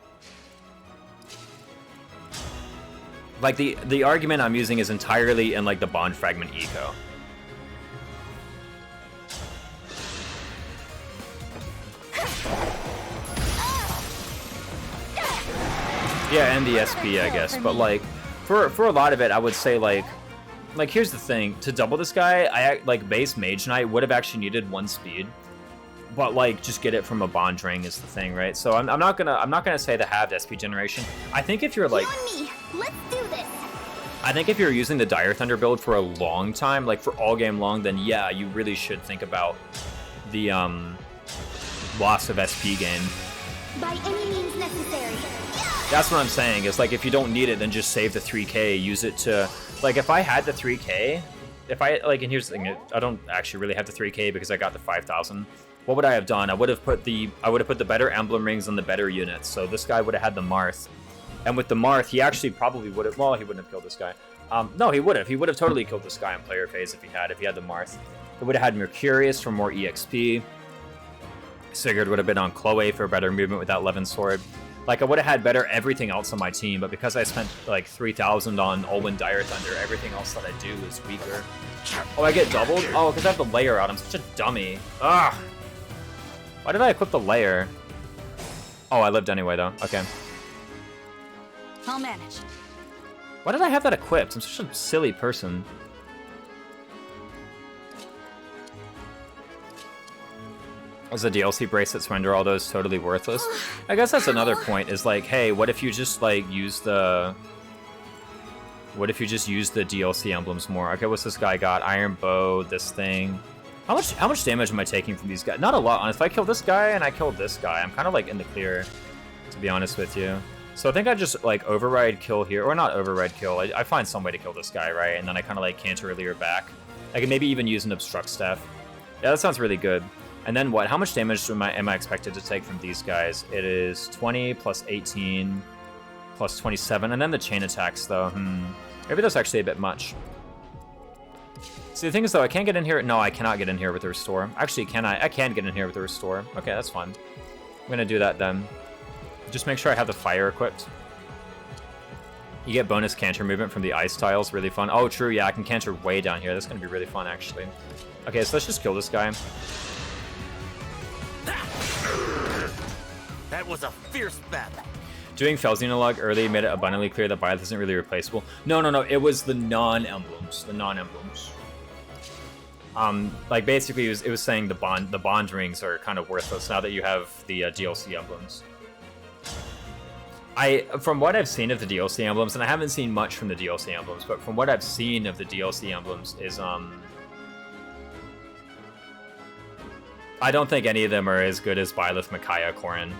Like, the argument I'm using is entirely in, like, the Bond Fragment eco. Yeah, and the SP, I guess. But, like, for a lot of it, I would say, like, here's the thing. To double this guy, base Mage Knight would have actually needed 1 speed. But, like, just get it from a Bond Ring is the thing, right? So I'm not gonna say the halved SP generation. I think if you're, like... Let's do this. I think if you're using the Dire Thunder build for a long time, like, for all game long, then, yeah, you really should think about the, loss of SP gain. By any means necessary. That's what I'm saying, is, like, if you don't need it, then just save the 3k, use it to... Like, if I had the 3k, and here's the thing, I don't actually really have the 3k because I got the 5,000. What would I have done? I would have put the better emblem rings on the better units. So this guy would have had the Marth. And with the Marth, he actually probably would have... Well, he wouldn't have killed this guy. No, he would have. He would have totally killed this guy in player phase if he had the Marth. He would have had Mercurius for more EXP. Sigurd would have been on Chloe for better movement with that Levin sword. Like, I would have had better everything else on my team, but because I spent, like, 3,000 on Olwen Dire Thunder, everything else that I do is weaker. Oh, I get doubled? Oh, because I have the layer out. I'm such a dummy. Ugh. Why did I equip the layer? Oh, I lived anyway, though. Okay. I'll manage. Why did I have that equipped? I'm such a silly person. Was the DLC bracelet surrender all those totally worthless? I guess that's another point, is like, hey, what if you just like use the... What if you just use the DLC emblems more? Okay, what's this guy got? Iron Bow, this thing. How much damage am I taking from these guys? Not a lot, honestly. If I kill this guy and I kill this guy, I'm kind of like in the clear, to be honest with you. So I think I just like override kill here, or not override kill. I find some way to kill this guy, right? And then I kind of like cantilever back. I can maybe even use an obstruct staff. Yeah, that sounds really good. And then what? How much damage am I expected to take from these guys? It is 20 plus 18 plus 27, and then the chain attacks though. Maybe that's actually a bit much. See, the thing is though, I can't get in here. No, I cannot get in here with the restore. Actually, can I? I can get in here with the restore. Okay, that's fine. I'm gonna do that then. Just make sure I have the fire equipped. You get bonus canter movement from the ice tiles. Really fun. Oh, true. Yeah, I can canter way down here. That's gonna be really fun, actually. Okay, so let's just kill this guy. That was a fierce battle. Doing Felxenologue early made it abundantly clear that Byleth isn't really replaceable. No. It was the non-emblems. The non-emblems. Like basically, it was saying the bond rings are kind of worthless now that you have the DLC emblems. From what I've seen of the DLC emblems, and I haven't seen much from the DLC emblems, but from what I've seen of the DLC emblems is I don't think any of them are as good as Byleth, Micaiah, Corrin.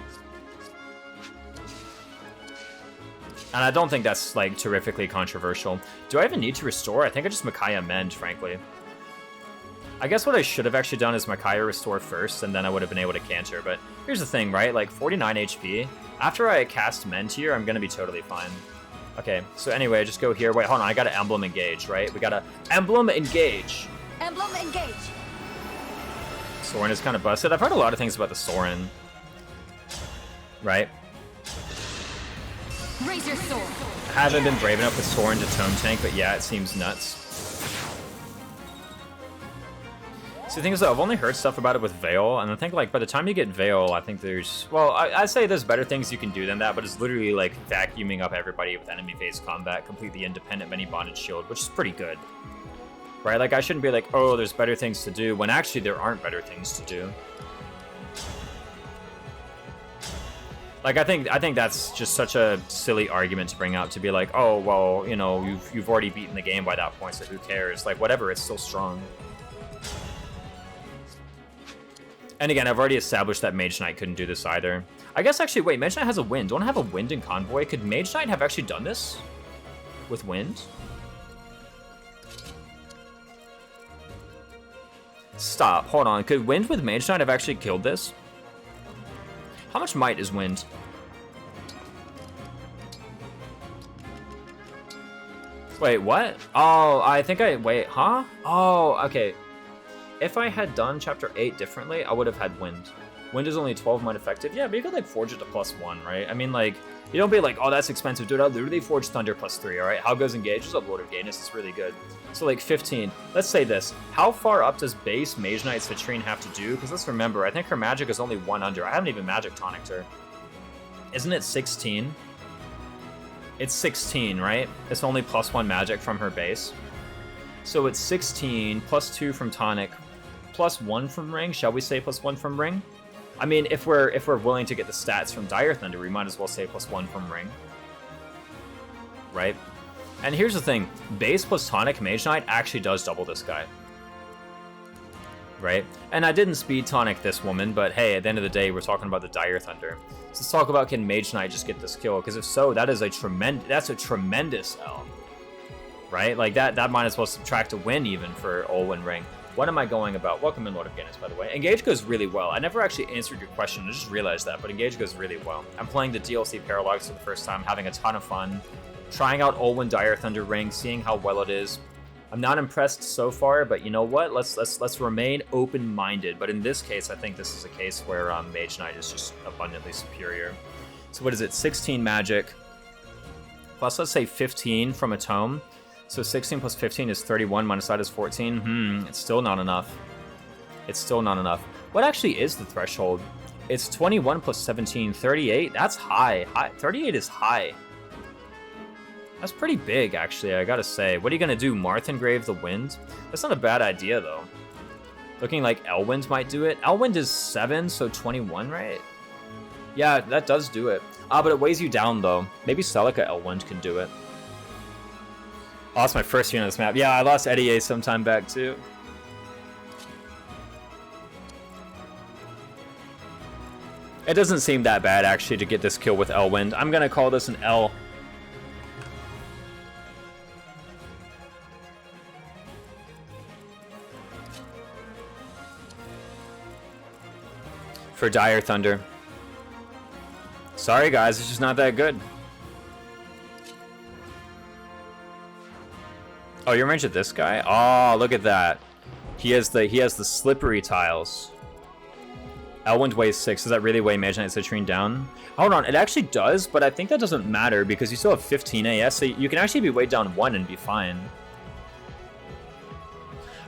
And I don't think that's, like, terrifically controversial. Do I even need to restore? I think I just Micaiah Mend, frankly. I guess what I should have actually done is Micaiah restore first, and then I would have been able to canter. But here's the thing, right? Like, 49 HP. After I cast Mend here, I'm going to be totally fine. Okay, so anyway, just go here. Wait, hold on. I got to Emblem Engage, right? We got to Emblem Engage. Emblem Engage. Soren is kind of busted. I've heard a lot of things about the Soren. Right? Raise your sword. I haven't been brave enough with Soren to tome tank, but yeah, it seems nuts. So the thing is, though, I've only heard stuff about it with Veil, and I think, like, by the time you get Veil, I think there's... Well, I'd say there's better things you can do than that, but it's literally, like, vacuuming up everybody with enemy phase combat, completely independent of any bonded shield, which is pretty good. Right? Like, I shouldn't be like, oh, there's better things to do, when actually there aren't better things to do. Like, I think that's just such a silly argument to bring out, to be like, oh, well, you know, you've already beaten the game by that point, so who cares? Like, whatever, it's still strong. And again, I've already established that Mage Knight couldn't do this either. I guess, actually, wait, Mage Knight has a wind. Don't I have a wind in Convoy? Could Mage Knight have actually done this? With wind? Stop, hold on. Could wind with Mage Knight have actually killed this? How much might is wind? Wait, what? Oh, I think wait, huh? Oh, okay. If I had done Chapter 8 differently, I would have had wind. Wind is only 12 might effective. Yeah, but you could, like, forge it to +1, right? I mean, like, you don't be like, oh, that's expensive. Dude, I'll literally forge Thunder +3, alright? How goes Engage? Is a Lord of Gayness. It's really good. So, like, 15. Let's say this. How far up does base Mage Knight Citrine have to do? Because let's remember, I think her magic is only 1 under. I haven't even magic tonicked her. Isn't it 16? It's 16, right? It's only +1 magic from her base. So it's 16, +2 from tonic, +1 from ring. Shall we say +1 from ring? I mean, if we're willing to get the stats from Dire Thunder, we might as well say +1 from ring. Right? And here's the thing. Base plus tonic Mage Knight actually does double this guy. Right? And I didn't speed tonic this woman, but hey, at the end of the day, we're talking about the Dire Thunder. So let's talk about, can Mage Knight just get this kill? Because if so, that's a tremendous L. Right? Like, that might as well subtract a win even for Olwen ring. What am I going about? Welcome in, Lord of Gayness, by the way. Engage goes really well. I never actually answered your question. I just realized that, but Engage goes really well. I'm playing the DLC Paralogues for the first time, having a ton of fun, trying out Olwen Dire Thunder ring, seeing how well it is. I'm not impressed so far, but you know what? Let's remain open-minded. But in this case, I think this is a case where Mage Knight is just abundantly superior. So what is it? 16 magic plus, let's say, 15 from a tome. So 16 plus 15 is 31, minus that is 14. It's still not enough. It's still not enough. What actually is the threshold? It's 21 plus 17, 38. That's high. 38 is high. That's pretty big, actually, I gotta say. What are you gonna do, Marth engrave the wind? That's not a bad idea, though. Looking like Elwind might do it. Elwind is 7, so 21, right? Yeah, that does do it. But it weighs you down, though. Maybe Celica Elwind can do it. I lost my first unit on this map. Yeah, I lost Eddie A sometime back, too. It doesn't seem that bad, actually, to get this kill with Elwind. I'm gonna call this an L. For Dire Thunder. Sorry, guys, it's just not that good. Oh, you're ranged at this guy? Oh, look at that. He has the slippery tiles. Elwind weighs 6. Does that really weigh Mage Knight Citrine down? Hold on, it actually does, but I think that doesn't matter because you still have 15 AS, so you can actually be weighed down 1 and be fine.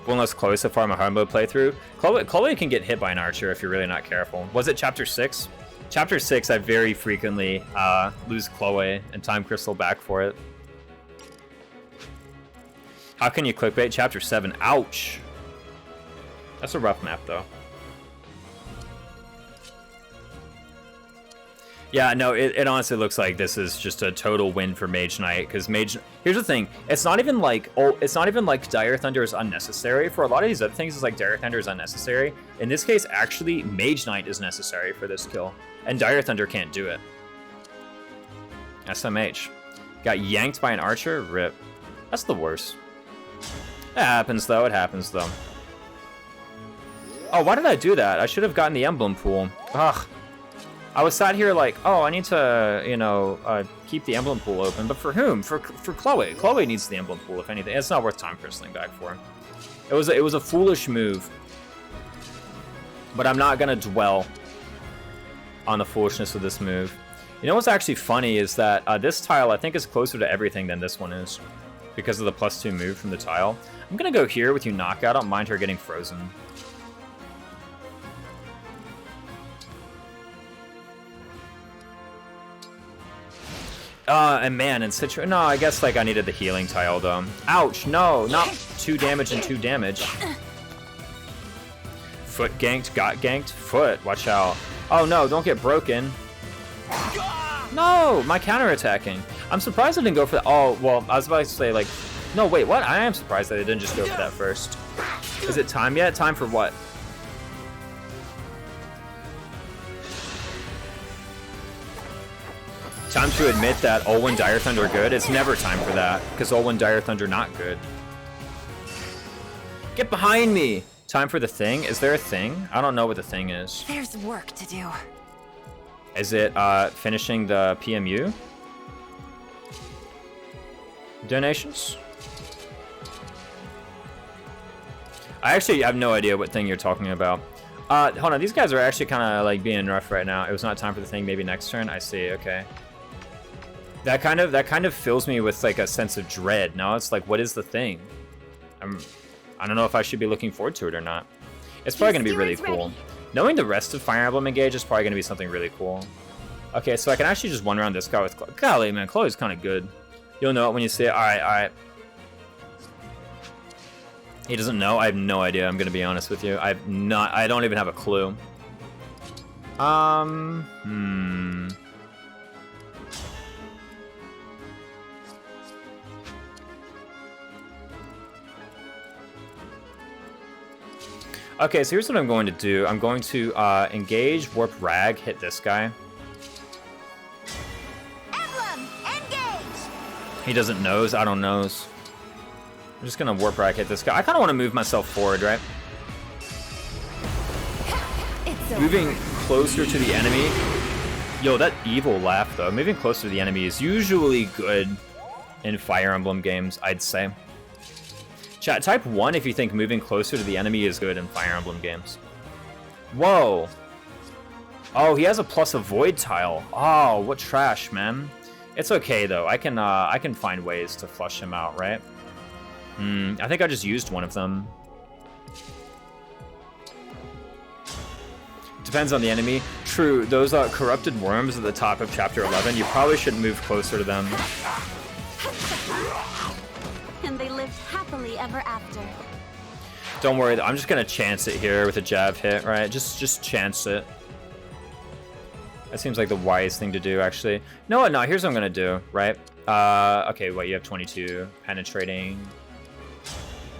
One less Chloe so far in my hard mode playthrough. Chloe can get hit by an archer if you're really not careful. Was it chapter 6? Chapter 6, I very frequently lose Chloe and time crystal back for it. How can you clickbait? Chapter 7. Ouch. That's a rough map, though. Yeah, no, it honestly looks like this is just a total win for Mage Knight, because here's the thing, it's not even like Dire Thunder is unnecessary. For a lot of these other things, it's like Dire Thunder is unnecessary. In this case, actually, Mage Knight is necessary for this kill, and Dire Thunder can't do it. SMH. Got yanked by an archer? Rip. That's the worst. It happens, though. It happens, though. Oh, why did I do that? I should have gotten the Emblem pool. Ugh. I was sat here like, oh, I need to, you know, keep the Emblem pool open. But for whom? For Chloe. Chloe needs the Emblem pool, if anything. It's not worth time crystalling back for. It was a foolish move. But I'm not going to dwell on the foolishness of this move. You know what's actually funny is that this tile, I think, is closer to everything than this one is. Because of the +2 move from the tile. I'm going to go here with you knockout. I don't mind her getting frozen. And man, and Citra... No, I guess, like, I needed the healing tile, though. Ouch, no, not 2 damage and 2 damage. Foot ganked, got ganked. Foot, watch out. Oh, no, don't get broken. No, my counterattacking. I'm surprised I didn't go for that. Oh, well, I was about to say, like... No, wait, what? I am surprised that I didn't just go for that first. Is it time yet? Time for what? Time to admit that Olwen Dire Thunder are good? It's never time for that, because Olwen Dire Thunder not good. Get behind me! Time for the thing? Is there a thing? I don't know what the thing is. There's work to do. Is it finishing the PMU? Donations? I actually have no idea what thing you're talking about. Hold on, these guys are actually kind of like being rough right now. It was not time for the thing, maybe next turn? I see, okay. That kind of fills me with like a sense of dread. Now it's like, what is the thing? I don't know if I should be looking forward to it or not. It's probably going to be really cool. Knowing the rest of Fire Emblem Engage is probably going to be something really cool. Okay, so I can actually just one-round this guy with Chloe. Golly, man, Chloe's kind of good. You'll know it when you see it. Alright, alright. He doesn't know? I have no idea, I'm going to be honest with you. I don't even have a clue. Okay, so here's what I'm going to do. I'm going to engage, warp rag, hit this guy. Emblem, engage! He doesn't nose, I don't nose. I'm just gonna warp rag, hit this guy. I kind of want to move myself forward, right? Moving closer to the enemy. Yo, that evil laugh, though. Moving closer to the enemy is usually good in Fire Emblem games, I'd say. Chat, type 1 if you think moving closer to the enemy is good in Fire Emblem games. Whoa. Oh, he has a plus avoid tile. Oh, what trash, man. It's okay, though. I can find ways to flush him out, right? I think I just used one of them. Depends on the enemy. True, those corrupted worms at the top of chapter 11, you probably should move closer to them. And they lived happily ever after. Don't worry, I'm just gonna chance it here with a jab hit, right? Just chance it. That seems like the wise thing to do, actually. No, here's what I'm gonna do, right? Okay, wait, you have 22 penetrating.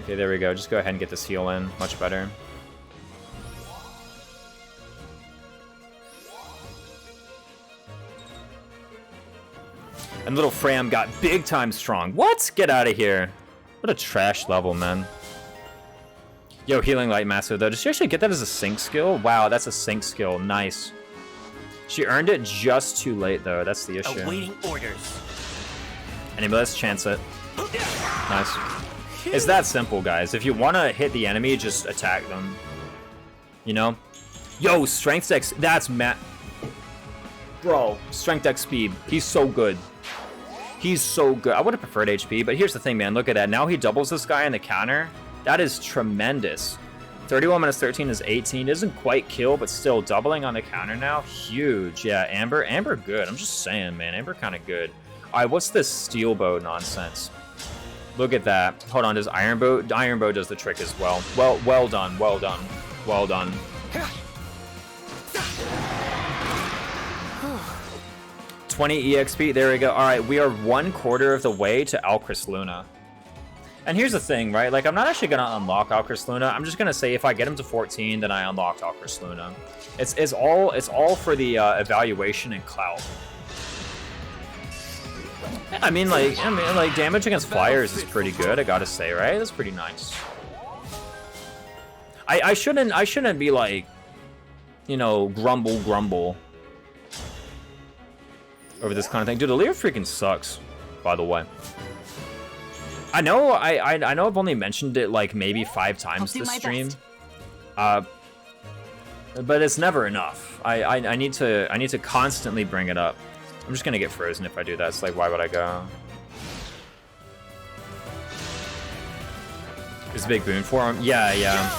Okay, there we go. Just go ahead and get this heal in. Much better. And little Fram got big time strong. What? Get out of here. What a trash level, man. Yo, Healing Light Master, though. Did she actually get that as a sync skill? Wow, that's a sync skill. Nice. She earned it just too late, though. That's the issue. Awaiting orders. Anyway, let's chance it. Nice. It's that simple, guys. If you want to hit the enemy, just attack them. You know? Yo, Strength Dex. That's Bro, Strength Dex speed. He's so good. He's so good. I would have preferred HP, but here's the thing, man. Look at that. Now he doubles this guy in the counter. That is tremendous. 31 minus 13 is 18. Doesn't quite kill, but still doubling on the counter now. Huge. Yeah, Amber. Amber good. I'm just saying, man. Amber kind of good. All right, what's this steel bow nonsense? Look at that. Hold on, does Iron Bow? Iron Bow does the trick as well. Well done. Well done. Well done. 20 EXP. There we go. All right, we are 1/4 of the way to Alcris Luna. And here's the thing, right? Like, I'm not actually going to unlock Alcris Luna. I'm just going to say if I get him to 14, then I unlocked Alcris Luna. It's all for the evaluation and clout. I mean, like damage against flyers is pretty good, I gotta say, right? That's pretty nice. I shouldn't be like, you know, grumble over this kind of thing. Dude, Alear freaking sucks, by the way. I know I've only mentioned it like maybe 5 times this stream. But it's never enough. I need to constantly bring it up. I'm just gonna get frozen if I do that. It's like, why would I go? It's a big boon for him. Yeah.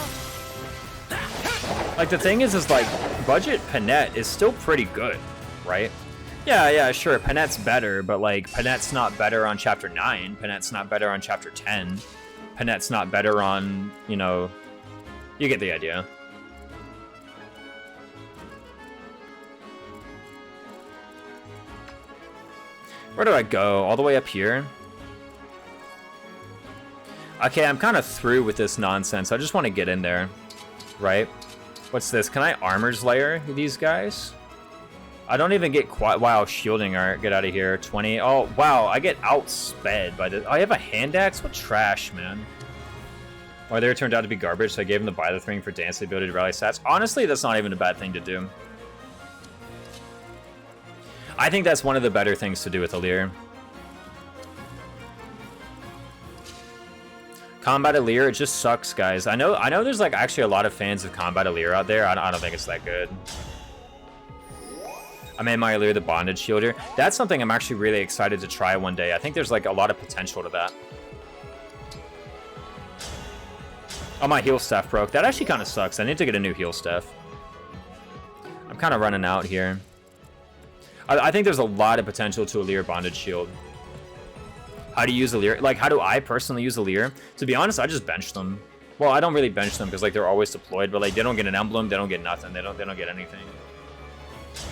Like, the thing is like, budget Panette is still pretty good, right? Yeah, sure, Panette's better, but like, Panette's not better on chapter 9. Panette's not better on chapter 10. Panette's not better on, you know, you get the idea. Where do I go? All the way up here? Okay, I'm kind of through with this nonsense. I just want to get in there, right? What's this? Can I Armor's Layer these guys? I don't even get quite... Wow, shielding art. Get out of here. 20. Oh, wow. I get outsped by this. I have a hand axe? What trash, man. Or there turned out to be garbage, so I gave him the Byleth Ring for dance ability to rally stats. Honestly, that's not even a bad thing to do. I think that's one of the better things to do with Alear. Combat Alear, it just sucks, guys. I know there's like actually a lot of fans of Combat Alear out there. I don't think it's that good. I made my Alear the Bondage Shielder. That's something I'm actually really excited to try one day. I think there's like a lot of potential to that. Oh, my heal staff broke. That actually kind of sucks. I need to get a new heal staff. I'm kind of running out here. I think there's a lot of potential to Alear Bondage Shield. How do you use Alear? Like, how do I personally use Alear? To be honest, I just bench them. Well, I don't really bench them because like they're always deployed, but like they don't get an emblem, they don't get nothing, they don't get anything.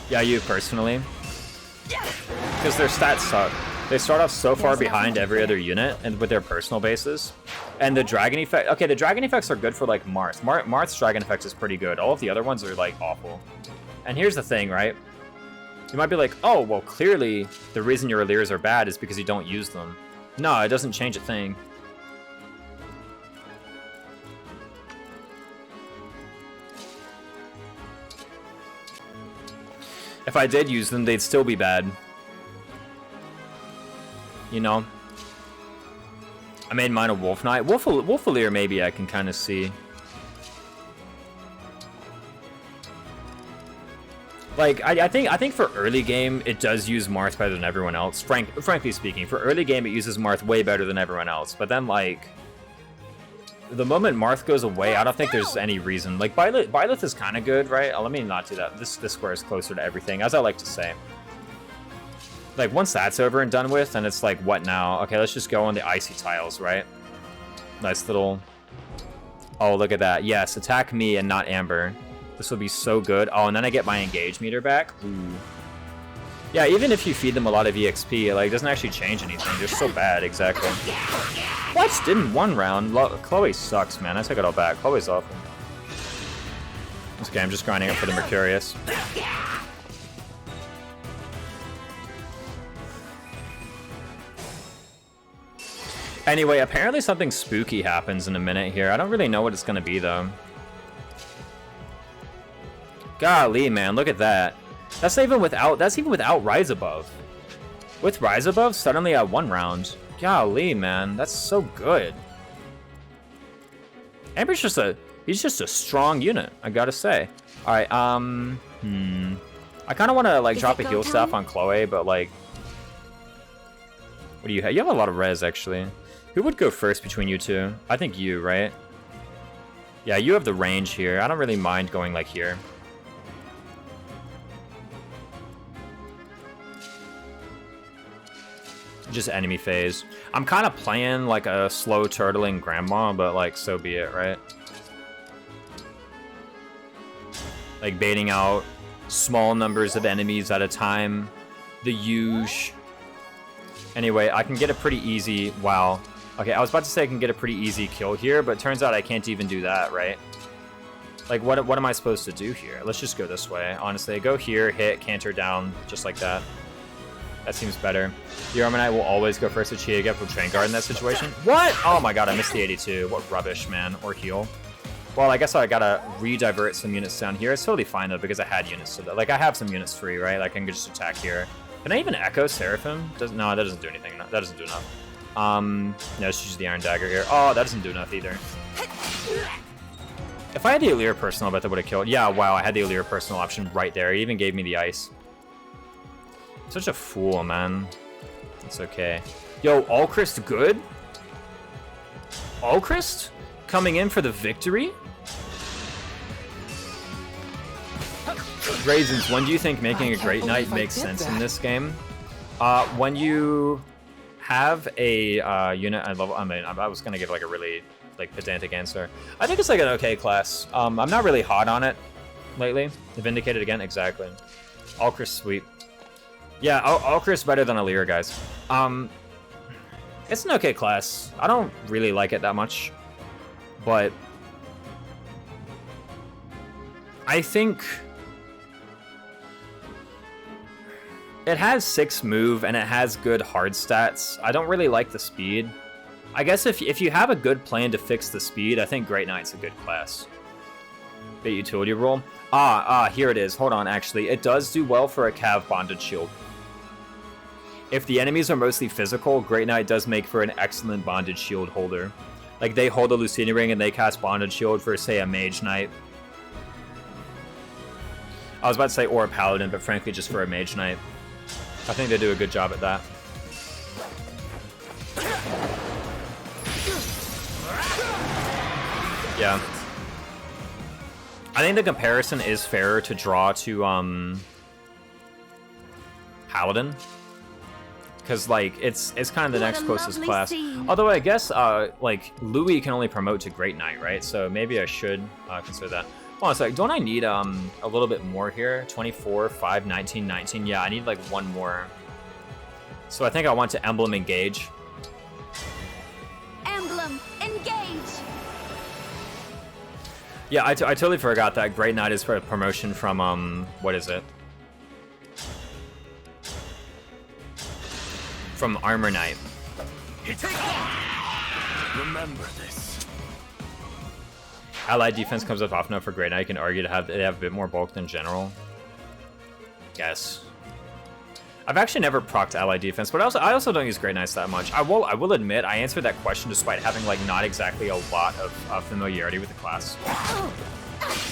Yeah, you personally. Because their stats suck. They start off so far behind every other unit and with their personal bases. And the dragon effect, okay, the dragon effects are good for like Marth. Marth's dragon effects is pretty good. All of the other ones are like awful. And here's the thing, right? You might be like, oh, well, clearly the reason your Alears are bad is because you don't use them. No, it doesn't change a thing. If I did use them, they'd still be bad. You know? I made mine a Wolf Knight. Wolf Alear, maybe I can kind of see. Like, I think for early game, it does use Marth better than everyone else. Frankly speaking, for early game, it uses Marth way better than everyone else. But then, like, the moment Marth goes away, I don't think there's any reason. Like, Byleth is kind of good, right? Let me not do that. This square is closer to everything, as I like to say. Like, once that's over and done with, then it's like, what now? Okay, let's just go on the icy tiles, right? Nice little... Oh, look at that. Yes, attack me and not Amber. This will be so good. Oh, and then I get my engage meter back. Ooh. Yeah, even if you feed them a lot of EXP, like, it doesn't actually change anything. They're so bad, exactly. What? Didn't one round? Chloe sucks, man. I take it all back. Chloe's awful. It's okay, I'm just grinding up for the Mercurius. Anyway, apparently something spooky happens in a minute here. I don't really know what it's gonna be, though. Golly, man, look at that. That's even without Rise Above. With Rise Above, suddenly at 1 round. Golly, man, that's so good. Amber's he's just a strong unit, I gotta say. All right, I kind of want to like drop a heal staff on Chloe, but like, what do you have? You have a lot of res, actually. Who would go first between you two? I think you, right? Yeah, you have the range here. I don't really mind going like here. Just enemy phase. I'm kind of playing like a slow turtling grandma, but like, so be it, right? Like baiting out small numbers of enemies at a time. The huge. Anyway, I can get a pretty easy... Wow. Okay, I was about to say I can get a pretty easy kill here, but it turns out I can't even do that, right? Like, what am I supposed to do here? Let's just go this way, honestly. Go here, hit, canter down, just like that. That seems better. The Armonite will always go first with Chia Gep with Train Guard in that situation. What? Oh my god, I missed the 82. What rubbish, man. Or heal. Well, I guess I gotta re-divert some units down here. It's totally fine, though, because I had units. So that, like, I have some units free, right? Like, I can just attack here. Can I even Echo Seraphim? No, that doesn't do anything. No, that doesn't do enough. No, let's use the Iron Dagger here. Oh, that doesn't do enough either. If I had the Allure Personal, I bet that would have killed. Yeah, wow, I had the Allure Personal option right there. He even gave me the ice. I'm such a fool, man. It's okay. Yo, Alchrist good? Alchrist? Coming in for the victory? Raisins, when do you think making a Great Knight makes sense in this game? When you have a unit at level... I mean, I was going to give like a really like pedantic answer. I think it's like an okay class. I'm not really hot on it lately. Vindicated again? Exactly. Alchrist sweet. Yeah, Alchrist better than Allure, guys. It's an okay class. I don't really like it that much. But I think it has 6 move and it has good hard stats. I don't really like the speed. I guess if you have a good plan to fix the speed, I think Great Knight's a good class. Bait utility roll. Here it is. Hold on, actually. It does do well for a Cav Bonded Shield. If the enemies are mostly physical, Great Knight does make for an excellent Bonded Shield holder. Like, they hold a Lucini Ring and they cast Bonded Shield for, say, a Mage Knight. I was about to say or a Paladin, but frankly just for a Mage Knight. I think they do a good job at that. Yeah. I think the comparison is fairer to draw to, Paladin. Because, like, it's kind of the next closest class. Although I guess, like, Louis can only promote to Great Knight, right? So maybe I should consider that. Hold on a sec. Don't I need a little bit more here? 24, 5, 19, 19. Yeah, I need, like, 1 more. So I think I want to Emblem Engage. Emblem Engage! Yeah, I totally forgot that Great Knight is for a promotion from, what is it? From Armor Knight. Remember this. Allied defense comes up often enough for Great Knight. You can argue to have they have a bit more bulk than general. Guess. I've actually never procced allied defense, but I also don't use Great Knights that much. I will admit I answered that question despite having like not exactly a lot of familiarity with the class.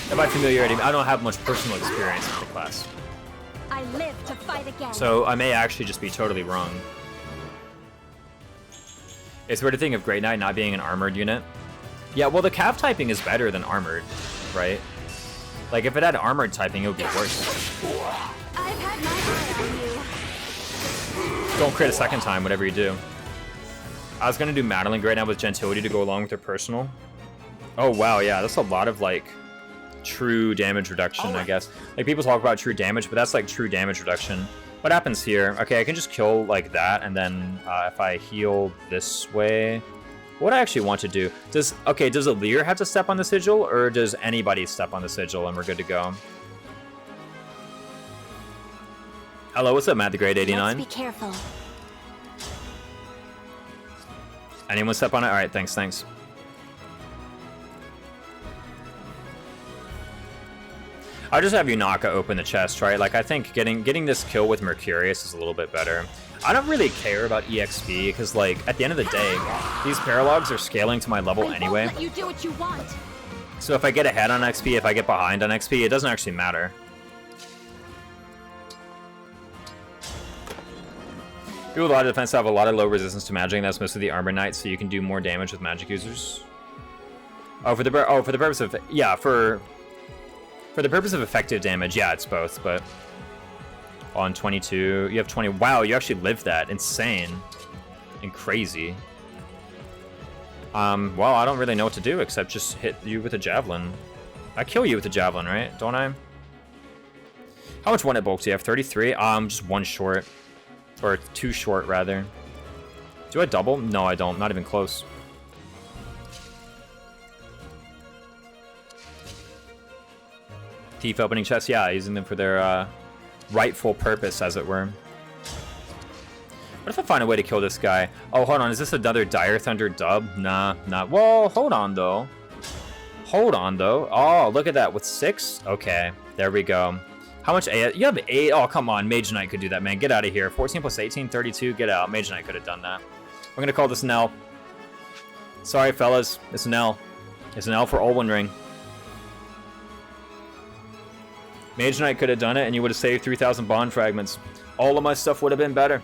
And by familiarity, I don't have much personal experience with the class. I live to fight again. So I may actually just be totally wrong. It's weird to think of Great Knight not being an armored unit. Yeah, well, the Cav typing is better than armored, right? Like, if it had armored typing, it would be worse. I've had my eye on you. Don't crit a second time, whatever you do. I was gonna do Maddening right now with Gentility to go along with her personal. Oh, wow, yeah, that's a lot of, like, true damage reduction, I guess. Like, people talk about true damage, but that's, like, true damage reduction. What happens here? Okay, I can just kill, like, that, and then if I heal this way... What I actually want to do... does Aleer have to step on the sigil, or does anybody step on the sigil and we're good to go? Hello, what's up, Matt the Great 89? Let's be careful. Anyone step on it? Alright, thanks. I'll just have Yunaka open the chest, right? Like, I think getting this kill with Mercurius is a little bit better. I don't really care about EXP, because, like, at the end of the day, these Paralogues are scaling to my level anyway. Let you do what you want. So if I get ahead on XP, if I get behind on XP, it doesn't actually matter. People with a lot of defense have a lot of low resistance to magic, and that's mostly the Armor Knight, so you can do more damage with magic users. For the purpose of... Yeah, for the purpose of effective damage, yeah, it's both, but... On 22, you have 20. Wow, you actually lived that. Insane. And crazy. Well, I don't really know what to do except just hit you with a javelin. I kill you with a javelin, right? Don't I? How much one-hit bulk do you have? 33? Just one short. Or two short, rather. Do I double? No, I don't. Not even close. Thief opening chests? Yeah, using them for their, rightful purpose, as it were. What if I find a way to kill this guy? Oh, hold on. Is this another Dire Thunder dub? Nah. Well, hold on, though. Oh, look at that. With 6? Okay. There we go. How much A? You have 8? Oh, come on. Mage Knight could do that, man. Get out of here. 14 plus 18, 32. Get out. Mage Knight could have done that. We're going to call this an L. Sorry, fellas. It's an L. It's an L for Olwen Ring. Mage Knight could have done it, and you would have saved 3,000 bond fragments. All of my stuff would have been better.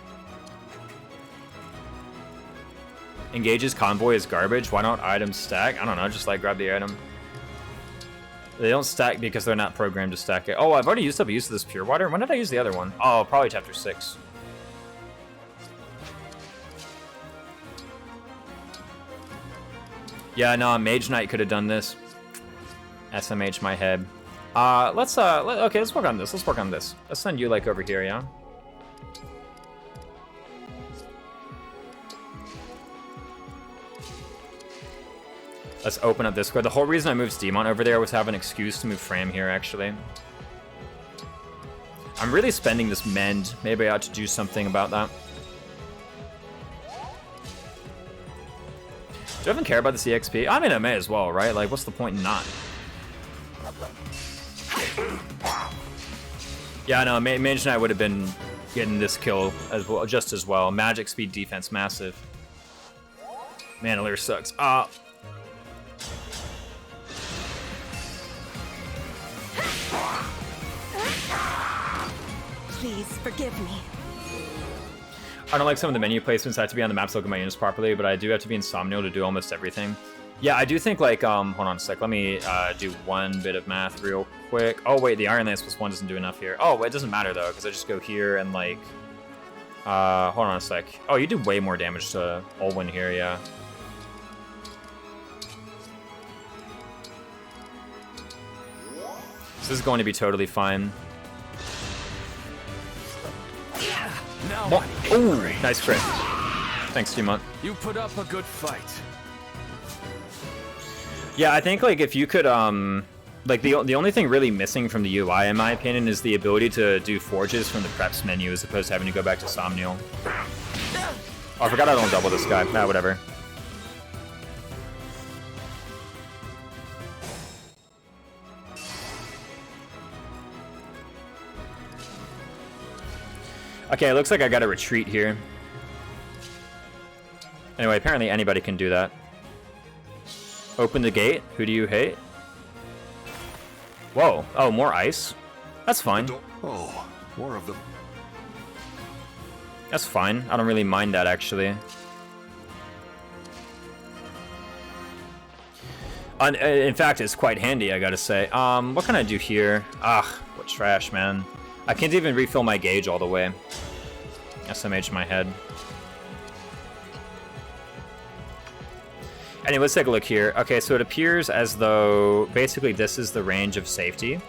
Engages convoy is garbage. Why don't items stack? I don't know, just like grab the item. They don't stack because they're not programmed to stack it. Oh, I've already used up a use of this pure water. When did I use the other one? Oh, probably chapter 6. Yeah, no, Mage Knight could have done this. SMH my head. Okay, let's work on this. Let's send you, like, over here, yeah? Let's open up Discord. The whole reason I moved Demon over there was to have an excuse to move Fram here, actually. I'm really spending this mend. Maybe I ought to do something about that. Do I even care about the CXP? I mean, I may as well, right? Like, what's the point in not? Yeah, no, Mage Knight would have been getting this kill as well, just as well. Magic, speed, defense, massive. Man, Aleer sucks. Please forgive me. I don't like some of the menu placements. I have to be on the map to look at my units properly, but I do have to be in Somnial to do almost everything. Yeah, I do think, like, hold on a sec. Let me do one bit of math real quick. Oh, wait, the Iron Lance plus 1 doesn't do enough here. Oh, it doesn't matter, though, because I just go here and, like... hold on a sec. Oh, you do way more damage to Olwen here, yeah. So this is going to be totally fine. Ooh, nice crit. Thanks, Dumont. You put up a good fight. Yeah, I think, like, if you could, like, the only thing really missing from the UI, in my opinion, is the ability to do forges from the preps menu as opposed to having to go back to Somnial. Oh, I forgot I don't double this guy. Nah, whatever. Okay, it looks like I got a retreat here. Anyway, apparently anybody can do that. Open the gate. Who do you hate? Whoa. Oh, more ice? That's fine. Oh, more of them. That's fine. I don't really mind that, actually. In fact, it's quite handy, I gotta say. What can I do here? What trash, man. I can't even refill my gauge all the way. SMH my head. Anyway, let's take a look here. Okay, so it appears as though basically this is the range of safety.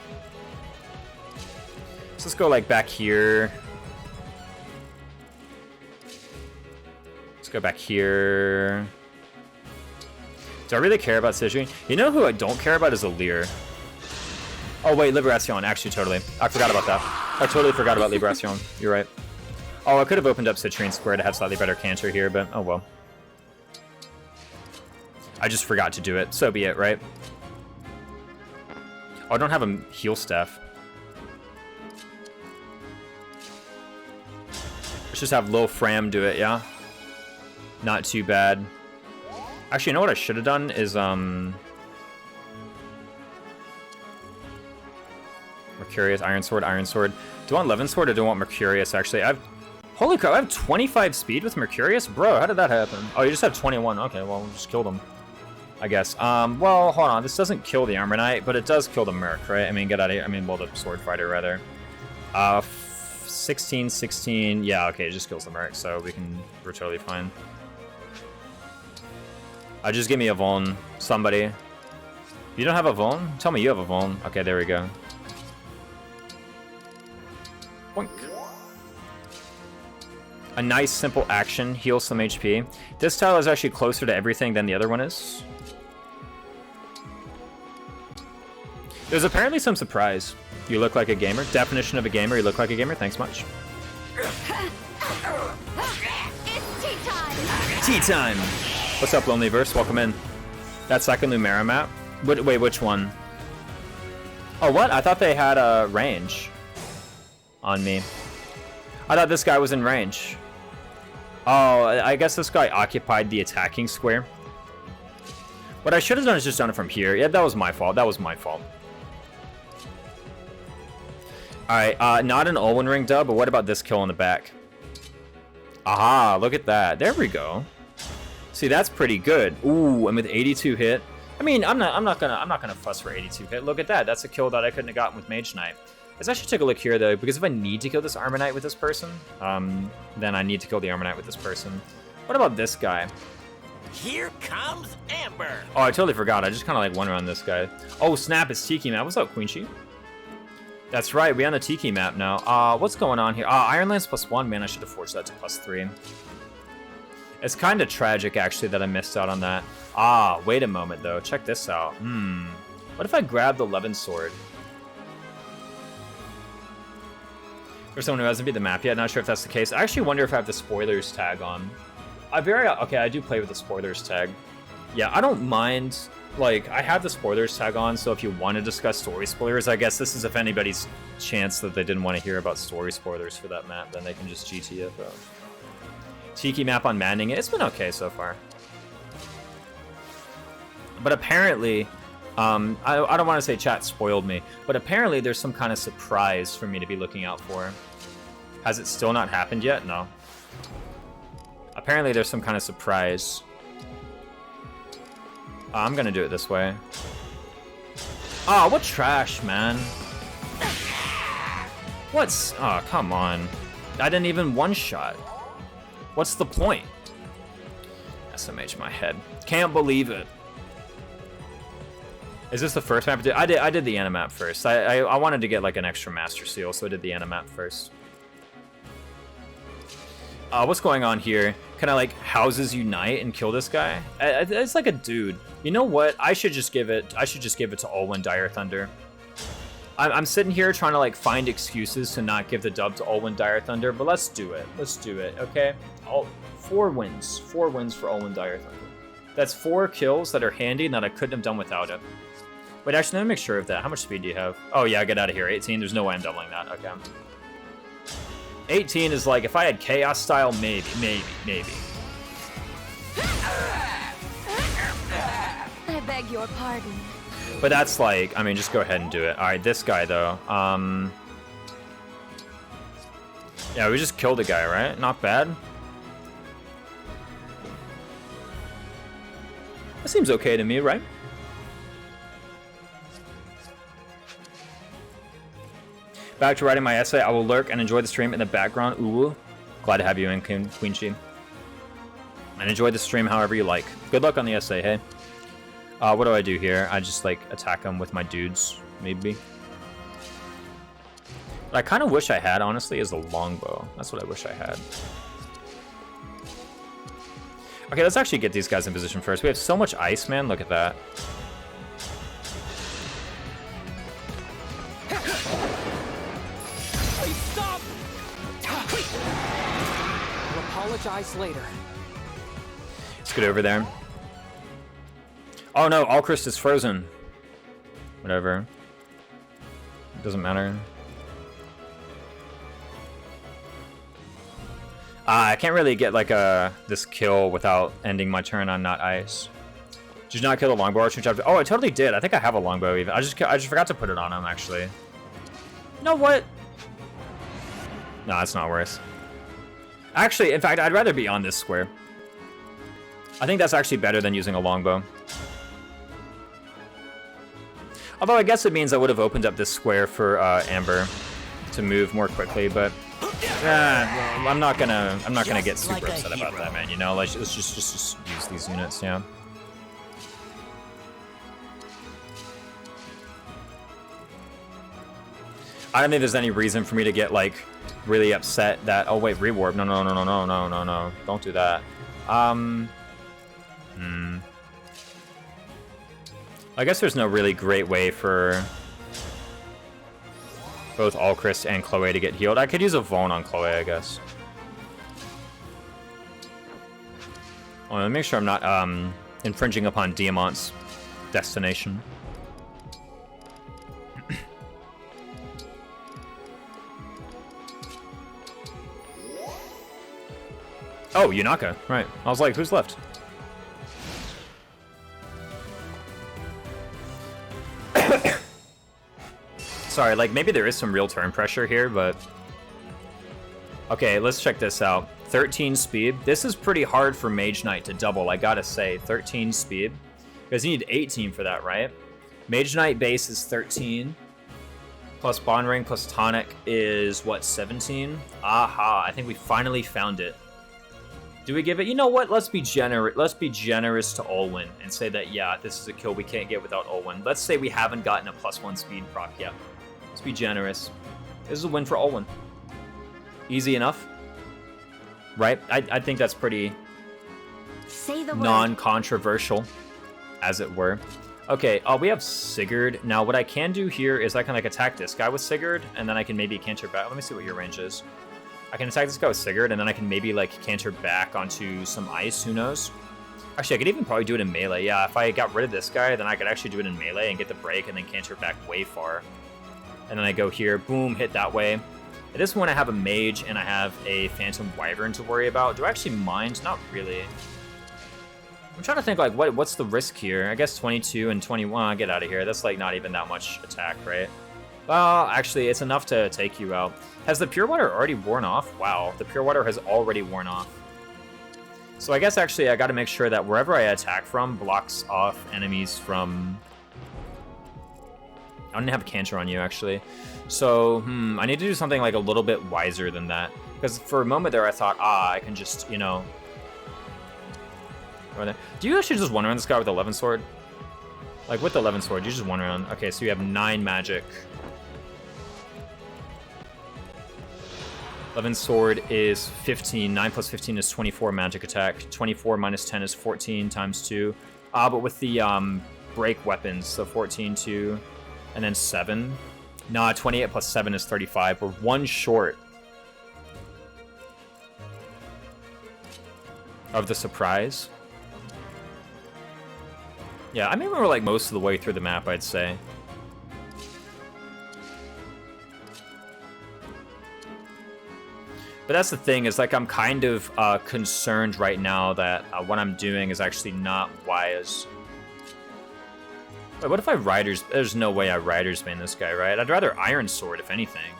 So let's go like back here. Let's go back here. Do I really care about Sigil? You know who I don't care about is Alir. Oh wait, Liberacion, actually totally. I forgot about that. I totally forgot about Liberacion. You're right. Oh, I could have opened up Citrine Square to have slightly better cancer here, but oh well. I just forgot to do it. So be it, right? Oh, I don't have a heal staff. Let's just have Lil Fram do it, yeah? Not too bad. Actually, you know what I should have done is, Mercurius, Iron Sword, Iron Sword. Do I want Levin Sword or do I want Mercurius, actually? Holy crap, I have 25 speed with Mercurius? Bro, how did that happen? Oh, you just have 21. Okay, well, we'll just kill them, I guess. Well, hold on. This doesn't kill the Armor Knight, but it does kill the Merc, right? I mean, get out of here. I mean, well, the Sword Fighter, rather. 16, 16. Yeah, okay, it just kills the Merc, so we're totally fine. Just give me a Vuln, somebody. You don't have a Vuln? Tell me you have a Vuln. Okay, there we go. Boink. A nice, simple action, heal some HP. This tile is actually closer to everything than the other one is. There's apparently some surprise. You look like a gamer. Definition of a gamer, you look like a gamer. Thanks much. It's tea time! Tea time! What's up, Lonelyverse? Welcome in. That second Lumera map? Wait, which one? Oh, what? I thought they had a range on me. I thought this guy was in range. Oh, I guess this guy occupied the attacking square. What I should have done is just done it from here. Yeah, that was my fault. That was my fault. Alright, not an Olwen ring dub, but what about this kill in the back? Aha, look at that. There we go. See, that's pretty good. Ooh, and with 82 hit. I mean, I'm not gonna fuss for 82 hit. Look at that. That's a kill that I couldn't have gotten with Mage Knight. Let's actually take a look here though, because if I need to kill this Armor Knight with this person, then I need to kill the Armor Knight with this person. What about this guy? Here comes Amber. Oh, I totally forgot. I just kind of like went around this guy. Oh, snap! It's Tiki map. What's up, Queen Chi? That's right. We on the Tiki map now. What's going on here? Iron Lance +1. Man, I should have forged that to +3. It's kind of tragic, actually, that I missed out on that. Wait a moment, though. Check this out. What if I grab the Levin Sword? For someone who hasn't beat the map yet, not sure if that's the case. I actually wonder if I have the spoilers tag on. Okay, I do play with the spoilers tag. Yeah, I don't mind. Like, I have the spoilers tag on, so if you want to discuss story spoilers, I guess this is if anybody's chance that they didn't want to hear about story spoilers for that map, then they can just GT it, though. Tiki map on Maddening, it's been okay so far. But apparently, I don't want to say chat spoiled me, but apparently there's some kind of surprise for me to be looking out for. Has it still not happened yet? No. Apparently there's some kind of surprise. I'm gonna do it this way. Oh, what trash, man. Oh, come on. I didn't even one-shot. What's the point? SMH my head. Can't believe it. Is this the first map? I did the Animap first. I wanted to get like an extra Master Seal, so I did the Animap first. What's going on here? Can I like houses unite and kill this guy? It's like a dude. You know what? I should just give it to Olwen Dire Thunder. I'm sitting here trying to like find excuses to not give the dub to Olwen Dire Thunder, but let's do it. Let's do it, okay? 4 wins. 4 wins for Olwen Dire Thunder. That's 4 kills that are handy and that I couldn't have done without it. Wait, actually, let me make sure of that. How much speed do you have? Oh yeah, get out of here. 18. There's no way I'm doubling that. Okay. 18 is like, if I had Chaos Style, maybe. I beg your pardon. But that's like, I mean, just go ahead and do it. Alright, this guy, though. Yeah, we just killed a guy, right? Not bad. That seems okay to me, right? Back to writing my essay. I will lurk and enjoy the stream in the background. Ooh. Glad to have you in, Queen Chi. And enjoy the stream however you like. Good luck on the essay, hey? What do I do here? I just, like, attack them with my dudes, maybe. What I kind of wish I had, honestly, is a longbow. That's what I wish I had. Okay, let's actually get these guys in position first. We have so much ice, man. Look at that. Please stop! I'll apologize later. Let's get over there. Oh no, Alchrist is frozen. Whatever. It doesn't matter. I can't really get like this kill without ending my turn on not ice. Did you not kill the longbow archer chapter? Oh, I totally did. I think I have a longbow even. I just forgot to put it on him actually. You know what? No, it's not worse. Actually, in fact, I'd rather be on this square. I think that's actually better than using a longbow. Although I guess it means I would have opened up this square for Amber to move more quickly, but I'm not gonna get super upset about that, man. You know, like let's just use these units, yeah. I don't think there's any reason for me to get like really upset that oh wait, rewarp. No, don't do that. I guess there's no really great way for both Alchrist and Chloe to get healed. I could use a Vaughn on Chloe, I guess. Oh, let me make sure I'm not infringing upon Diamant's destination. Oh, Yunaka, right. I was like, who's left? Sorry, like, maybe there is some real turn pressure here, but... Okay, let's check this out. 13 speed. This is pretty hard for Mage Knight to double, I gotta say. 13 speed. Because you need 18 for that, right? Mage Knight base is 13. Plus Bond Ring plus Tonic is, what, 17? Aha, I think we finally found it. Do we give it? You know what? Let's be generous. Let's be generous to Olwen and say that, yeah, this is a kill we can't get without Olwen. Let's say we haven't gotten a +1 speed proc yet. Let's be generous. This is a win for Olwen. Easy enough, right? I think that's pretty non-controversial, as it were. Okay, we have Sigurd. Now, what I can do here is I can like attack this guy with Sigurd, and then I can maybe canter back. Let me see what your range is. I can attack this guy with Sigurd, and then I can maybe like canter back onto some ice. Who knows? Actually, I could even probably do it in melee. Yeah, if I got rid of this guy, then I could actually do it in melee and get the break, and then canter back way far. And then I go here, boom, hit that way. At this point, I have a mage and I have a phantom wyvern to worry about. Do I actually mind? Not really. I'm trying to think like what's the risk here? I guess 22 and 21. Get out of here. That's like not even that much attack, right? Well, actually, it's enough to take you out. Has the Pure Water already worn off? Wow, the Pure Water has already worn off. So I guess actually I got to make sure that wherever I attack from blocks off enemies from... I don't have a cancer on you, actually. So, I need to do something like a little bit wiser than that. Because for a moment there I thought, I can just, you know... Do you actually just one around this guy with 11 sword? Like with the 11 sword, you just one around. Okay, so you have 9 magic. 11 sword is 15. 9 plus 15 is 24 magic attack. 24 minus 10 is 14 times 2. But with the break weapons, so 14, 2, and then 7. Nah, 28 plus 7 is 35. We're 1 short of the surprise. Yeah, I mean we're like most of the way through the map, I'd say. But that's the thing, is like I'm kind of concerned right now that what I'm doing is actually not wise. Wait, what if I Riders? There's no way I Riders main this guy, right? I'd rather Iron Sword, if anything.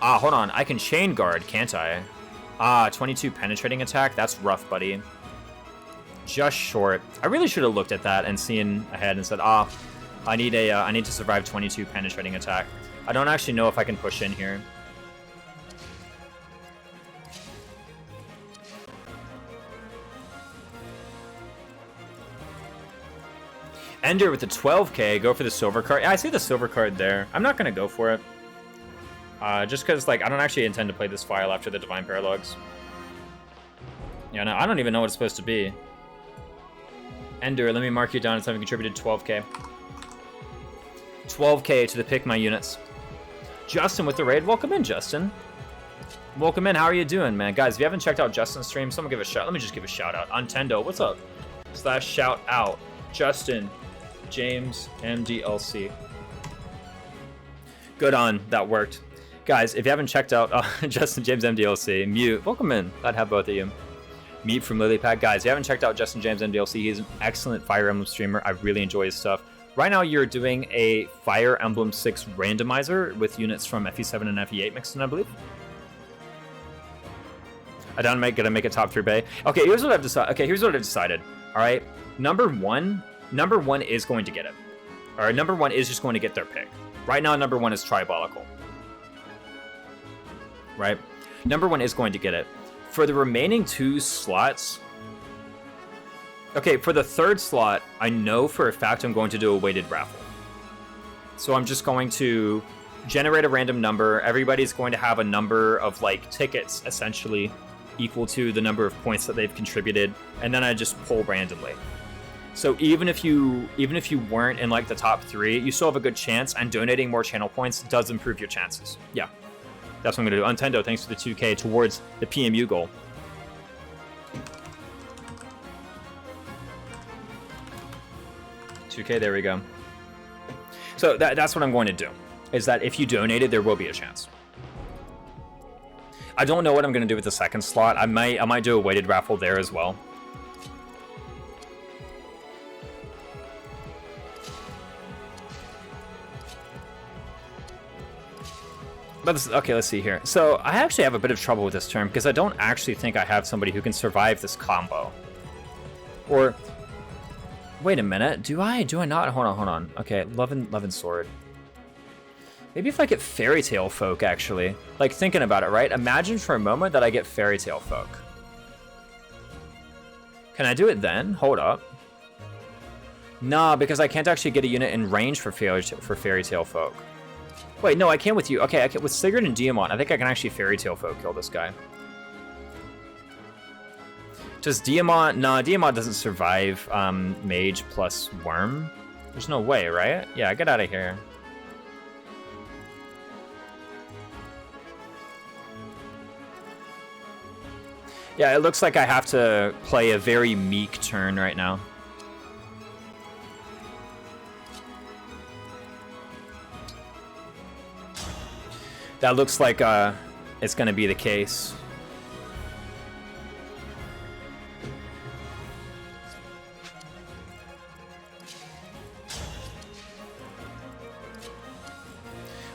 Hold on. I can Chain Guard, can't I? 22 penetrating attack. That's rough, buddy. Just short. I really should have looked at that and seen ahead and said, I need to survive 22 penetrating attack. I don't actually know if I can push in here. Ender with the 12k, go for the silver card. Yeah, I see the silver card there. I'm not gonna go for it. Just because, like, I don't actually intend to play this file after the Divine Paralogues. Yeah, no, I don't even know what it's supposed to be. Ender, let me mark you down as having contributed 12k. 12k to the pick my units. Justin with the raid. Welcome in, Justin. Welcome in. How are you doing, man? Guys, if you haven't checked out Justin's stream, someone give a shout. Let me just give a shout out. Nintendo, what's up? / shout out. Justin, James, MDLC. Good on. That worked. Guys, if you haven't checked out Justin, James, MDLC, mute. Welcome in. Glad to have both of you. Meet from Lilypad. Guys, if you haven't checked out Justin James MDLC, he's an excellent Fire Emblem streamer. I really enjoy his stuff. Right now, you're doing a Fire Emblem 6 randomizer with units from FE7 and FE8 mixed in, I believe. I don't gonna make a top 3 bay. Okay, here's what I've decided. Okay, here's what I've decided. All right, number one is going to get it. All right, number 1 is just going to get their pick. Right now, number 1 is Tribolical. Right, number 1 is going to get it. For the remaining 2 slots, okay, for the 3rd slot, I know for a fact I'm going to do a weighted raffle. So I'm just going to generate a random number. Everybody's going to have a number of, like, tickets, essentially, equal to the number of points that they've contributed, and then I just pull randomly. So even if you weren't in, like, the top 3, you still have a good chance, and donating more channel points does improve your chances. Yeah. That's what I'm going to do. Untendo, thanks for the 2k towards the PMU goal. $2k, there we go. So that's what I'm going to do, is that if you donated, there will be a chance. I don't know what I'm going to do with the 2nd slot. I might do a weighted raffle there as well. But okay, let's see here. So I actually have a bit of trouble with this turn because I don't actually think I have somebody who can survive this combo. Or wait a minute, do I not? Hold on. Okay, Love and Sword. Maybe if I get Fairy Tale Folk, actually. Like, thinking about it, right? Imagine for a moment that I get Fairy Tale Folk. Can I do it then? Hold up. Nah, because I can't actually get a unit in range for Fairy Tale Folk. Wait, no, I can with you. Okay, I can with Sigurd and Diamond. I think I can actually Fairy Tale Folk kill this guy. Does Diamond? Nah, Diamond doesn't survive Mage plus Worm. There's no way, right? Yeah, get out of here. Yeah, it looks like I have to play a very meek turn right now. That looks like it's going to be the case.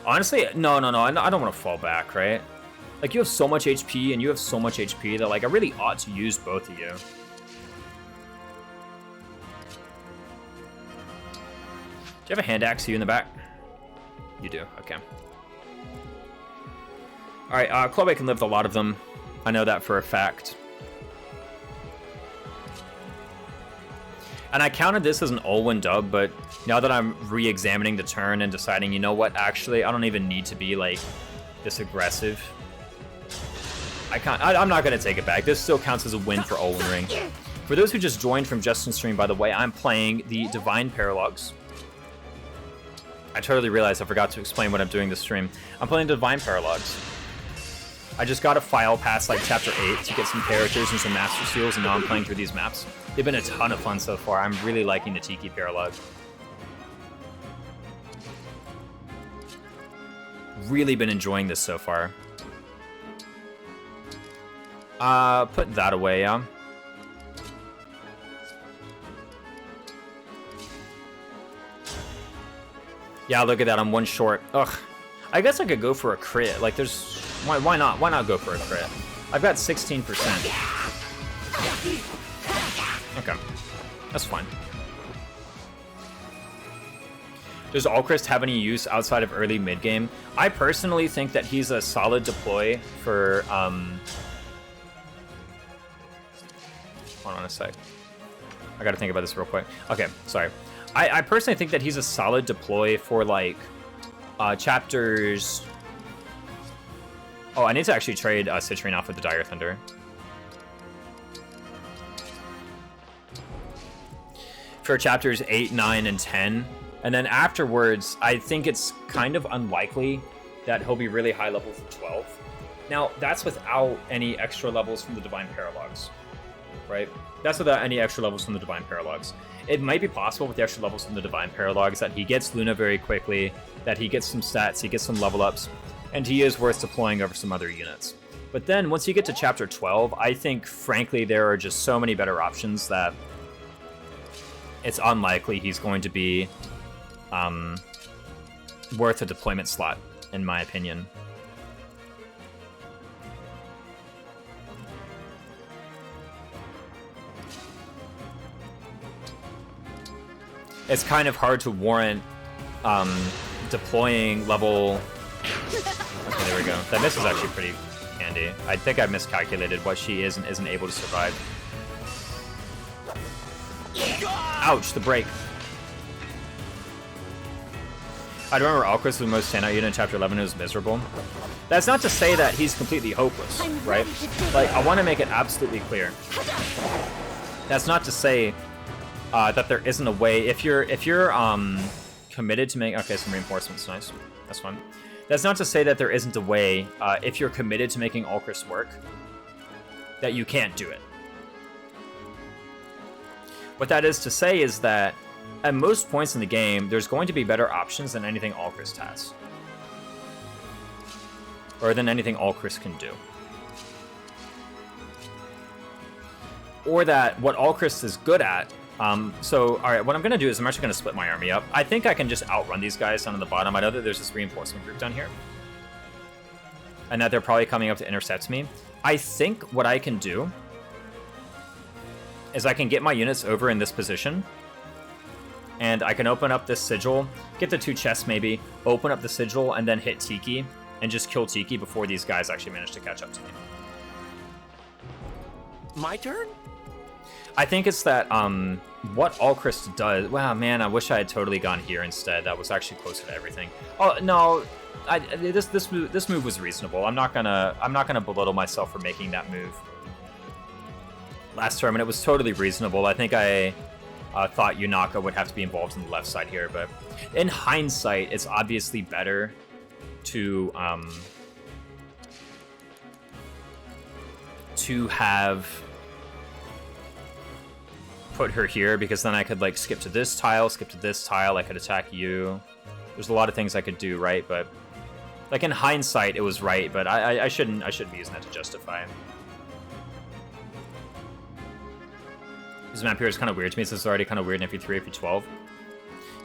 Honestly, no. I don't want to fall back, right? Like, you have so much HP and you have so much HP that, like, I really ought to use both of you. Do you have a hand axe you in the back? You do, okay. Alright, Chloe can live with a lot of them. I know that for a fact. And I counted this as an Olwen dub, but now that I'm re-examining the turn and deciding, you know what, actually, I don't even need to be, like, this aggressive. I'm not going to take it back. This still counts as a win for Olwen Ring. For those who just joined from Justin's stream, by the way, I'm playing the Divine Paralogues. I totally realized I forgot to explain what I'm doing this stream. I'm playing Divine Paralogues. I just got a file past, like, Chapter 8 to get some characters and some Master Seals, and now I'm playing through these maps. They've been a ton of fun so far. I'm really liking the Tiki Paralogue. Really been enjoying this so far. Put that away, yeah. Yeah, look at that, I'm one short. Ugh. I guess I could go for a crit. Like, there's... Why not? Why not go for a crit? I've got 16%. Okay. That's fine. Does Alchrist have any use outside of early mid game? I personally think that he's a solid deploy for hold on a sec. I gotta think about this real quick. Okay, sorry. I personally think that he's a solid deploy for like chapters. Oh, I need to actually trade Citrine off with the Dire Thunder. For chapters 8, 9, and 10. And then afterwards, I think it's kind of unlikely that he'll be really high level for 12. Now, that's without any extra levels from the Divine Paralogues, right? That's without any extra levels from the Divine Paralogues. It might be possible with the extra levels from the Divine Paralogues that he gets Luna very quickly, that he gets some stats, he gets some level ups, and he is worth deploying over some other units. But then, once you get to chapter 12, I think, frankly, there are just so many better options that it's unlikely he's going to be worth a deployment slot, in my opinion. It's kind of hard to warrant deploying level... Okay, there we go. That miss is actually pretty handy. I think I miscalculated what she is and isn't able to survive. Ouch, the break. I remember Alchrist was the most standout unit in Chapter 11 and it was miserable. That's not to say that he's completely hopeless, right? Like, I want to make it absolutely clear. That's not to say that there isn't a way. If you're committed to make... Okay, some reinforcements, nice. That's fine. That's not to say that there isn't a way, if you're committed to making Alchrist work, that you can't do it. What that is to say is that at most points in the game, there's going to be better options than anything Alchrist has. Or than anything Alchrist can do. Or that what Alchrist is good at. Alright, what I'm going to do is I'm actually going to split my army up. I think I can just outrun these guys down on the bottom. I know that there's this reinforcement group down here. And that they're probably coming up to intercept me. I think what I can do is I can get my units over in this position. And I can open up this sigil, get the 2 chests maybe, open up the sigil, and then hit Tiki, and just kill Tiki before these guys actually manage to catch up to me. My turn? I think it's that, what Alchrist does... Wow, man, I wish I had totally gone here instead. That was actually closer to everything. Oh, no, this move was reasonable. I'm not gonna belittle myself for making that move last term, and it was totally reasonable. I think I thought Yunaka would have to be involved in the left side here, but in hindsight, it's obviously better to have put her here, because then I could like skip to this tile, I could attack you. There's a lot of things I could do, right? But like in hindsight, it was right, but I shouldn't be using that to justify it. This map here is kind of weird to me, so it's already kind of weird in FE3, FE12.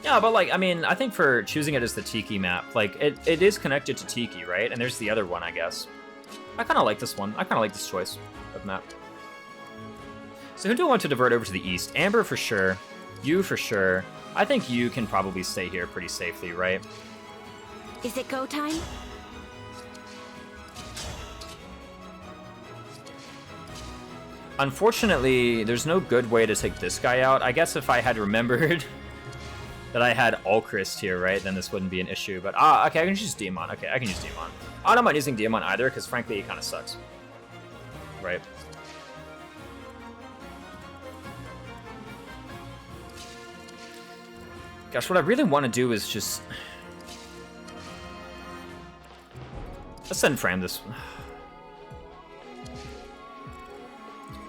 Yeah, but like, I mean, I think for choosing it as the Tiki map, like, it is connected to Tiki, right? And there's the other one, I guess. I kind of like this one. I kind of like this choice of map. So who do I want to divert over to the east? Amber for sure. You for sure. I think you can probably stay here pretty safely, right? Is it go time? Unfortunately, there's no good way to take this guy out. I guess if I had remembered that I had Alchrist here, right, then this wouldn't be an issue. But, okay, I can use Demon. Okay, I can use Demon. I don't mind using Demon either, because frankly, it kind of sucks. Right? Gosh, what I really want to do is just... Let's send Fram this...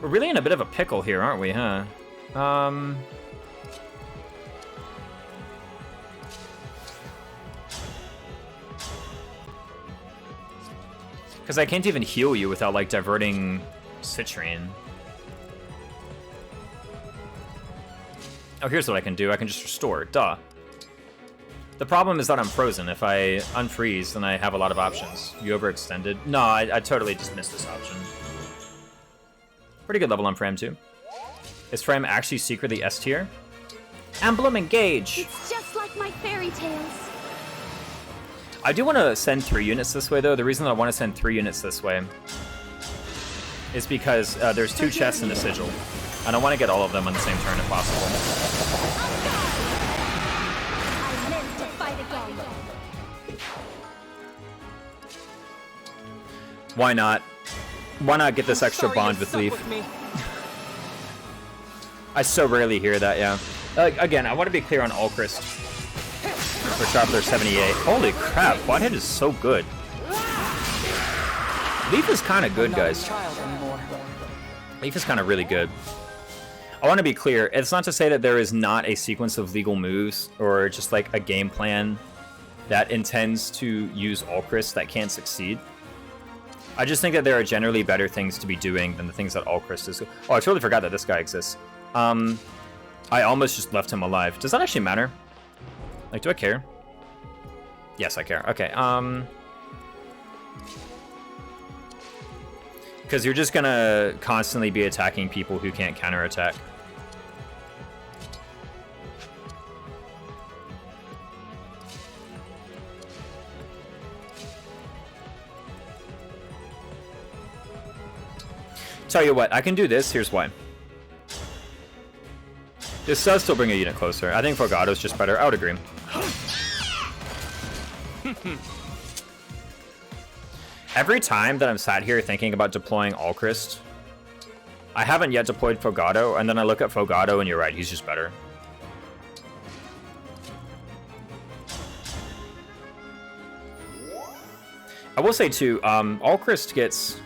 We're really in a bit of a pickle here, aren't we, huh? Because I can't even heal you without, like, diverting Citrine. Oh, here's what I can do. I can just restore. Duh. The problem is that I'm frozen. If I unfreeze, then I have a lot of options. You overextended? No, I totally just missed this option. Pretty good level on Fram, too. Is Fram actually secretly S tier? Emblem engage! It's just like my fairy tales. I do want to send 3 units this way, though. The reason that I want to send 3 units this way is because there's 2 chests in the sigil, and I want to get all of them on the same turn if possible. I meant to fight again. Why not? Why not get this extra bond with Leaf? I so rarely hear that, yeah. Again, I want to be clear on Alchrist. For Sharpler 78. Holy crap, Quadhead is so good. Leaf is kind of good, guys. Leaf is kind of really good. I want to be clear, it's not to say that there is not a sequence of legal moves or just like a game plan that intends to use Alchrist that can't succeed. I just think that there are generally better things to be doing than the things that Alchrist is. Oh, I totally forgot that this guy exists. I almost just left him alive. Does that actually matter? Like, do I care? Yes, I care. Okay, because you're just gonna constantly be attacking people who can't counterattack. Tell you what, I can do this. Here's why. This does still bring a unit closer. I think Fogato's just better. I would agree. Every time that I'm sat here thinking about deploying Alchrist, I haven't yet deployed Fogato, and then I look at Fogato, and you're right, he's just better. I will say, too, Alchrist gets...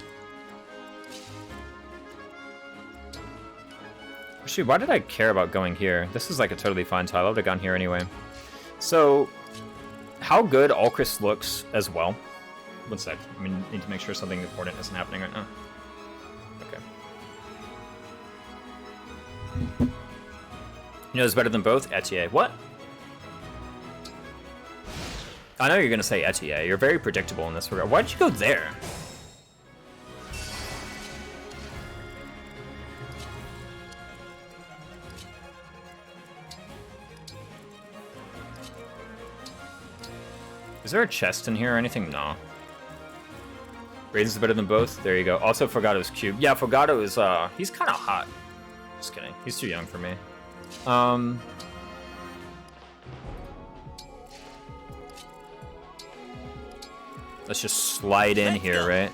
Actually, why did I care about going here? This is like a totally fine tile. I would have gone here anyway. So, how good Alchrist looks as well. One sec. I mean, need to make sure something important isn't happening right now. Okay. You know who's better than both? Etier. What? I know you're going to say Etier. You're very predictable in this regard. Why did you go there? Is there a chest in here or anything? No. Raisins is better than both. There you go. Also, Fogato's cube. Yeah, Fogato is, he's kind of hot. Just kidding. He's too young for me. Let's just slide in here, right?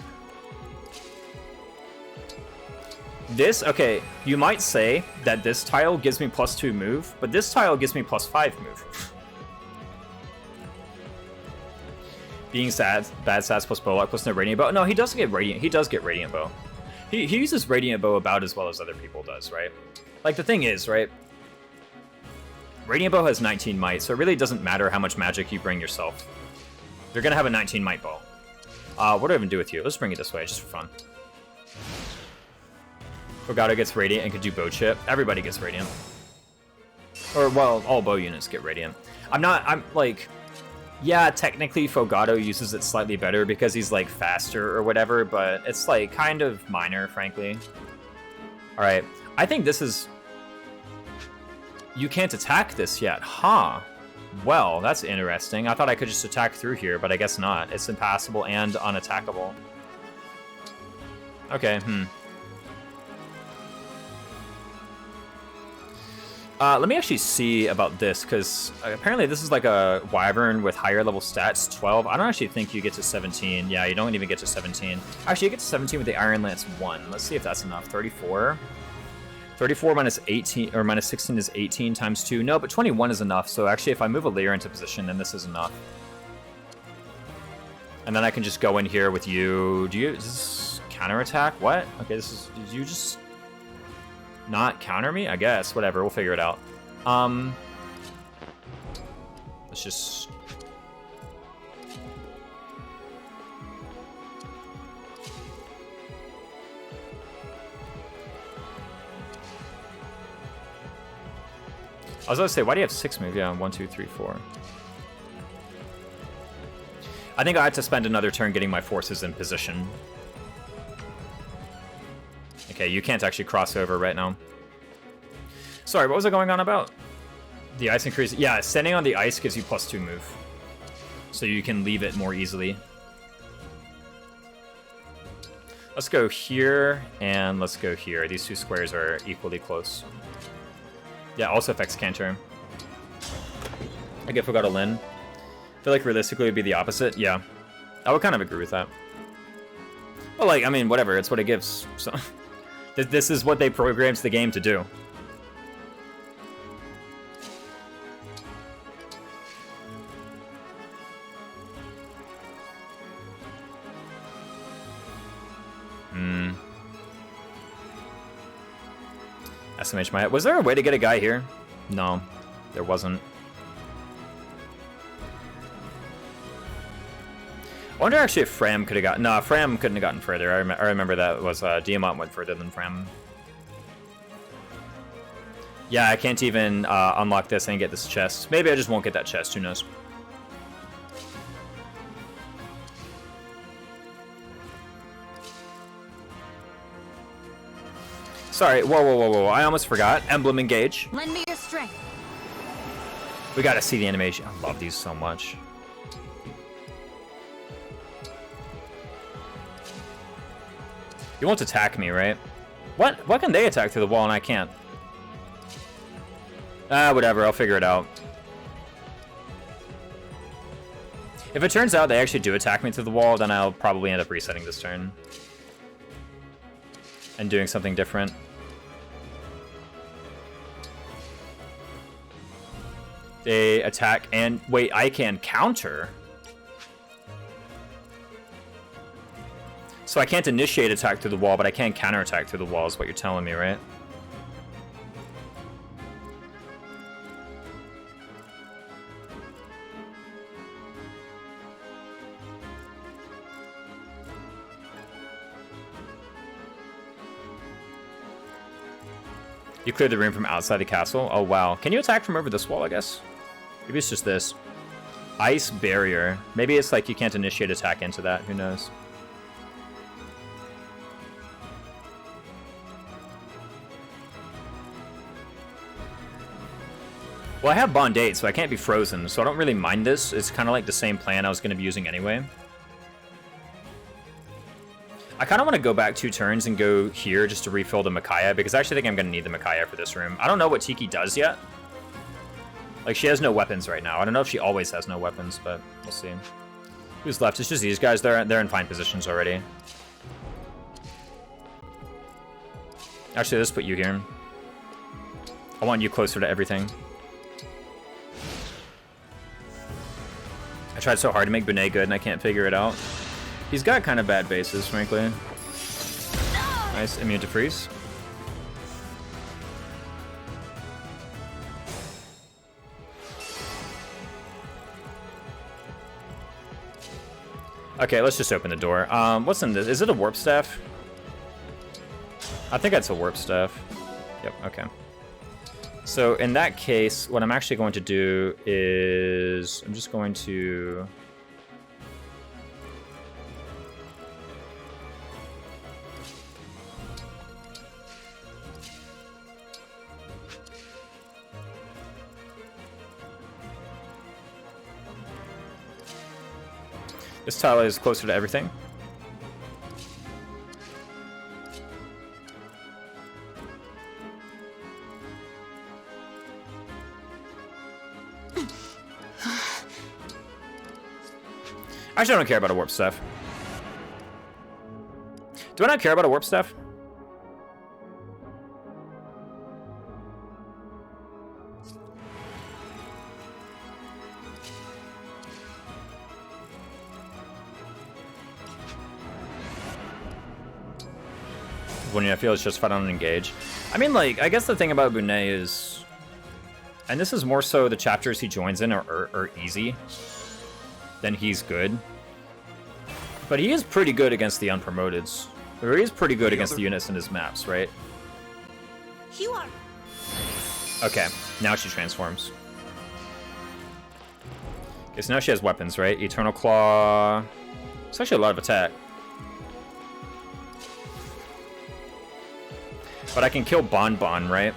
This, okay, you might say that this tile gives me +2 move, but this tile gives me +5 move. Being sad, bad stats plus Bowlock plus no Radiant Bow. No, he does get Radiant. He does get Radiant Bow. He uses Radiant Bow about as well as other people does, right? Like, the thing is, right? Radiant Bow has 19 might, so it really doesn't matter how much magic you bring yourself. You're gonna have a 19 might bow. What do I even do with you? Let's bring it this way, just for fun. Fogato gets Radiant and could do Bow Chip. Everybody gets Radiant. Or, well, all bow units get Radiant. I'm like... Yeah, technically Fogato uses it slightly better because he's like faster or whatever, but it's like kind of minor, frankly. Alright, I think this is... You can't attack this yet, huh? Well, that's interesting. I thought I could just attack through here, but I guess not. It's impassable and unattackable. Okay, let me actually see about this, because apparently this is like a Wyvern with higher level stats, 12. I don't actually think you get to 17. Yeah, you don't even get to 17. Actually, you get to 17 with the Iron Lance 1. Let's see if that's enough. 34. 34 minus 18, or minus 16 is 18 times 2. No, but 21 is enough. So actually, if I move a layer into position, then this is enough. And then I can just go in here with you. Is this counterattack? What? Okay, did you just... not counter me? I guess. Whatever. We'll figure it out. Let's just... I was going to say, why do you have 6 move? Yeah, 1, 2, 3, 4. I think I have to spend another turn getting my forces in position. Okay, you can't actually cross over right now. Sorry, what was I going on about? The ice increase. Yeah, standing on the ice gives you +2 move. So you can leave it more easily. Let's go here, and let's go here. These 2 squares are equally close. Yeah, also affects Canter. I guess we got a Lin. I feel like realistically it would be the opposite. Yeah, I would kind of agree with that. Well, like, I mean, whatever. It's what it gives. So this is what they programmed the game to do. SMH my... Was there a way to get a guy here? No, there wasn't. I wonder actually if Fram could have gotten... No, Fram couldn't have gotten further. I remember that was Diamant went further than Fram. Yeah, I can't even unlock this and get this chest. Maybe I just won't get that chest. Who knows? Sorry, whoa. I almost forgot. Emblem engage. Lend me your strength. We gotta see the animation. I love these so much. You won't attack me, right? What? What can they attack through the wall and I can't? Whatever. I'll figure it out. If it turns out they actually do attack me through the wall, then I'll probably end up resetting this turn. And doing something different. They attack and... Wait, I can counter? So I can't initiate attack through the wall, but I can counterattack through the wall is what you're telling me, right? You cleared the room from outside the castle? Oh, wow. Can you attack from over this wall, I guess? Maybe it's just this. Ice barrier. Maybe it's like you can't initiate attack into that. Who knows? Well, I have Bond 8, so I can't be frozen, so I don't really mind this. It's kind of like the same plan I was going to be using anyway. I kind of want to go back 2 turns and go here just to refill the Micaiah, because I actually think I'm going to need the Micaiah for this room. I don't know what Tiki does yet. Like, she has no weapons right now. I don't know if she always has no weapons, but we'll see. Who's left? It's just these guys. They're in fine positions already. Actually, let's put you here. I want you closer to everything. I tried so hard to make Bunet good, and I can't figure it out. He's got kind of bad bases, frankly. Nice, immune to freeze. Okay, let's just open the door. What's in this? Is it a warp staff? I think that's a warp staff. Yep, okay. So in that case, what I'm actually going to do is I'm just going to... This tile is closer to everything. Actually, I don't care about a warp staff. Do I not care about a warp staff? When I feel it's just fight on and engage. I mean, like, I guess the thing about Bunet is, and this is more so the chapters he joins in are easy. Then he's good. But he is pretty good against the unpromoteds. Or he is pretty good against the units in his maps, right? You are. Okay, now she transforms. Okay, so now she has weapons, right? Eternal Claw. It's actually a lot of attack. But I can kill Bon Bon, right?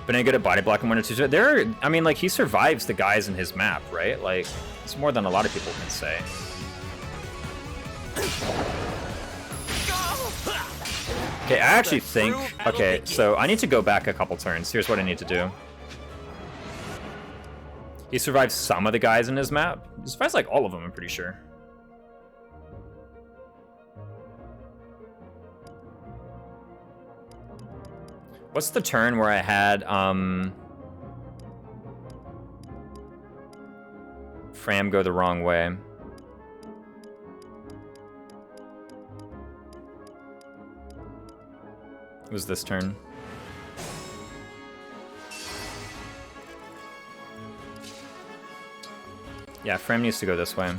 But ain't good at body blocking 1 or 2. I mean, like, he survives the guys in his map, right? Like, it's more than a lot of people can say. Okay, I actually think... Okay, so I need to go back a couple turns. Here's what I need to do. He survives some of the guys in his map. He survives, like, all of them, I'm pretty sure. What's the turn where I had, Fram go the wrong way? It was this turn. Yeah, Fram needs to go this way.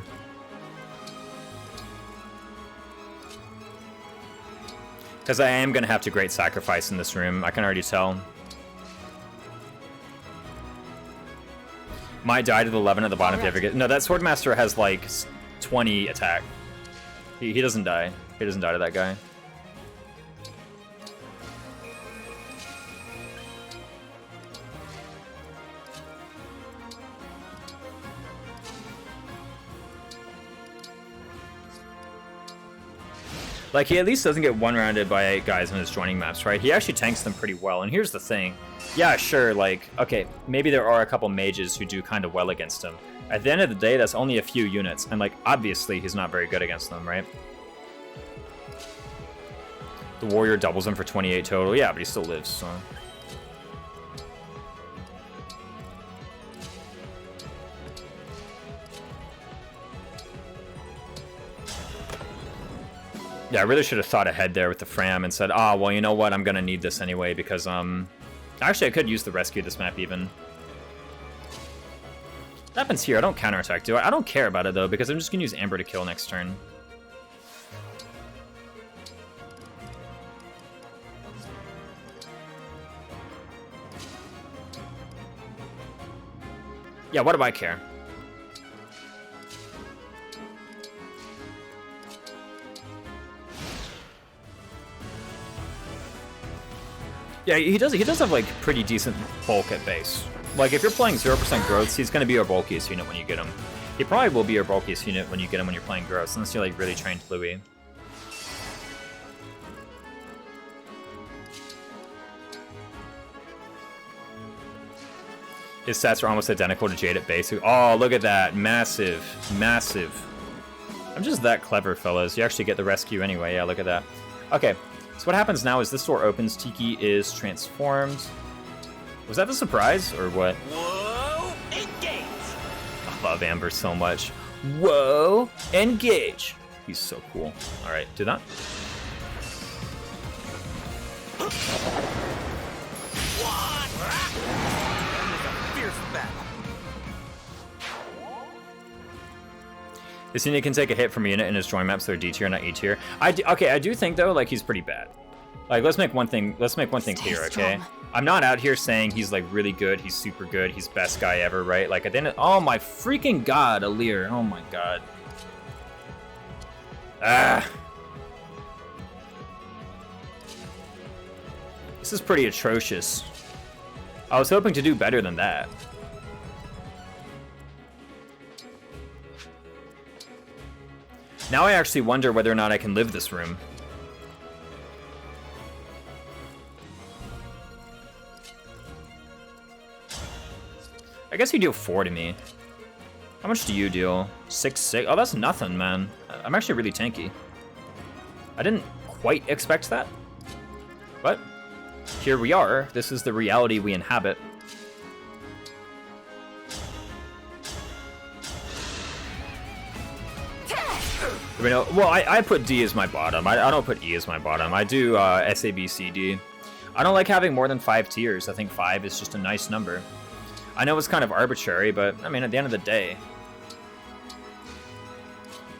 Because I am going to have to great sacrifice in this room. I can already tell. Might die to the 11 at the bottom if you ever get... No, that Swordmaster has like 20 attack. He doesn't die. He doesn't die to that guy. Like, he at least doesn't get one-rounded by 8 guys in his joining maps, right? He actually tanks them pretty well, and here's the thing. Yeah, sure, like, okay, maybe there are a couple mages who do kind of well against him. At the end of the day, that's only a few units, and, like, obviously he's not very good against them, right? The warrior doubles him for 28 total. Yeah, but he still lives, so... Yeah, I really should have thought ahead there with the Fram and said, ah, well, you know what, I'm gonna need this anyway, because, actually, I could use the rescue this map, even. What happens here? I don't counterattack, do I? I don't care about it, though, because I'm just gonna use Amber to kill next turn. Yeah, what do I care? Yeah, he does have, like, pretty decent bulk at base. Like, if you're playing 0% growths, he's going to be your bulkiest unit when you get him. He probably will be your bulkiest unit when you get him when you're playing growths, unless you're, like, really trained Louis. His stats are almost identical to Jade at base. Oh, look at that. Massive. Massive. I'm just that clever, fellas. You actually get the rescue anyway. Yeah, look at that. Okay. So what happens now is this door opens, Tiki is transformed. Was that the surprise, or what? Whoa, engage! I love Amber so much. Whoa, engage! He's so cool. Alright, do that. This unit can take a hit from a unit in his join maps, so they're D tier, not E tier. Okay, I do think though, like, he's pretty bad. Like, let's make one thing clear, okay? I'm not out here saying he's like really good, he's super good, he's best guy ever, right? Like, at the end of, oh my freaking god, Alir, oh my god. Ah. This is pretty atrocious. I was hoping to do better than that. Now I actually wonder whether or not I can live this room. I guess you deal 4 to me. How much do you deal? 6. Oh, that's nothing, man. I'm actually really tanky. I didn't quite expect that. But here we are. This is the reality we inhabit. Well, I put D as my bottom. I don't put E as my bottom. I do S, A, B, C, D. I don't like having more than 5 tiers. I think 5 is just a nice number. I know it's kind of arbitrary, but, I mean, at the end of the day,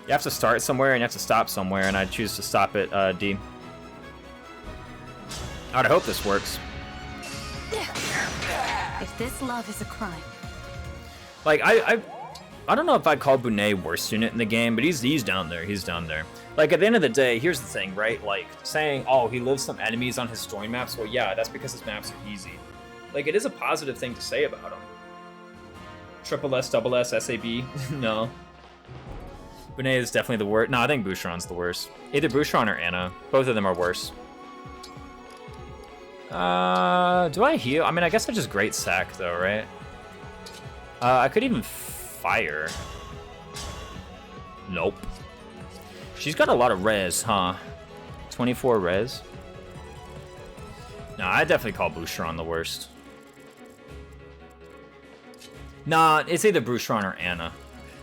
you have to start somewhere and you have to stop somewhere, and I choose to stop at D. I would hope this works. If this love is a crime. Like, I don't know if I'd call Bunet worst unit in the game, but he's down there. He's down there. Like, at the end of the day, here's the thing, right? Like, saying, oh, he lives some enemies on his join maps. Well, yeah, that's because his maps are easy. Like, it is a positive thing to say about him. Triple S, double S, SAB. No. Bonet is definitely the worst. No, I think Boucheron's the worst. Either Boucheron or Anna. Both of them are worse. Do I heal? I mean, I guess I just Great Sack, though, right? I could even fire. Nope. She's got a lot of res, huh? 24 res? No, I definitely call Boucheron the worst. Nah, it's either Boucheron or Anna.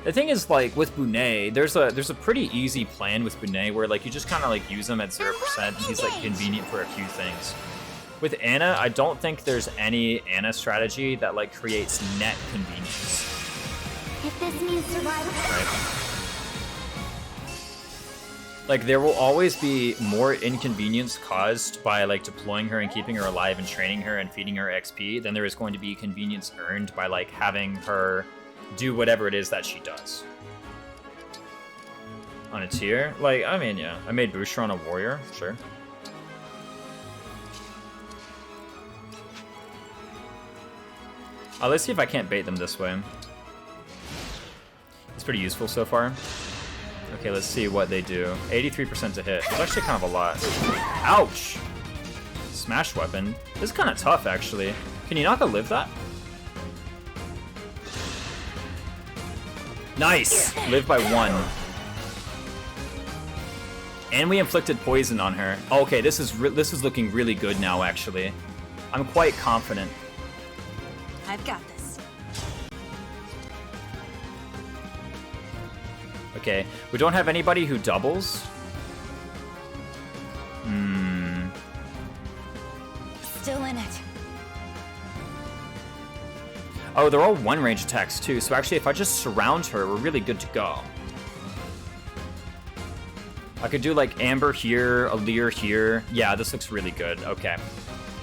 The thing is, like, with Bonet, there's a pretty easy plan with Bonet where, like, you just kind of, like, use him at 0% and he's, like, convenient for a few things. With Anna, I don't think there's any Anna strategy that, like, creates net convenience. If this means survival... Right? Like, there will always be more inconvenience caused by, like, deploying her and keeping her alive and training her and feeding her XP than there is going to be convenience earned by, like, having her do whatever it is that she does. On a tier? Like, I mean, yeah. I made Boucheron a warrior, sure. Let's see if I can't bait them this way. It's pretty useful so far. Okay, let's see what they do. 83% to hit. It's actually kind of a lot. Ouch! Smash weapon. This is kind of tough, actually. Can you not go live that? Nice! Live by 1. And we inflicted poison on her. Okay, this is looking really good now, actually. I'm quite confident. I've got this. Okay, we don't have anybody who doubles. Still in it. Oh, they're all one range attacks too, so actually if I just surround her, we're really good to go. I could do like Amber here, Alear here. Yeah, this looks really good. Okay.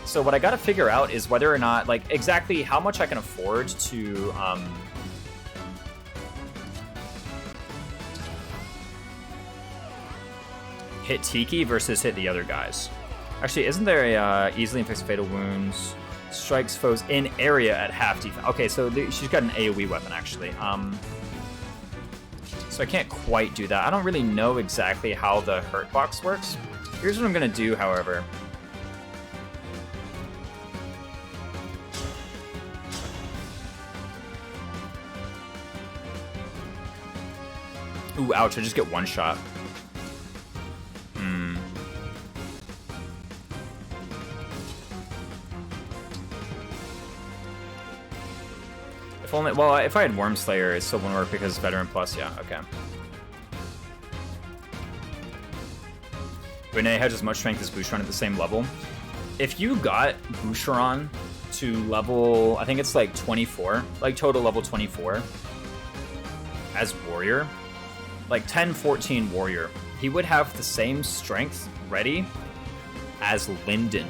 So what I gotta figure out is whether or not, like, exactly how much I can afford to, hit Tiki versus hit the other guys. Actually, isn't there a easily inflicts fatal wounds, strikes foes in area at half defense? Okay, so she's got an AoE weapon, actually. So I can't quite do that. I don't really know exactly how the hurt box works. Here's what I'm gonna do, however. Ooh, ouch, I just get one shot. If only, well, if I had Wormslayer, it still wouldn't work because Veteran Plus, yeah, okay. Bonet has as much strength as Boucheron at the same level. If you got Boucheron to level, I think it's like 24, like total level 24, as Warrior, like 10-14 Warrior, he would have the same strength ready as Linden.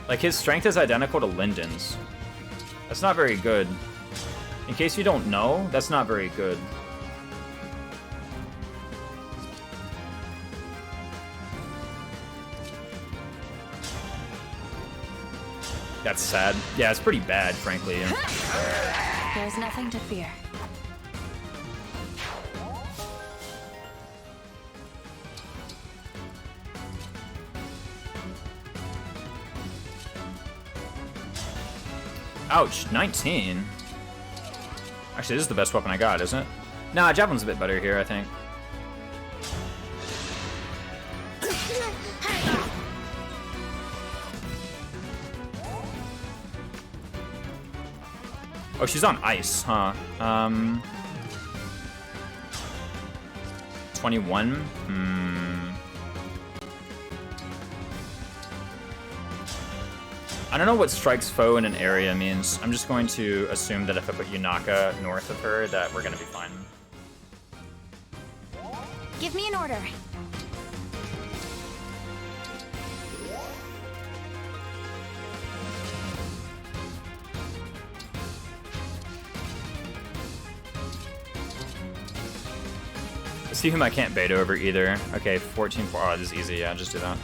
Like, his strength is identical to Linden's. That's not very good. In case you don't know, that's not very good. That's sad. Yeah, it's pretty bad, frankly. There's nothing to fear. Ouch, 19. Actually, this is the best weapon I got, isn't it? Nah, Javelin's a bit better here, I think. Oh, she's on ice, huh? 21? I don't know what strikes foe in an area means. I'm just going to assume that if I put Yunaka north of her, that we're gonna be fine. Give me an order. Let's see whom I can't bait over either. Okay, 14-4. Oh, this is easy. Yeah, just do that.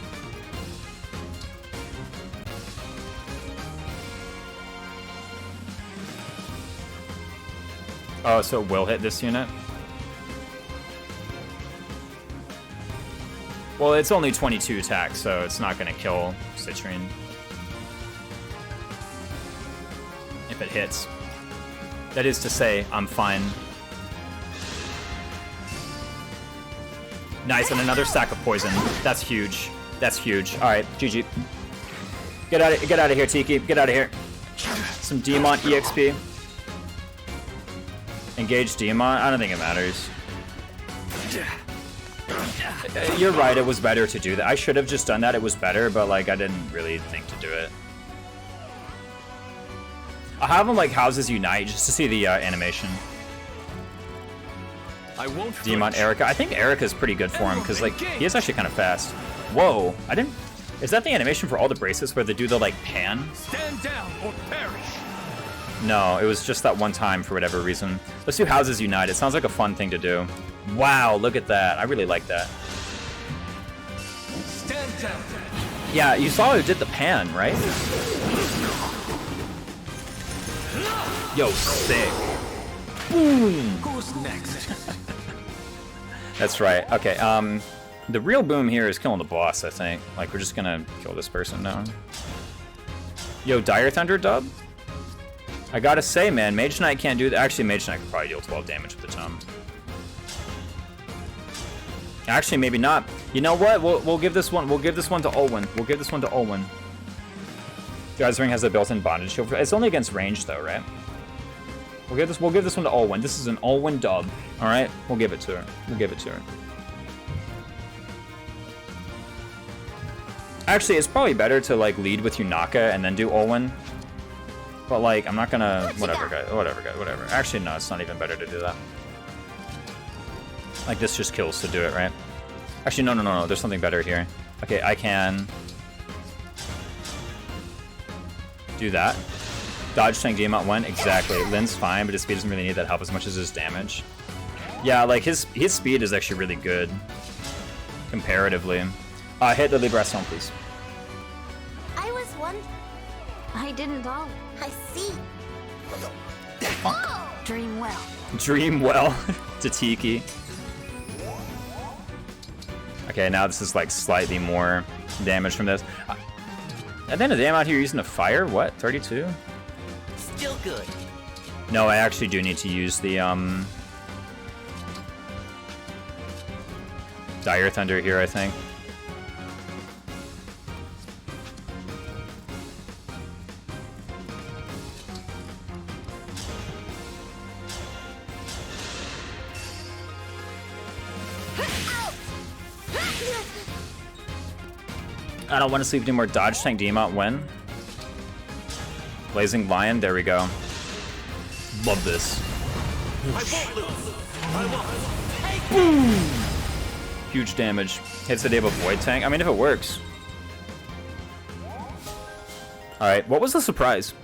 Oh, so it will hit this unit? Well, it's only 22 attack, so it's not going to kill Citrine. If it hits. That is to say, I'm fine. Nice, and another stack of poison. That's huge. That's huge. Alright, GG. Get out of here, Tiki. Get out of here. Some Demon EXP. Engage Demon? I don't think it matters. You're right, it was better to do that. I should have just done that, it was better, but like I didn't really think to do it. I'll have him like Houses Unite just to see the animation. I won't Demon Erica. I think Erica's pretty good for him because like he is actually kind of fast. Whoa, I didn't. Is that the animation for all the bracelets where they do the like pan? Stand down or perish. No, it was just that one time for whatever reason. Let's do Houses Unite. It sounds like a fun thing to do. Wow, look at that. I really like that. Stand down. Yeah, you saw who did the pan, right? Yo, sick. Boom. Who's next? That's right. Okay, the real boom here is killing the boss, I think. Like, we're just gonna kill this person now. Yo, Dire Thunder dub? I gotta say, man, Mage Knight can't do that. Actually, Mage Knight could probably deal 12 damage with the jump. Actually, maybe not. You know what? We'll give this one. We'll give this one to Olwen. We'll give this one to Olwen. Guys, Ring has a built-in bondage shield. It's only against range, though, right? We'll give this one to Olwen. This is an Olwen dub. All right, we'll give it to her. We'll give it to her. Actually, it's probably better to like lead with Yunaka and then do Olwen. But like, I'm not gonna. Whatever, guys. Whatever. Actually, no, it's not even better to do that. Like, this just kills to do it, right? Actually, no. There's something better here. Okay, I can do that. Dodge tank Diamond 1, exactly. Lin's fine, but his speed doesn't really need that help as much as his damage. Yeah, like his speed is actually really good comparatively. Hit the Liberacion, please. I was one. I didn't all. I see. Dream well. Dream well to Tiki. Okay, now this is like slightly more damage from this. At the end of the day, I'm out here using a fire. What? 32? Still good. No, I actually do need to use the Dire Thunder here, I think. I don't want to sleep anymore. Dodge tank Demon when? Blazing Lion, there we go. Love this. I won't lose. I won't. Boom! Huge damage. Hits the day of a Void tank. I mean, if it works. Alright, what was the surprise?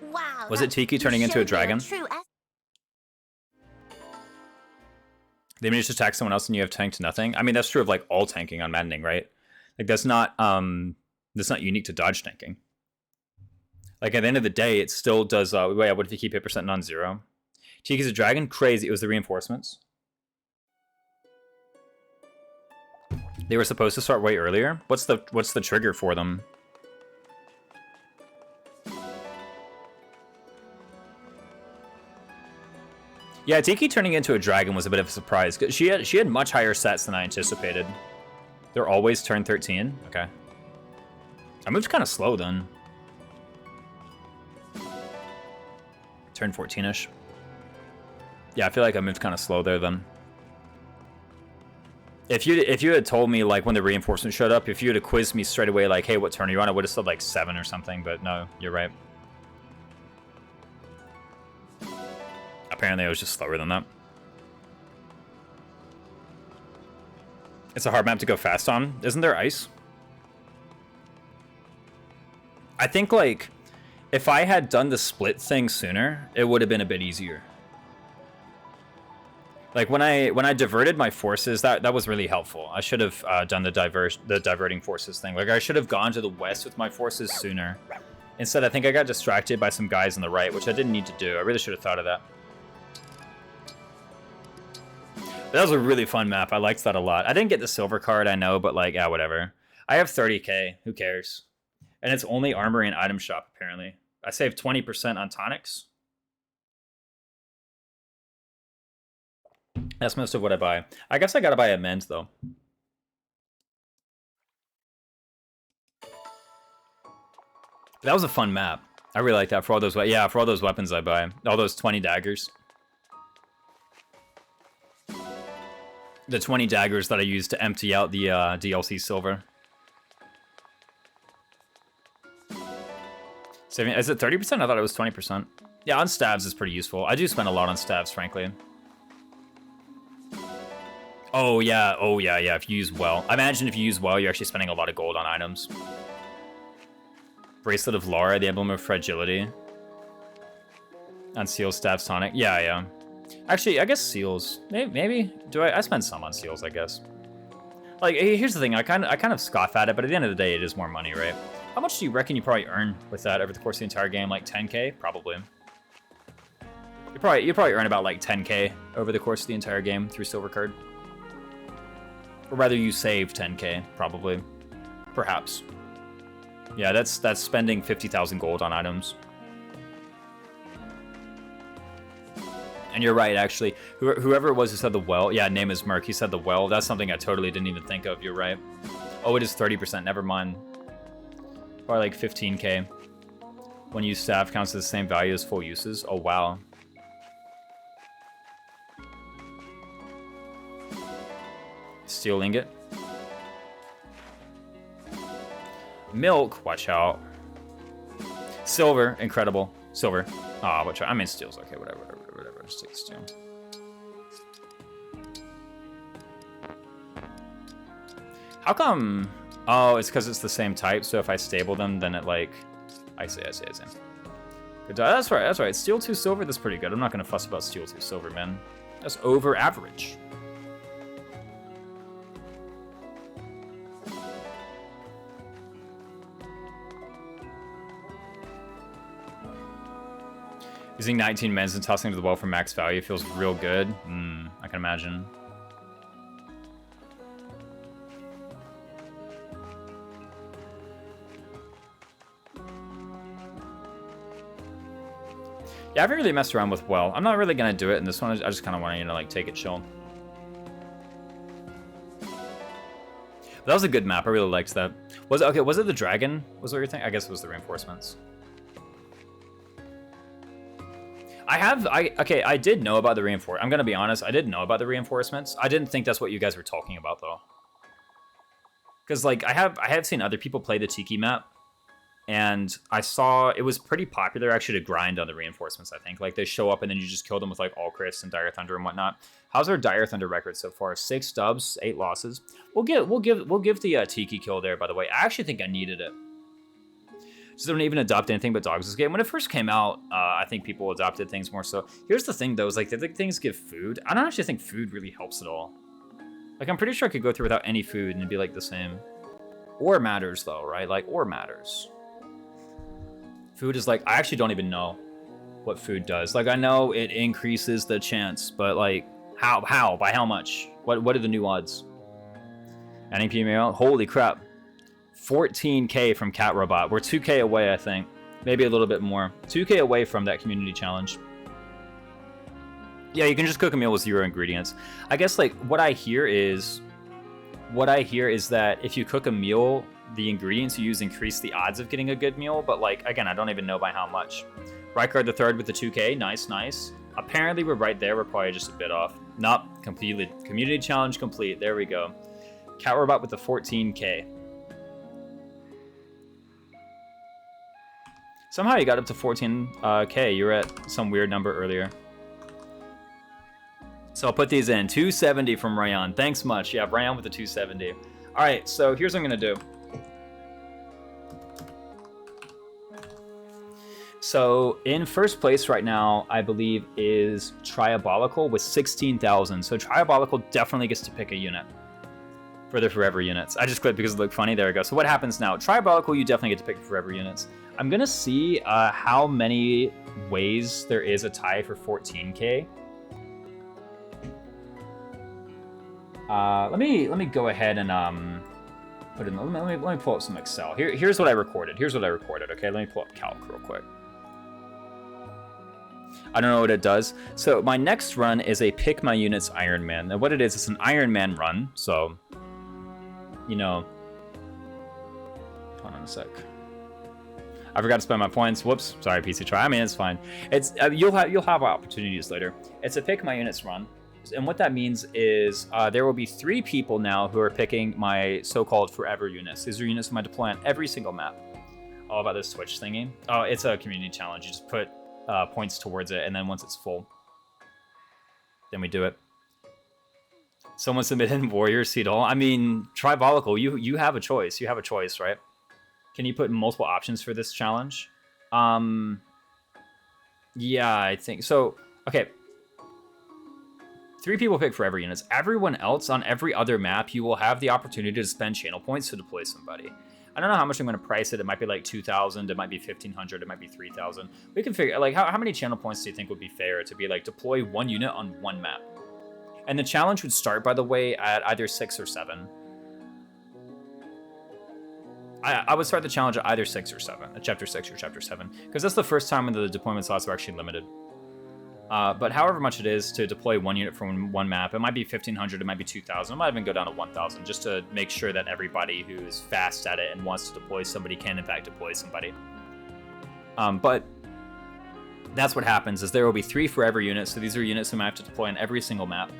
Wow. Was it Tiki turning into a dragon? They may just attack someone else and you have tanked nothing. I mean, that's true of like all tanking on Maddening, right? Like that's not unique to dodge tanking. Like at the end of the day, it still does. Wait, what if you keep hit percent non-zero? Tiki's a dragon, crazy. It was the reinforcements. They were supposed to start way earlier. What's the trigger for them? Yeah, Tiki turning into a dragon was a bit of a surprise because she had much higher stats than I anticipated. They're always turn 13. Okay, I moved kind of slow then. Turn 14ish. Yeah, I feel like I moved kind of slow there then. If you had told me like when the reinforcement showed up, if you had quizzed me straight away like, hey, what turn are you on? I would have said like 7 or something. But no, you're right. Apparently I was just slower than that. It's a hard map to go fast on. Isn't there ice? I think like if I had done the split thing sooner, it would have been a bit easier. Like when I diverted my forces, that was really helpful. I should have done the diverting forces thing. Like I should have gone to the west with my forces sooner. Instead, I think I got distracted by some guys on the right, which I didn't need to do. I really should have thought of that. But that was a really fun map. I liked that a lot. I didn't get the silver card, I know, but like, yeah, whatever. I have 30k. Who cares? And it's only armory and item shop, apparently. I saved 20% on tonics. That's most of what I buy. I guess I gotta buy amends, though. That was a fun map. I really like that for all those. Yeah, for all those weapons I buy, all those 20 daggers. The 20 daggers that I used to empty out the DLC silver. Saving, is it 30%? I thought it was 20%. Yeah, on stabs is pretty useful. I do spend a lot on stabs, frankly. Oh yeah, yeah. If you use well, I imagine if you use well, you're actually spending a lot of gold on items. Bracelet of Laura, the Emblem of Fragility. On seals, stabs, tonic. Yeah. Actually, I guess seals. Maybe. Do I spend some on seals, I guess. Like, here's the thing. I kind of scoff at it, but at the end of the day, it is more money, right? How much do you reckon you probably earn with that over the course of the entire game? Like 10k, probably. You probably earn about like 10k over the course of the entire game through silver card. Or rather, you save 10k, probably. Perhaps. Yeah, that's spending 50,000 gold on items. And you're right, actually. Whoever it was who said the well, yeah, name is Merc. He said the well. That's something I totally didn't even think of. You're right. Oh, it is 30%. Never mind. Or like 15k. When you staff counts as the same value as full uses. Oh, wow. Steel ingot. Milk, watch out. Silver, incredible. Silver. Ah, watch out. I mean, steel's okay. Whatever. Just take steel. How come? Oh, it's because it's the same type. So if I stable them, then it like, I see. Good. That's right. Steel 2 silver. That's pretty good. I'm not gonna fuss about steel 2 silver, man. That's over average. Using 19 mens and tossing to the well for max value feels real good. I can imagine. Yeah, I haven't really messed around with well. I'm not really gonna do it in this one. I just kind of want to, like, take it chill. But that was a good map. I really liked that. Was it the dragon? Was what you're thinking? I guess it was the reinforcements. I did know about the reinforcements. I'm gonna be honest, I did know about the reinforcements. I didn't think that's what you guys were talking about though. Because like I have seen other people play the Tiki map, and I saw it was pretty popular actually to grind on the reinforcements. I think like they show up and then you just kill them with like all crits and Dire Thunder and whatnot. How's our Dire Thunder record so far? 6 dubs, 8 losses. We'll give the Tiki kill there. By the way, I actually think I needed it. Just don't even adopt anything but dogs this game. When it first came out, I think people adopted things more so. Here's the thing though, is like the things give food. I don't actually think food really helps at all. Like I'm pretty sure I could go through without any food and it'd be like the same. Ore matters though, right? Like ore matters. Food is like, I actually don't even know what food does. Like I know it increases the chance, but like how? By how much? What are the new odds? Any PML? Holy crap. 14k from Cat Robot. We're 2k away, I think. Maybe a little bit more. 2k away from that community challenge. Yeah, you can just cook a meal with 0 ingredients. I guess like what I hear is that if you cook a meal, the ingredients you use increase the odds of getting a good meal, but like again, I don't even know by how much. Rykard the third with the 2k. Nice. Apparently we're right there. We're probably just a bit off. Not completely. Community challenge complete. There we go. Cat Robot with the 14k. Somehow you got up to 14k. You were at some weird number earlier. So I'll put these in. 270 from Ryan. Thanks much. Yeah, Ryan with the 270. All right, so here's what I'm going to do. So in first place right now, I believe, is Triabolical with 16,000. So Triabolical definitely gets to pick a unit for the forever units. I just clicked because it looked funny. There we go. So what happens now? Triabolical, you definitely get to pick the forever units. I'm going to see how many ways there is a tie for 14K. Let me go ahead and put in. Let me pull up some Excel. Here's what I recorded. Okay, let me pull up Calc real quick. I don't know what it does. So my next run is a pick my units Iron Man. And what it is, it's an Iron Man run. So, you know, hold on a sec. I forgot to spend my points. Whoops. Sorry, PC Try. I mean, it's fine. It's you'll have opportunities later. It's a pick my units run. And what that means is there will be 3 people now who are picking my so-called forever units. These are units who I deploy on every single map. All about this Twitch thingy. Oh, it's a community challenge. You just put points towards it, and then once it's full, then we do it. Someone submitted Warrior Seed All. I mean, Tribolical, you have a choice. You have a choice, right? Can you put multiple options for this challenge? Yeah, I think so. Okay. 3 people pick forever units. Everyone else on every other map, you will have the opportunity to spend channel points to deploy somebody. I don't know how much I'm going to price it. It might be like 2,000. It might be 1,500. It might be 3,000. We can figure, like, how many channel points do you think would be fair to be, like, deploy 1 unit on 1 map? And the challenge would start, by the way, at either 6 or 7. I would start the challenge at either 6 or 7, at Chapter 6 or Chapter 7, because that's the first time when the deployment slots are actually limited. But however much it is to deploy 1 unit from 1 map, it might be 1,500, it might be 2,000, it might even go down to 1,000, just to make sure that everybody who's fast at it and wants to deploy somebody can, in fact, deploy somebody. But that's what happens, is there will be 3 forever units, so these are units whom I have to deploy on every single map.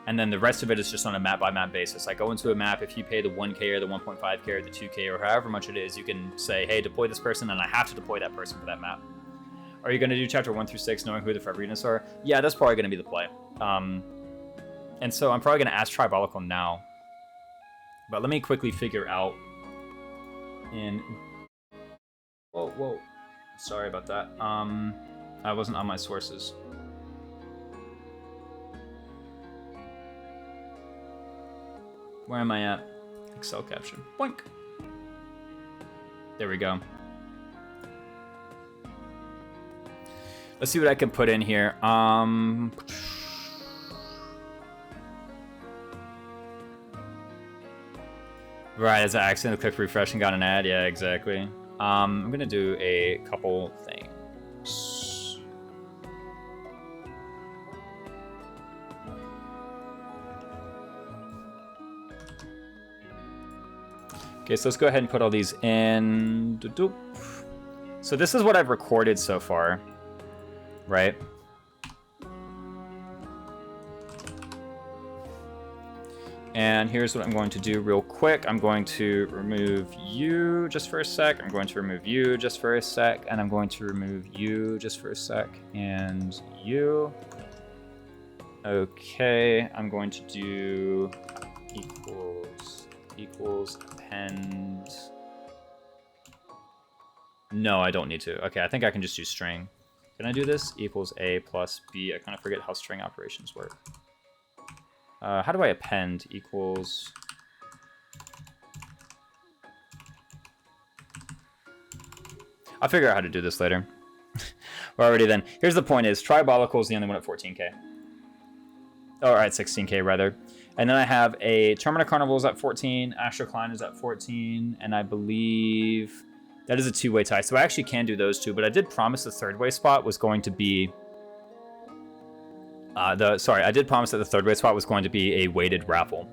And then the rest of it is just on a map-by-map basis. I go into a map, if you pay the 1K or the 1.5K or the 2K or however much it is, you can say, hey, deploy this person, and I have to deploy that person for that map. Are you going to do Chapter 1 through 6 knowing who the forever units are? Yeah, that's probably going to be the play. And so I'm probably going to ask Tribolical now. But let me quickly figure out in... Whoa. Sorry about that. I wasn't on my sources. Where am I at? Excel caption. Boink. There we go. Let's see what I can put in here. Right, as I accidentally clicked refresh and got an ad. Yeah, exactly. I'm gonna do a couple things. Okay, so let's go ahead and put all these in. So this is what I've recorded so far, right? And here's what I'm going to do real quick. I'm going to remove you just for a sec. I'm going to remove you just for a sec. And I'm going to remove you just for a sec. And you. Okay, I'm going to do equals append. No, I don't need to. Okay, I think I can just do string. Can I do this? Equals A plus B. I kind of forget how string operations work. How do I append equals... I'll figure out how to do this later. Alrighty then. Here's the point is, Tribolical is the only one at 14k. Oh, alright, 16k rather. And then I have a Termina Carnival is at 14, Astro Klein is at 14, and I believe that is a 2-way tie. So I actually can do those 2, but I did promise the 3rd-way spot was going to be... I did promise that the 3rd-way spot was going to be a weighted raffle.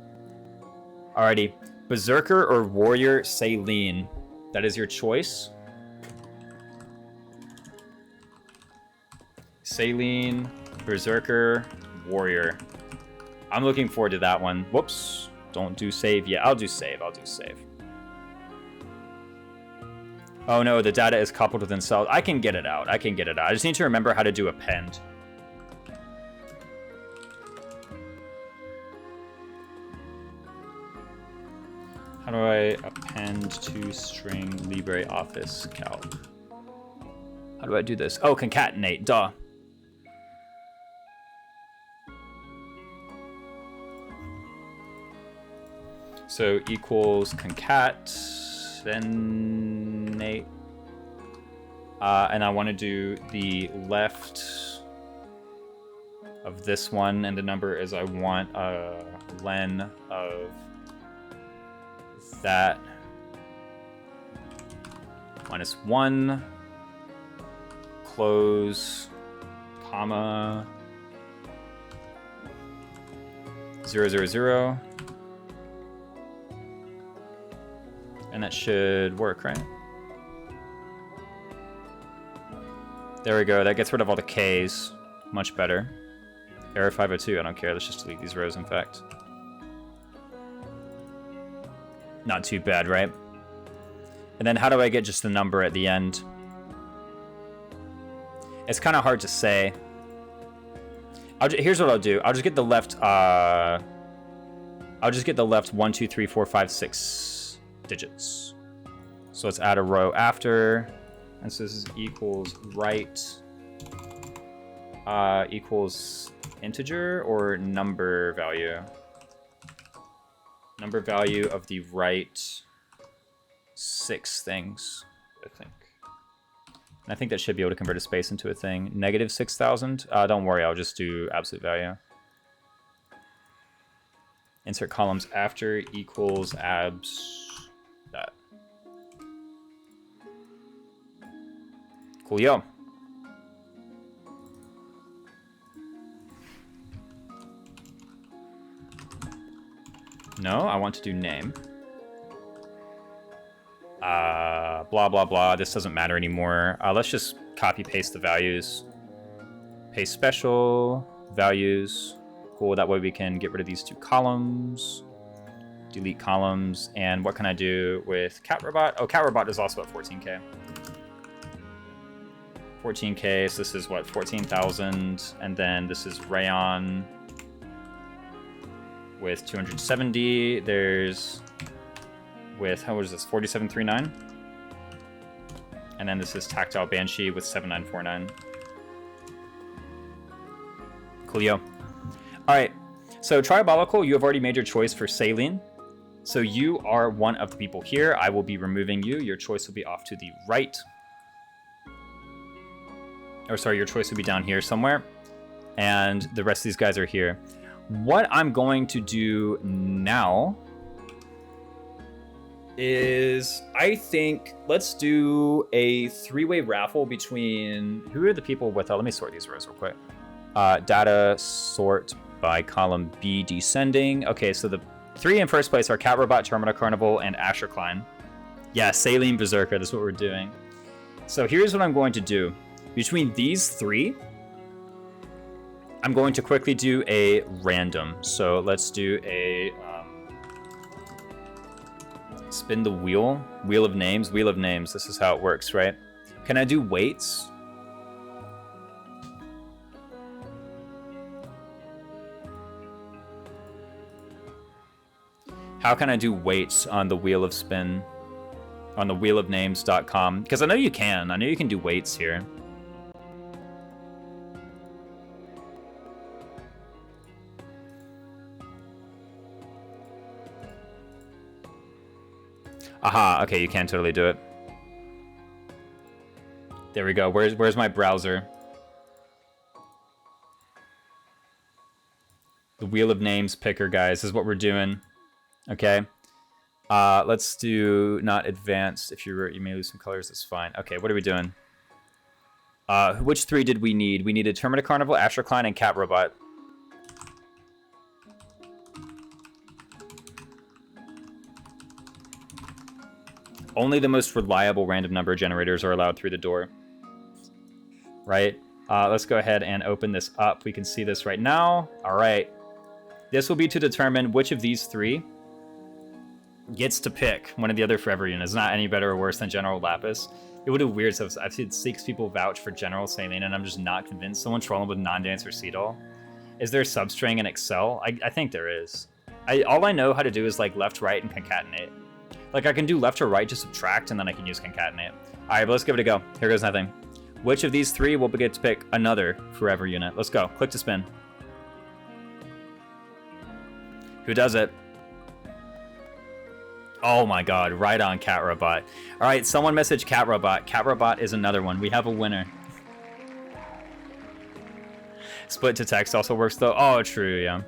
Alrighty. Berserker or Warrior, Saline. That is your choice. Saline, Berserker, Warrior. I'm looking forward to that one. Whoops. Don't do save yet. I'll do save. Oh no, the data is coupled with installed. I can get it out. I just need to remember how to do append. How do I append to string LibreOffice calc? How do I do this? Oh, concatenate, duh. So equals concatenate. And I want to do the left of this one, and the number is I want a len of that minus 1, close, comma, 0, 0, 0. And that should work, right? There we go. That gets rid of all the K's. Much better. Error 502. I don't care. Let's just delete these rows, in fact. Not too bad, right? And then how do I get just the number at the end? It's kind of hard to say. Here's what I'll do. I'll just get the left. I'll just get the left 1, 2, 3, 4, 5, 6 digits. So let's add a row after. And so this is equals right equals integer or number value. Number value of the right 6 things, I think. And I think that should be able to convert a space into a thing. Negative 6,000. Don't worry, I'll just do absolute value. Insert columns after equals abs that. Coolio. No, I want to do name. Blah, blah, blah. This doesn't matter anymore. Let's just copy paste the values. Paste special, values. Cool, that way we can get rid of these 2 columns. Delete columns. And what can I do with CatRobot? Oh, CatRobot is also at 14K. 14K, so this is what, 14,000. And then this is Rayon with 270. There's with, how is this, 4739? And then this is Tactile Banshee with 7949. Coolio. All right, so Triabolical, you have already made your choice for Saline. So you are one of the people here. I will be removing you. Your choice will be off to the right. Or sorry, your choice will be down here somewhere. And the rest of these guys are here. What I'm going to do now is, I think, let's do a 3-way raffle between, who are the people with, let me sort these rows real quick. Data sort by column B descending. Okay, so the 3 in first place are CatRobot, Termina Carnival, and Asher Klein. Yeah, Saline Berserker, that's what we're doing. So here's what I'm going to do. Between these 3, I'm going to quickly do a random. So let's do a spin the wheel. Wheel of names. Wheel of names. This is how it works, right? Can I do weights? How can I do weights on the wheel of spin? On the wheelofnames.com? Because I know you can. I know you can do weights here. Aha, okay, you can totally do it. There we go. Where's my browser? The Wheel of Names picker, guys, is what we're doing. Okay. Let's do not advanced. If you may lose some colors, that's fine. Okay, what are we doing? Which 3 did we need? We needed Termina Carnival, Asher Klein, and CatRobot. Only the most reliable random number generators are allowed through the door. Right? Let's go ahead and open this up. We can see this right now. All right. This will be to determine which of these 3 gets to pick one of the other forever units. Not any better or worse than General Lapis. It would be weird. So I've seen 6 people vouch for General Saline, and I'm just not convinced. Someone trolling with non-dancer Seedall. Is there substring in Excel? I think there is. All I know how to do is like left, right, and concatenate. Like I can do left or right to subtract, and then I can use concatenate. All right, but let's give it a go. Here goes nothing. Which of these three will we get to pick another forever unit? Let's go. Click to spin. Who does it? Oh my god, right on, Cat Robot. Alright, someone message Cat Robot. Cat Robot is another one. We have a winner. Split to text also works though. Oh, true, yeah.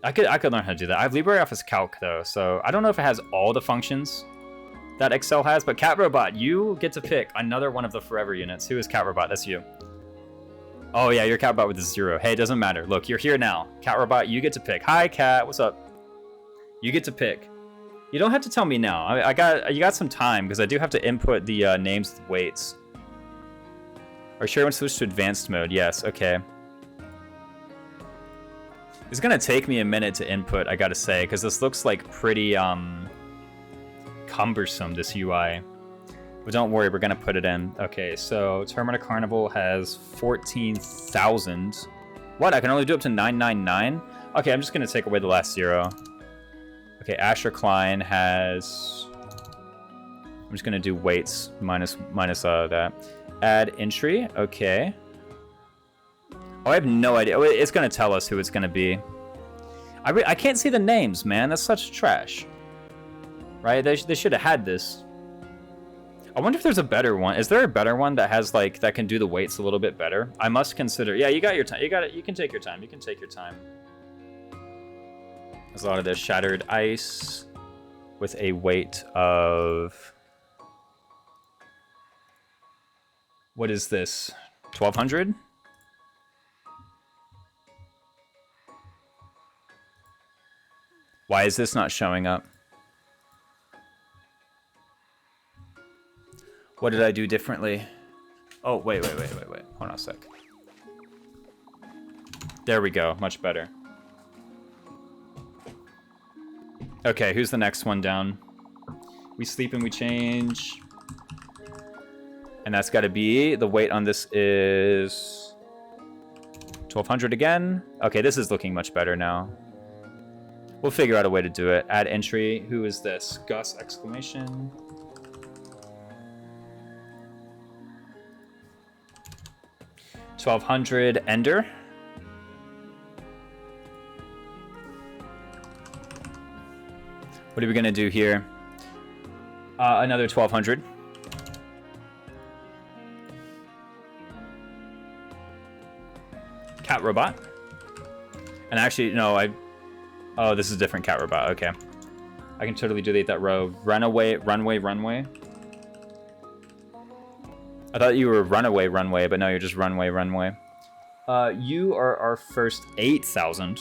I could learn how to do that. I have LibreOffice Calc though, so I don't know if it has all the functions that Excel has, but Cat Robot, you get to pick another one of the forever units. Who is Cat Robot? That's you. Oh yeah, you're Cat Robot with a 0. Hey, it doesn't matter. Look, you're here now. Cat Robot, you get to pick. Hi, Cat. What's up? You get to pick. You don't have to tell me now. You got some time because I do have to input the names with weights. Are you sure you want to switch to advanced mode? Yes. Okay. It's gonna take me a minute to input, I gotta say, because this looks like pretty cumbersome, this UI. But don't worry, we're gonna put it in. Okay, so Termina Carnival has 14,000. What? I can only do up to 999? Okay, I'm just gonna take away the last 0. Okay, Asher Klein has... I'm just gonna do weights minus that. Add entry. Okay. Oh, I have no idea. Oh, it's gonna tell us who it's gonna be. I can't see the names, man. That's such trash. Right? They should have had this. I wonder if there's a better one. Is there a better one that has like that can do the weights a little bit better? I must consider. Yeah, you got your time. You got it. You can take your time. You can take your time. There's a lot of this shattered ice with a weight of... What is this? 1,200? Why is this not showing up? What did I do differently? Oh, wait. Hold on a sec. There we go. Much better. Okay, who's the next one down? We sleep and we change. And that's got to be... The weight on this is... 1,200 again. Okay, this is looking much better now. We'll figure out a way to do it. Add entry. Who is this? Gus! Exclamation. $1,200 Ender. What are we gonna do here? Another 1,200. Cat Robot. And actually, no, oh, this is a different Cat Robot. Okay. I can totally delete that row. Runaway. I thought you were runaway, but no, you're just runway. You are our first 8,000.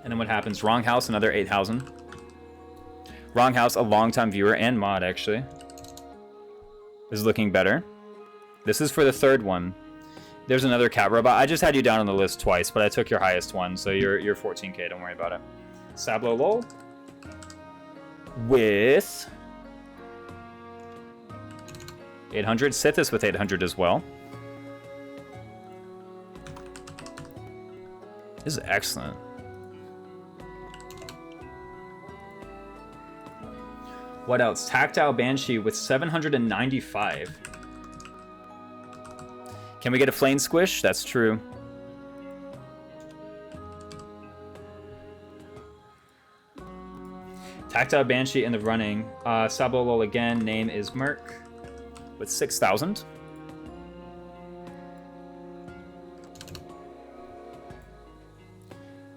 And then what happens? Wrong House, another 8,000. Wrong House, a longtime viewer and mod, actually. This is looking better. This is for the third one. There's another Cat Robot. I just had you down on the list twice, but I took your highest one, so you're 14K. Don't worry about it. Sablo Lol. With 800. Sithis with 800 as well. This is excellent. What else? Tactile Banshee with 795. Can we get a Flame Squish? That's true. Tactile Banshee in the running. Sabolol again. Name is Merc with 6,000.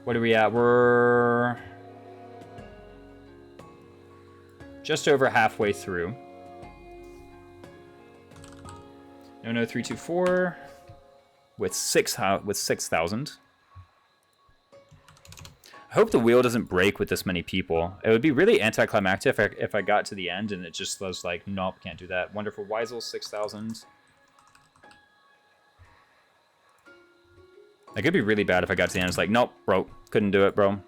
What are we at? We're just over halfway through. No 324 with 6,000. I hope the wheel doesn't break with this many people. It would be really anticlimactic if I got to the end and it just was like, nope, can't do that. Wonderful Weisel, 6,000. It could be really bad if I got to the end. It's like, nope, bro, couldn't do it, bro.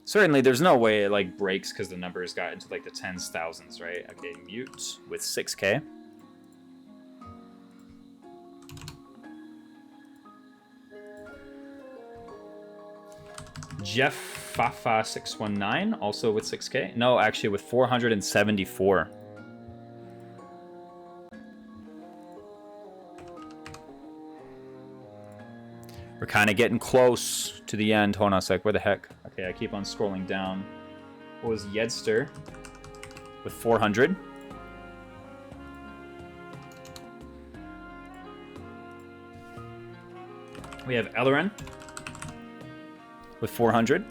Certainly, there's no way it like breaks because the numbers got into like the tens, thousands, right? Okay, Mute with 6K. Jeff Fafa 619, also with 6K. No, actually with 474. We're kind of getting close to the end. Hold on a sec. Where the heck? Okay, I keep on scrolling down. What was Yedster with 400? We have Ellerin with 400.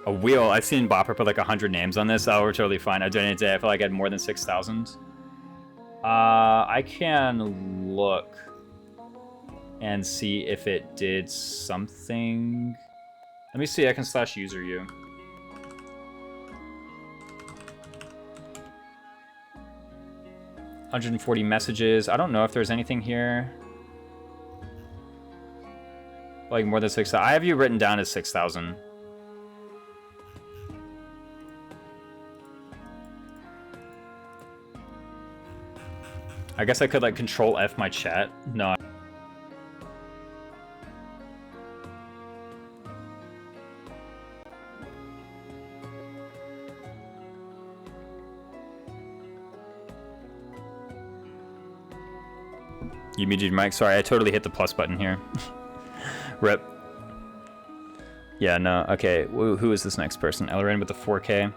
A wheel. I've seen Bopper put like 100 names on this. Oh, we're totally fine. I've done it today. I feel like I had more than 6,000. I can look and see if it did something. Let me see. I can slash user you. $140 messages. I don't know if there's anything here. Like more than 6,000. I have you written down as 6,000. I guess I could like control F my chat. No. You muted your mic. Sorry, I totally hit the plus button here. Rip. Yeah, no. Okay, who is this next person? Ellerin with the 4K.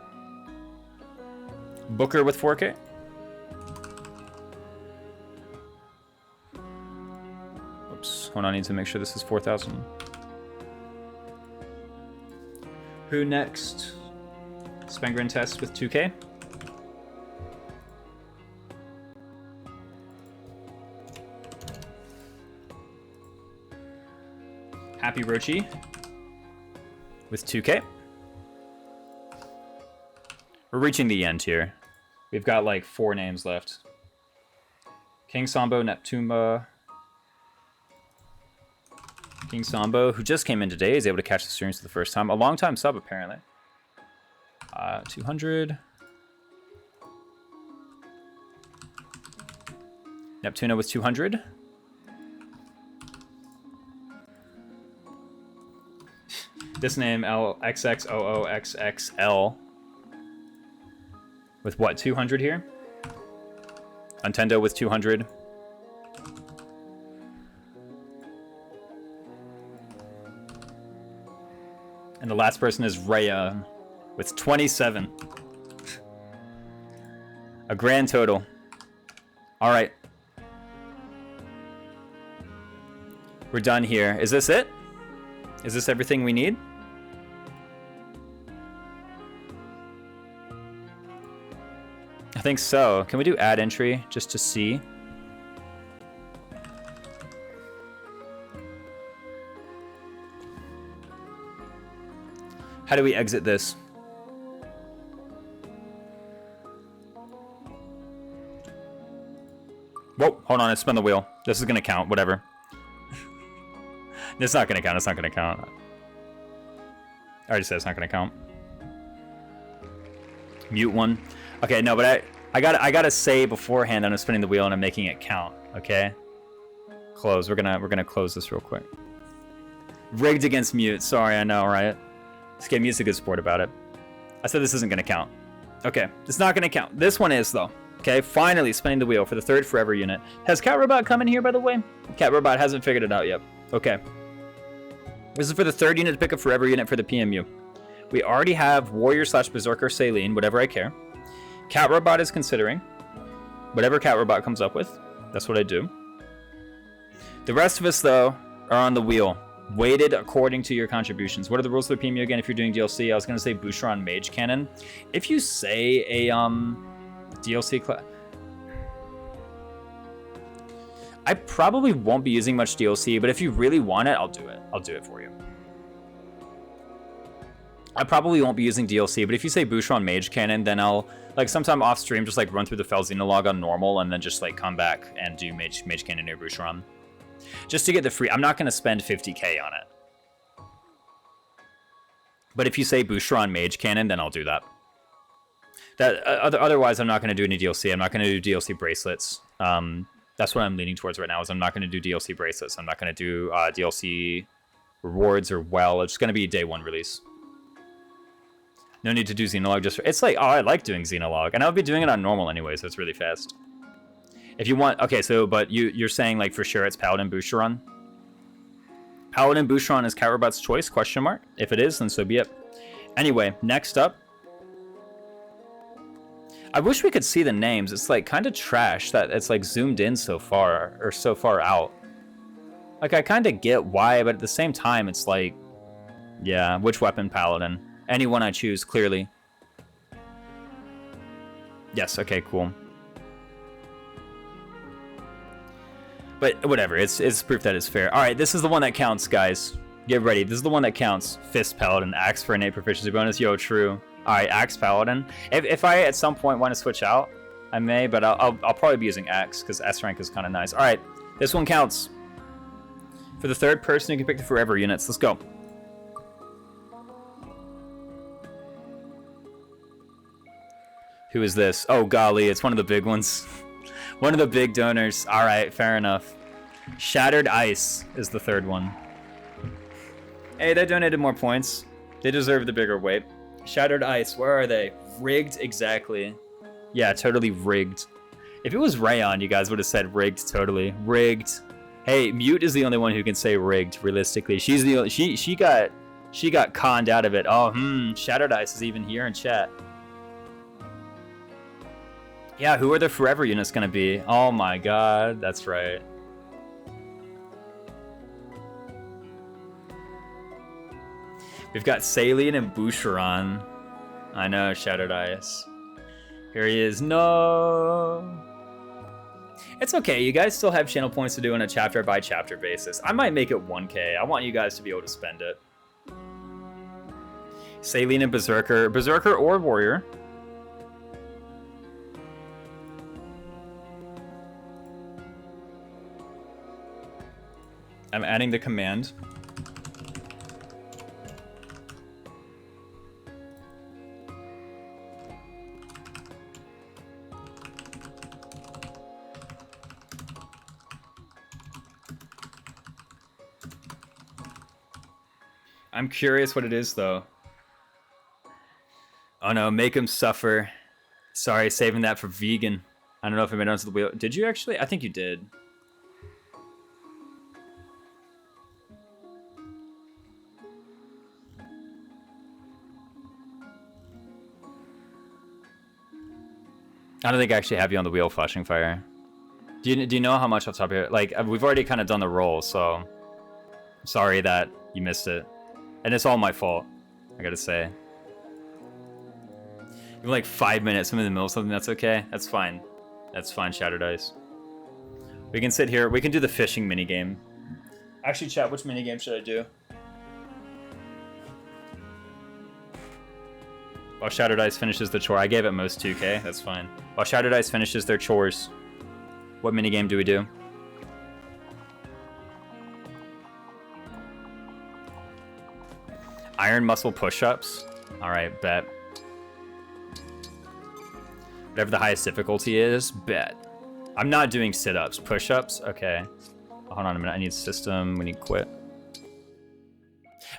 Booker with 4K. Oops. Hold on, I need to make sure this is 4,000. Who next? Spengrin Test with 2K. Happy Rochi with 2K. We're reaching the end here. We've got like 4 names left. King Sambo, Neptumba. King Sambo, who just came in today, is able to catch the streams for the first time. A long time sub, apparently. 200. Neptuna with 200. This name, LXXOOXXL. With what, 200 here? Nintendo with 200. And the last person is Raya with 27. A grand total. All right. We're done here. Is this it? Is this everything we need? I think so. Can we do add entry just to see? How do we exit this? Whoa, hold on, I spun the wheel. This is gonna count, whatever. It's not gonna count, it's not gonna count. I already said it's not gonna count. Mute one. Okay, no, but I gotta say beforehand I'm spinning the wheel and I'm making it count, okay? Close. We're gonna close this real quick. Rigged against mute, sorry, I know, right? This game Mute's a good sport about it. I said this isn't gonna count. Okay, it's not gonna count. This one is though. Okay, finally spinning the wheel for the 3rd Forever unit. Has Cat Robot come in here, by the way? Cat Robot hasn't figured it out yet. Okay. This is for the 3rd unit to pick a Forever unit for the PMU. We already have Warrior / Berserker Saline, whatever I care. Cat Robot is considering. Whatever Cat Robot comes up with, that's what I do. The rest of us, though, are on the wheel. Weighted according to your contributions. What are the rules for the PMU again if you're doing DLC? I was going to say Boucheron Mage Cannon. If you say a DLC class... I probably won't be using much DLC, but if you really want it, I'll do it. I'll do it for you. I probably won't be using DLC, but if you say Boucheron Mage Cannon, then I'll, like, sometime off stream, just, like, run through the Felzina log on normal, and then just, like, come back and do Mage Cannon or Boucheron. Just to get the free... I'm not going to spend 50k on it. But if you say Boucheron Mage Cannon, then I'll do that. Otherwise, I'm not going to do any DLC. I'm not going to do DLC bracelets. That's what I'm leaning towards right now, is I'm not going to do DLC bracelets. I'm not going to do DLC Rewards are well. It's going to be a day 1 release. No need to do Xenologue just for... It's like, oh, I like doing Xenologue. And I would be doing it on normal anyway, so it's really fast. If you want... Okay, so, but you're saying, like, for sure it's Paladin Boucheron? Paladin Boucheron is Catrobot's choice, question mark? If it is, then so be it. Anyway, next up. I wish we could see the names. It's, like, kind of trash that it's, like, zoomed in so far, or so far out. Like, I kind of get why, but at the same time, it's like... Yeah, which weapon Paladin? Anyone I choose, clearly. Yes, okay, cool. But whatever, it's proof that it's fair. Alright, this is the one that counts, guys. Get ready, this is the one that counts. Fist Paladin, Axe for innate proficiency bonus. Yo, true. Alright, Axe Paladin. If I at some point want to switch out, I may, but I'll probably be using Axe, because S rank is kind of nice. Alright, this one counts. For the third person, you can pick the forever units. Let's go. Who is this? Oh, golly, it's one of the big ones. One of the big donors. All right, fair enough. Shattered Ice is the third one. Hey, they donated more points. They deserve the bigger weight. Shattered Ice, where are they? Rigged, exactly. Yeah, totally rigged. If it was Rayon, you guys would have said rigged totally. Rigged. Hey, Mute is the only one who can say rigged, realistically. She's the only, she got conned out of it. Oh, Shattered Ice is even here in chat. Yeah, who are the forever units gonna be? Oh my god, that's right. We've got Saline and Boucheron. I know, Shattered Ice. Here he is. No! It's okay, you guys still have channel points to do on a chapter by chapter basis. I might make it 1K. I want you guys to be able to spend it. Saline and Berserker. Berserker or Warrior. I'm adding the command. I'm curious what it is, though. Oh no, make him suffer. Sorry, saving that for vegan. I don't know if I made it onto the wheel. Did you actually? I think you did. I don't think I actually have you on the wheel, Flashing Fire. Do you know how much off the top of your... Like, we've already kind of done the roll, so... Sorry that you missed it. And it's all my fault, I gotta say. You're like 5 minutes, I'm in the middle of something, that's okay. That's fine. That's fine, Shattered Ice. We can sit here, we can do the fishing minigame. Actually, chat, which minigame should I do? While Shattered Ice finishes the chore. I gave it most 2K, that's fine. While Shattered Ice finishes their chores, what minigame do we do? Iron muscle push-ups. Alright, bet. Whatever the highest difficulty is, bet. I'm not doing sit-ups. Push-ups? Okay. Hold on a minute, I need system, we need quit.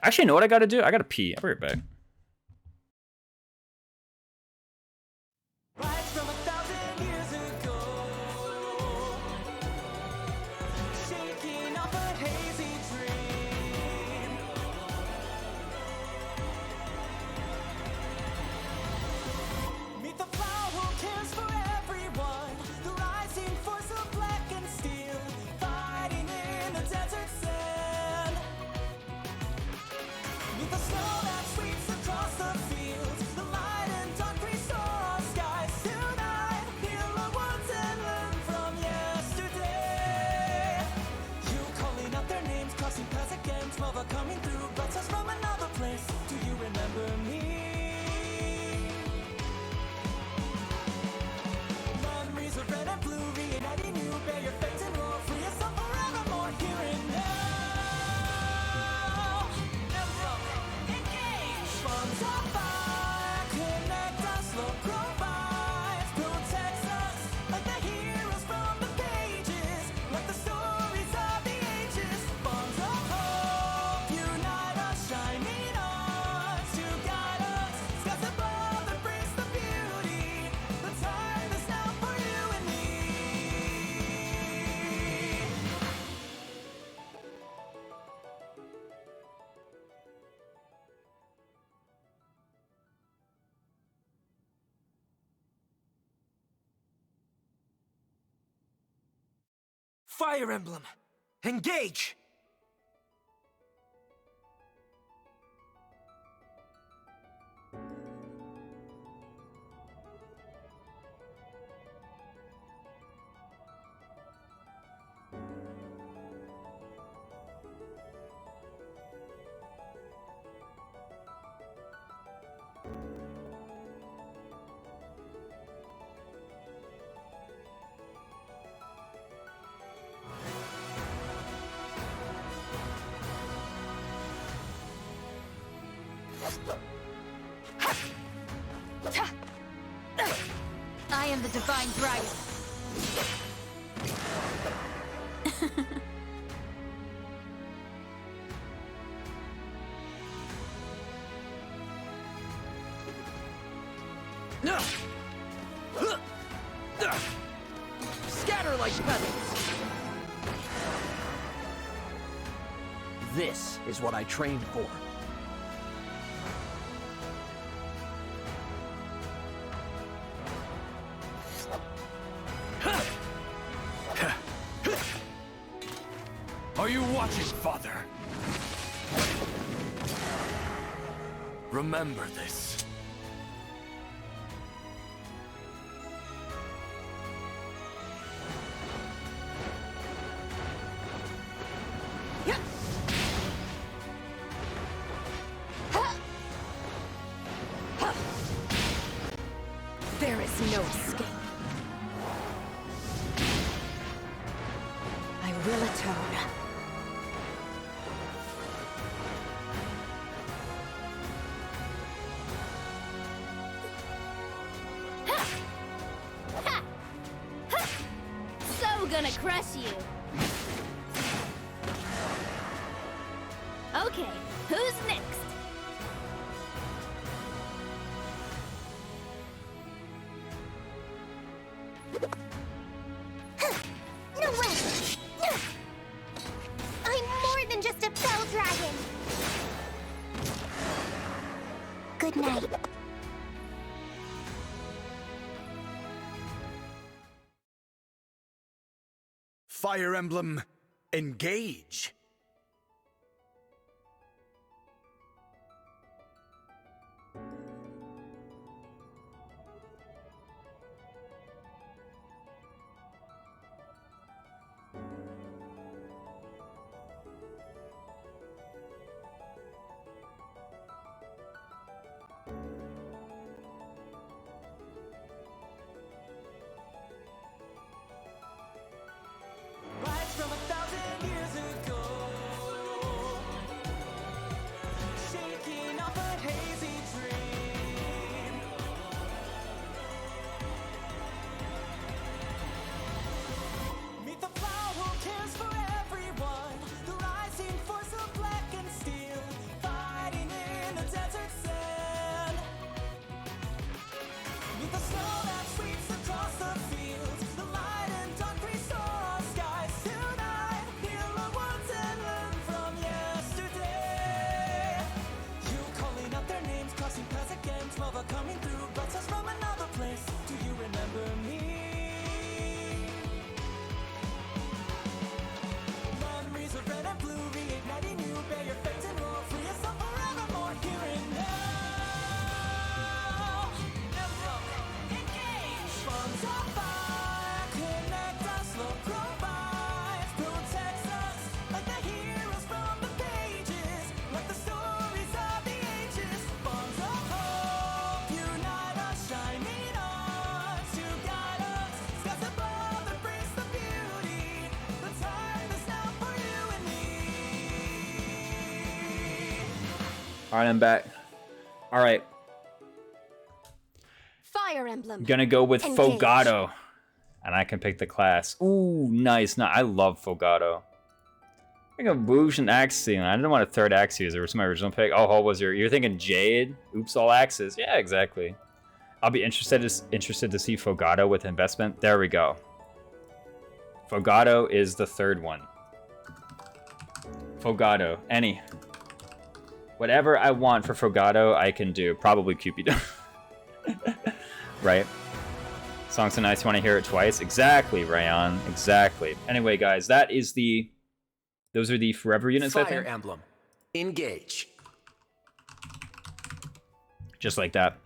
Actually, you know what I gotta do? I gotta pee. I'll be right back. The snow that sweeps Fire Emblem, engage! I am the Divine Dragon. Scatter like pebbles. This is what I trained for. Are you watching, Father? Remember this. There is no escape. I will atone. So gonna crush you. Okay, who's next? No way! I'm more than just a fell dragon! Good night. Fire Emblem, engage! From 1,000 years ago, shaking off a hazy dream. Meet the flower who cares for everyone, the rising force of black and steel, fighting in the desert sand. Meet the snow that sweeps across the fields, the light and dark restore our skies. Coming through, but us from another place. Do you remember me? Memories of red and blue, reigniting you. Bear your fate and roar, free yourself forevermore. Here and now. Emblem, engage! Bonds of fire, connect us, love provides, protects us like the heroes from the pages, like the stories of the ages. Bonds of hope, unite us, shining arms to guide us. Skies above embrace the beauty. The time is now for you and me. Alright, I'm back. Alright, Fire Emblem. gonna go with Engage. Fogado. And I can pick the class. Ooh, nice. No, I love Fogado. I think of Rouge and Axion. I didn't want a third Axe user. What's my original pick? Oh, what was you're thinking Jade? Oops, all axes. Yeah, exactly. I'll be interested to see Fogado with investment. There we go. Fogado is the third one. Fogado. Any. Whatever I want for Fogado, I can do. Probably Cupid. Right? Song's so nice, you want to hear it twice? Exactly, Rayon. Exactly. Anyway, guys, that is the... Those are the forever units, I Fire think. Emblem. Engage. Just like that.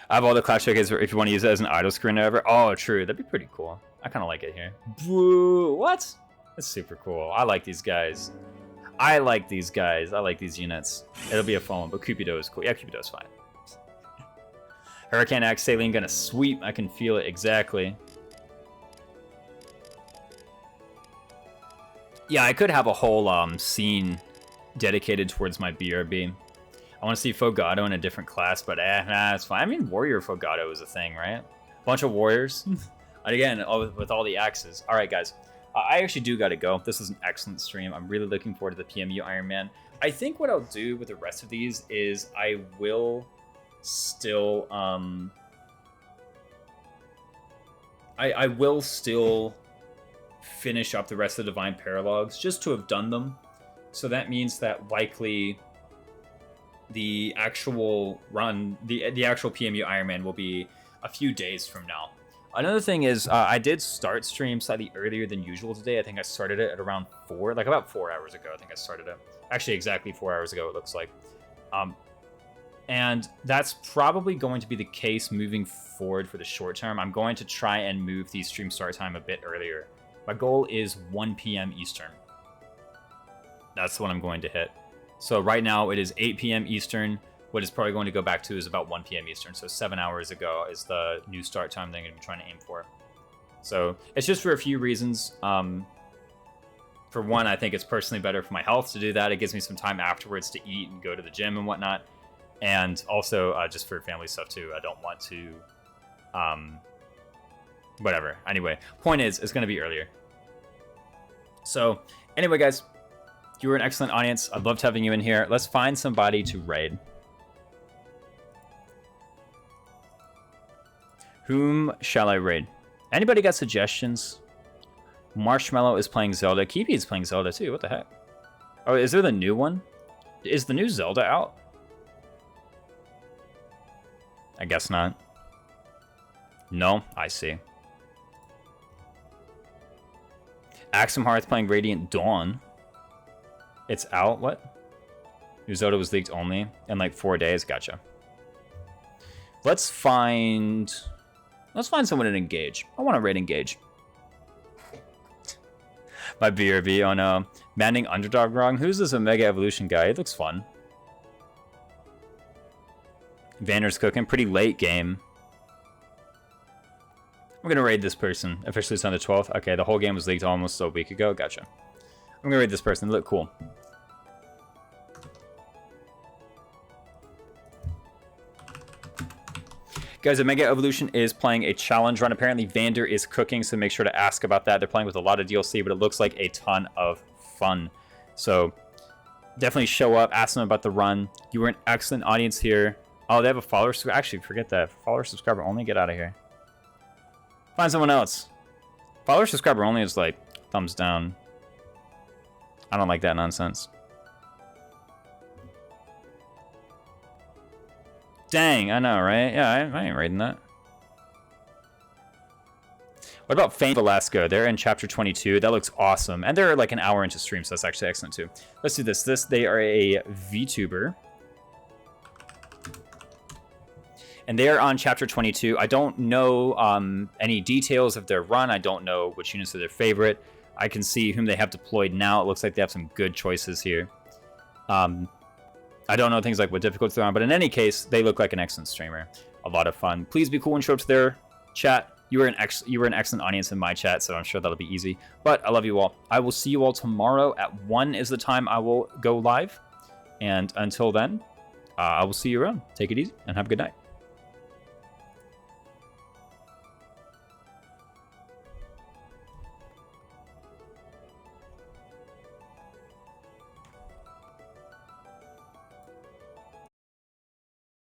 I have all the Clash tickets if you want to use it as an idle screen or whatever. Oh, true. That'd be pretty cool. I kind of like it here. Boo! What? That's super cool. I like these guys. I like these guys. I like these units. It'll be a fun one, but Cupido is cool. Yeah, Cupido's fine. Hurricane Axe, Saline gonna sweep. I can feel it exactly. Yeah, I could have a whole scene dedicated towards my BRB. I want to see Fogado in a different class, but nah, it's fine. I mean, Warrior Fogado is a thing, right? Bunch of warriors. And again, with all the axes. All right, guys. I actually do got to go. This was an excellent stream. I'm really looking forward to the PMU Iron Man. I think what I'll do with the rest of these is I will still... I will still finish up the rest of the Divine Paralogues just to have done them. So that means that likely the actual run, the actual PMU Iron Man will be a few days from now. Another thing is I did start stream slightly earlier than usual today. I think I started it at around 4, like about 4 hours ago. I think I started it. Actually, exactly 4 hours ago, it looks like. And that's probably going to be the case moving forward for the short term. I'm going to try and move the stream start time a bit earlier. My goal is 1 p.m. Eastern. That's what I'm going to hit. So right now it is 8 p.m. Eastern. What it's probably going to go back to is about 1 p.m. Eastern. So 7 hours ago is the new start time that I'm going to be trying to aim for. So it's just for a few reasons. For one, I think it's personally better for my health to do that. It gives me some time afterwards to eat and go to the gym and whatnot. And also just for family stuff too. I don't want to... whatever. Anyway, point is, it's going to be earlier. So anyway, guys, you were an excellent audience. I loved having you in here. Let's find somebody to raid. Whom shall I raid? Anybody got suggestions? Marshmallow is playing Zelda. Kiwi is playing Zelda too. What the heck? Oh, is there the new one? Is the new Zelda out? I guess not. No, I see. Axum Hearth playing Radiant Dawn. It's out? What? New Zelda was leaked only in like 4 days. Gotcha. Let's find someone to engage. I want to raid engage. My BRB. Oh no. Maddening Underdog wrong. Who's this Omega Evolution guy? It looks fun. Vander's cooking. Pretty late game. I'm going to raid this person. Officially it's on the 12th. Okay, the whole game was leaked almost a week ago. Gotcha. I'm going to raid this person. They look cool. Guys, Omega Evolution is playing a challenge run. Apparently, Vander is cooking, so make sure to ask about that. They're playing with a lot of DLC, but it looks like a ton of fun. So definitely show up, ask them about the run. You were an excellent audience here. Oh, they have a follower. Actually, forget that. Follower subscriber only. Get out of here. Find someone else. Follower subscriber only is like thumbs down. I don't like that nonsense. Dang, I know, right? Yeah, I ain't raiding that. What about Fame Velasco? They're in chapter 22. That looks awesome. And they're like an hour into stream, so that's actually excellent too. Let's do this. They are a VTuber. And they are on chapter 22. I don't know any details of their run. I don't know which units are their favorite. I can see whom they have deployed now. It looks like they have some good choices here. I don't know things like what difficulty they're on, but in any case, they look like an excellent streamer. A lot of fun. Please be cool and show up to their chat. You were an excellent audience in my chat, so I'm sure that'll be easy. But I love you all. I will see you all tomorrow at 1 is the time I will go live. And until then, I will see you around. Take it easy and have a good night.